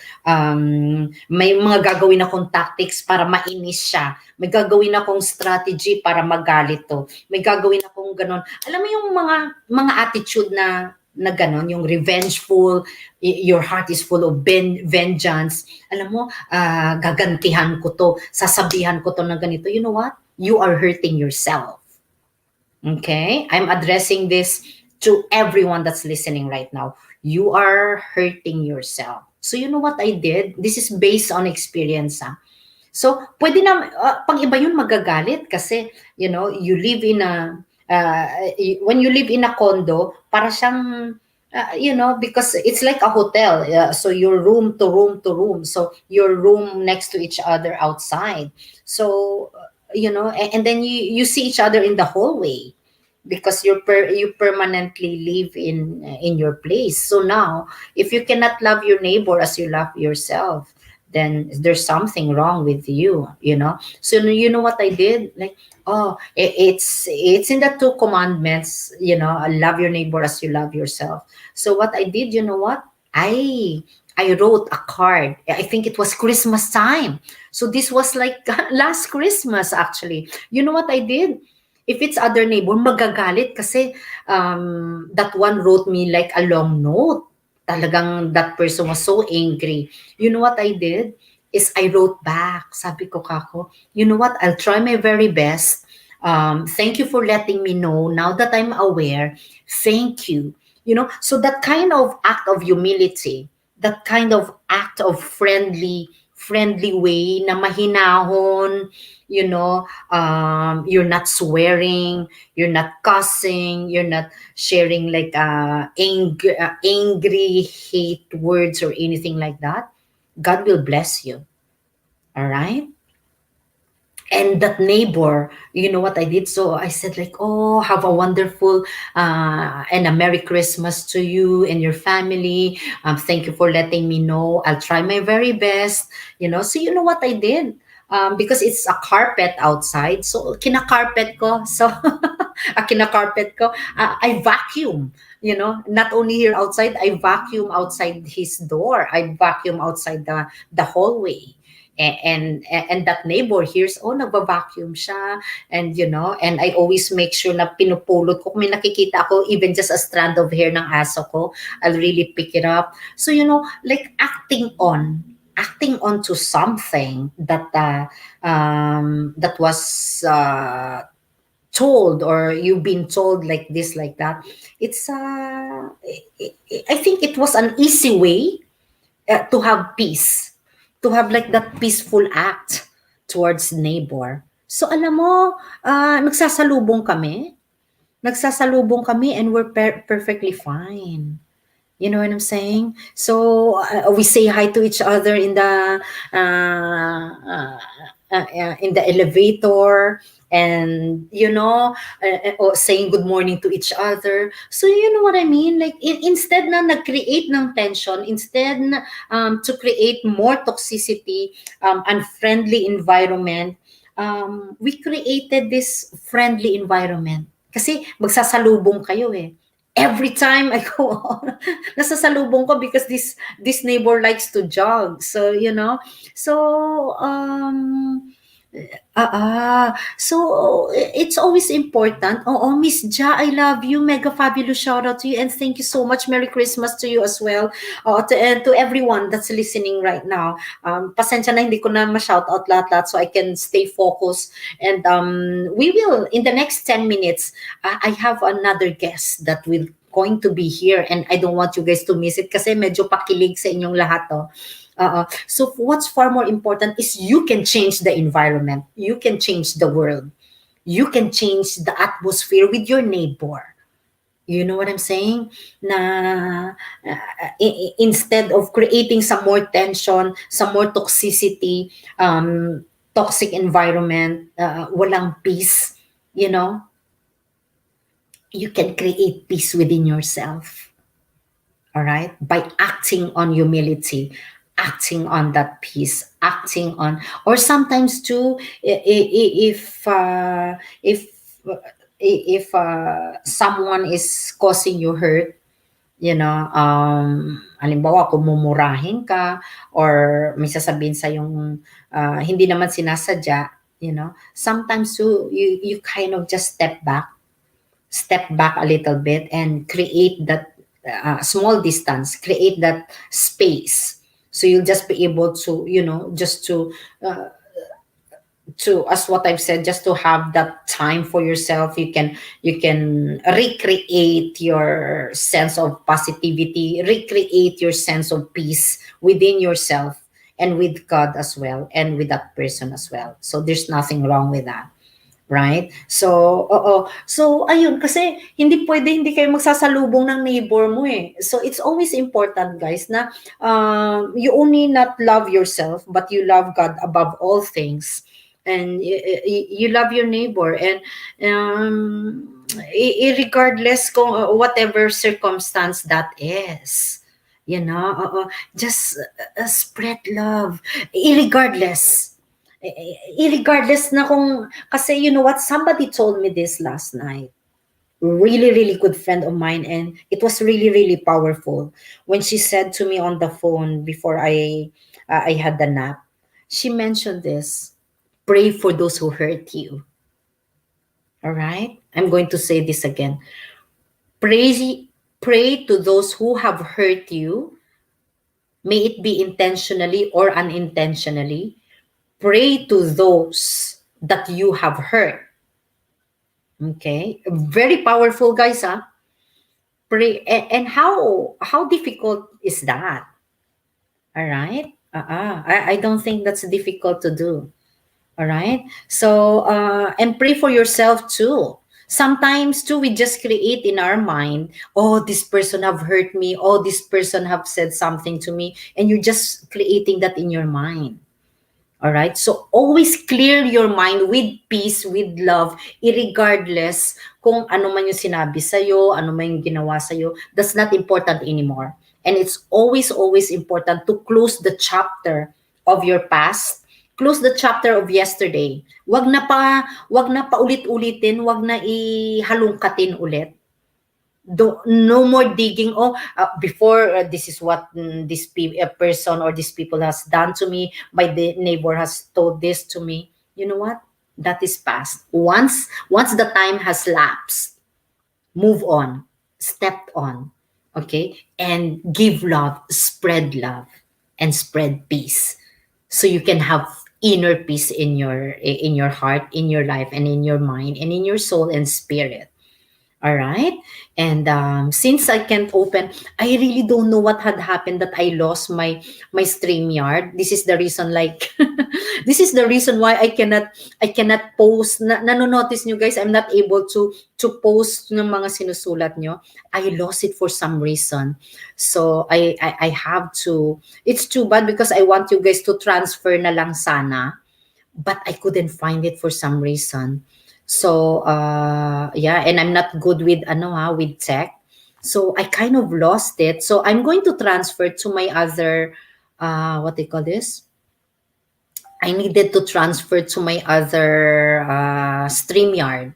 may mga gagawin akong tactics para mainis siya, may gagawin akong strategy para magalit to, may gagawin akong ganon. Alam mo yung mga attitude na ganon, yung revengeful, your heart is full of vengeance. Alam mo, gagantihan ko to, sasabihan ko to ng ganito. You know what? You are hurting yourself. Okay? I'm addressing this to everyone that's listening right now. You are hurting yourself. So you know what I did? This is based on experience. So, pwede na, pag iba yun magagalit kasi, you live in a, when you live in a condo, para siyang, because it's like a hotel. So you're room to room to room. So your room next to each other outside. So, and then you see each other in the hallway. because you permanently live in your place. So now, if you cannot love your neighbor as you love yourself, then there's something wrong with you, you know. So you know what I did? Like, oh, it's in the two commandments, you know, love your neighbor as you love yourself. So what I did, you know what? I wrote a card. I think it was Christmas time. So this was like last Christmas actually. You know what I did? If it's other neighbor, magagalit kasi that one wrote me like a long note. Talagang that person was so angry. You know what I did? Is I wrote back. Sabi ko kako, you know what? I'll try my very best. Thank you for letting me know. Now that I'm aware, thank you. You know, so that kind of act of humility, that kind of act of friendly way na mahinahon, you know, you're not swearing, you're not cussing, you're not sharing like angry hate words or anything like that. God will bless you. All right. And that neighbor, you know what I did? So I said like, oh, have a wonderful and a Merry Christmas to you and your family. Thank you for letting me know. I'll try my very best. You know, so you know what I did? Because it's a carpet outside, so kinakarpet ko. So kinakarpet ko. I vacuum. You know, not only here outside, I vacuum outside his door. I vacuum outside the hallway. And that neighbor hears, oh, nagva-vacuum siya. And, you know, and I always make sure na pinupulot ko. Kung may nakikita ako, even just a strand of hair ng aso ko, I'll really pick it up. So, you know, like acting on to something that was told, or you've been told like this, like that. It's, I think it was an easy way to have peace, to have like that peaceful act towards neighbor. So alam mo, nagsasalubong kami and we're perfectly fine. You know what I'm saying? So we say hi to each other in the elevator, and you know, or saying good morning to each other. So you know what I mean? Like instead na nag-create ng tension, instead na, to create more toxicity, unfriendly environment, we created this friendly environment. Kasi magsasalubong kayo eh. Every time I go on, nasasalubong ko because this neighbor likes to jog. So, you know, so it's always important. Oh, Miss Ja, I love you. Mega fabulous shout out to you, and thank you so much. Merry Christmas to you as well. And to everyone that's listening right now. Pasensya na hindi ko na ma-shout out lahat-lahat so I can stay focused. And we will in the next 10 minutes. I have another guest that will going to be here, and I don't want you guys to miss it kasi medyo pakilig sa inyong lahat to. So what's far more important is you can change the environment. You can change the world. You can change the atmosphere with your neighbor. You know what I'm saying? Na instead of creating some more tension, some more toxicity, toxic environment, walang peace, you know, you can create peace within yourself. All right? By acting on humility, acting on that peace, acting on, or sometimes too, if someone is causing you hurt, you know, halimbawa kung mumurahin ka or may sasabihin sa yung hindi naman sinasadya, you know, sometimes too, you kind of just step back a little bit and create that small distance, create that space. So you'll just be able to, you know, just to as what I've said, just to have that time for yourself. You can recreate your sense of positivity, recreate your sense of peace within yourself and with God as well, and with that person as well. So there's nothing wrong with that. Right? So, oo. So, ayun, kasi hindi kayo magsasalubong ng neighbor mo eh. So, it's always important, guys, na you only not love yourself, but you love God above all things. And you love your neighbor. And regardless kung whatever circumstance that is. You know, just spread love, irregardless. Irregardless na kung, kasi you know what, somebody told me this last night. Really, really good friend of mine, and it was really, really powerful when she said to me on the phone before I had the nap. She mentioned this: pray for those who hurt you. All right, I'm going to say this again. Pray to those who have hurt you, may it be intentionally or unintentionally. Pray to those that you have hurt. Okay, very powerful, guys. Huh? Pray, and how difficult is that? All right. I don't think that's difficult to do. All right. So and pray for yourself too. Sometimes too we just create in our mind, oh, this person have hurt me, oh, this person have said something to me, and you're just creating that in your mind. All right. So always clear your mind with peace, with love, irregardless kung ano man yung sinabi sa'yo, ano man yung ginawa sa'yo. That's not important anymore. And it's always, always important to close the chapter of your past. Close the chapter of yesterday. Wag na pa ulit-ulitin, wag na ihalungkatin ulit. No more digging, oh, before this is what person or these people has done to me, my neighbor has told this to me. You know what, that is past. Once the time has lapsed, move on, step on, okay, and give love, and spread peace, so you can have inner peace in your heart, in your life, and in your mind, and in your soul and spirit. All right. And since I can't open, I really don't know what had happened that I lost my StreamYard. This is the reason, like, this is the reason why I cannot post. Nanonotice nyo guys, I'm not able to post ng mga sinusulat nyo. I lost it for some reason. So I have to. It's too bad because I want you guys to transfer na lang sana, but I couldn't find it for some reason. So yeah, and I'm not good with with tech. So I kind of lost it. So I'm going to transfer to my other what they call this? I needed to transfer to my other StreamYard.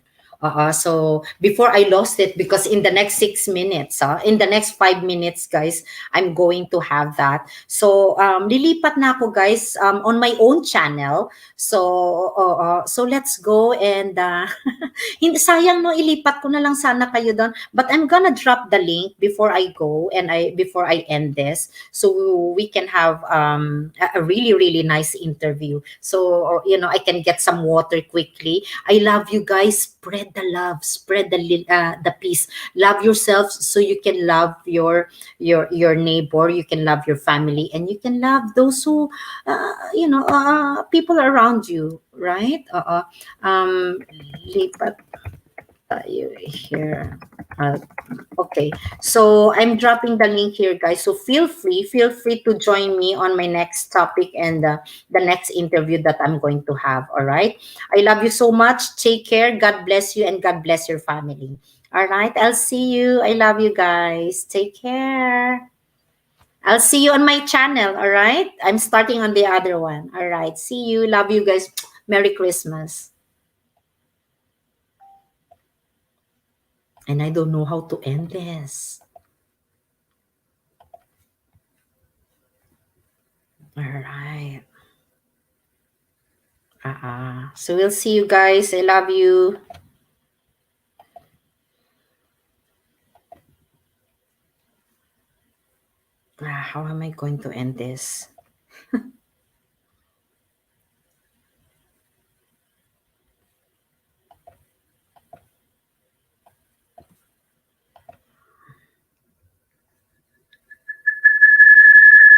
So before I lost it, because in the next 6 minutes, in the next 5 minutes, guys, I'm going to have that. So lilipat na ako, guys, on my own channel. So let's go and hindi, sayang no, ilipat ko na lang sana kayo doon. But I'm gonna drop the link before I go and before I end this, so we can have a really, really nice interview. So I can get some water quickly. I love you guys. Spread the love, spread the peace. Love yourself so you can love your neighbor. You can love your family, and you can love those who people around you, right? Lipat tayo here. Okay, so I'm dropping the link here, guys. So feel free to join me on my next topic and the next interview that I'm going to have. All right. I love you so much. Take care. God bless you, and God bless your family. All right. I'll see you. I love you guys. Take care. I'll see you on my channel. All right. I'm starting on the other one. All right. See you. Love you guys. Merry Christmas. And I don't know how to end this. All right. So we'll see you guys. I love you. How am I going to end this?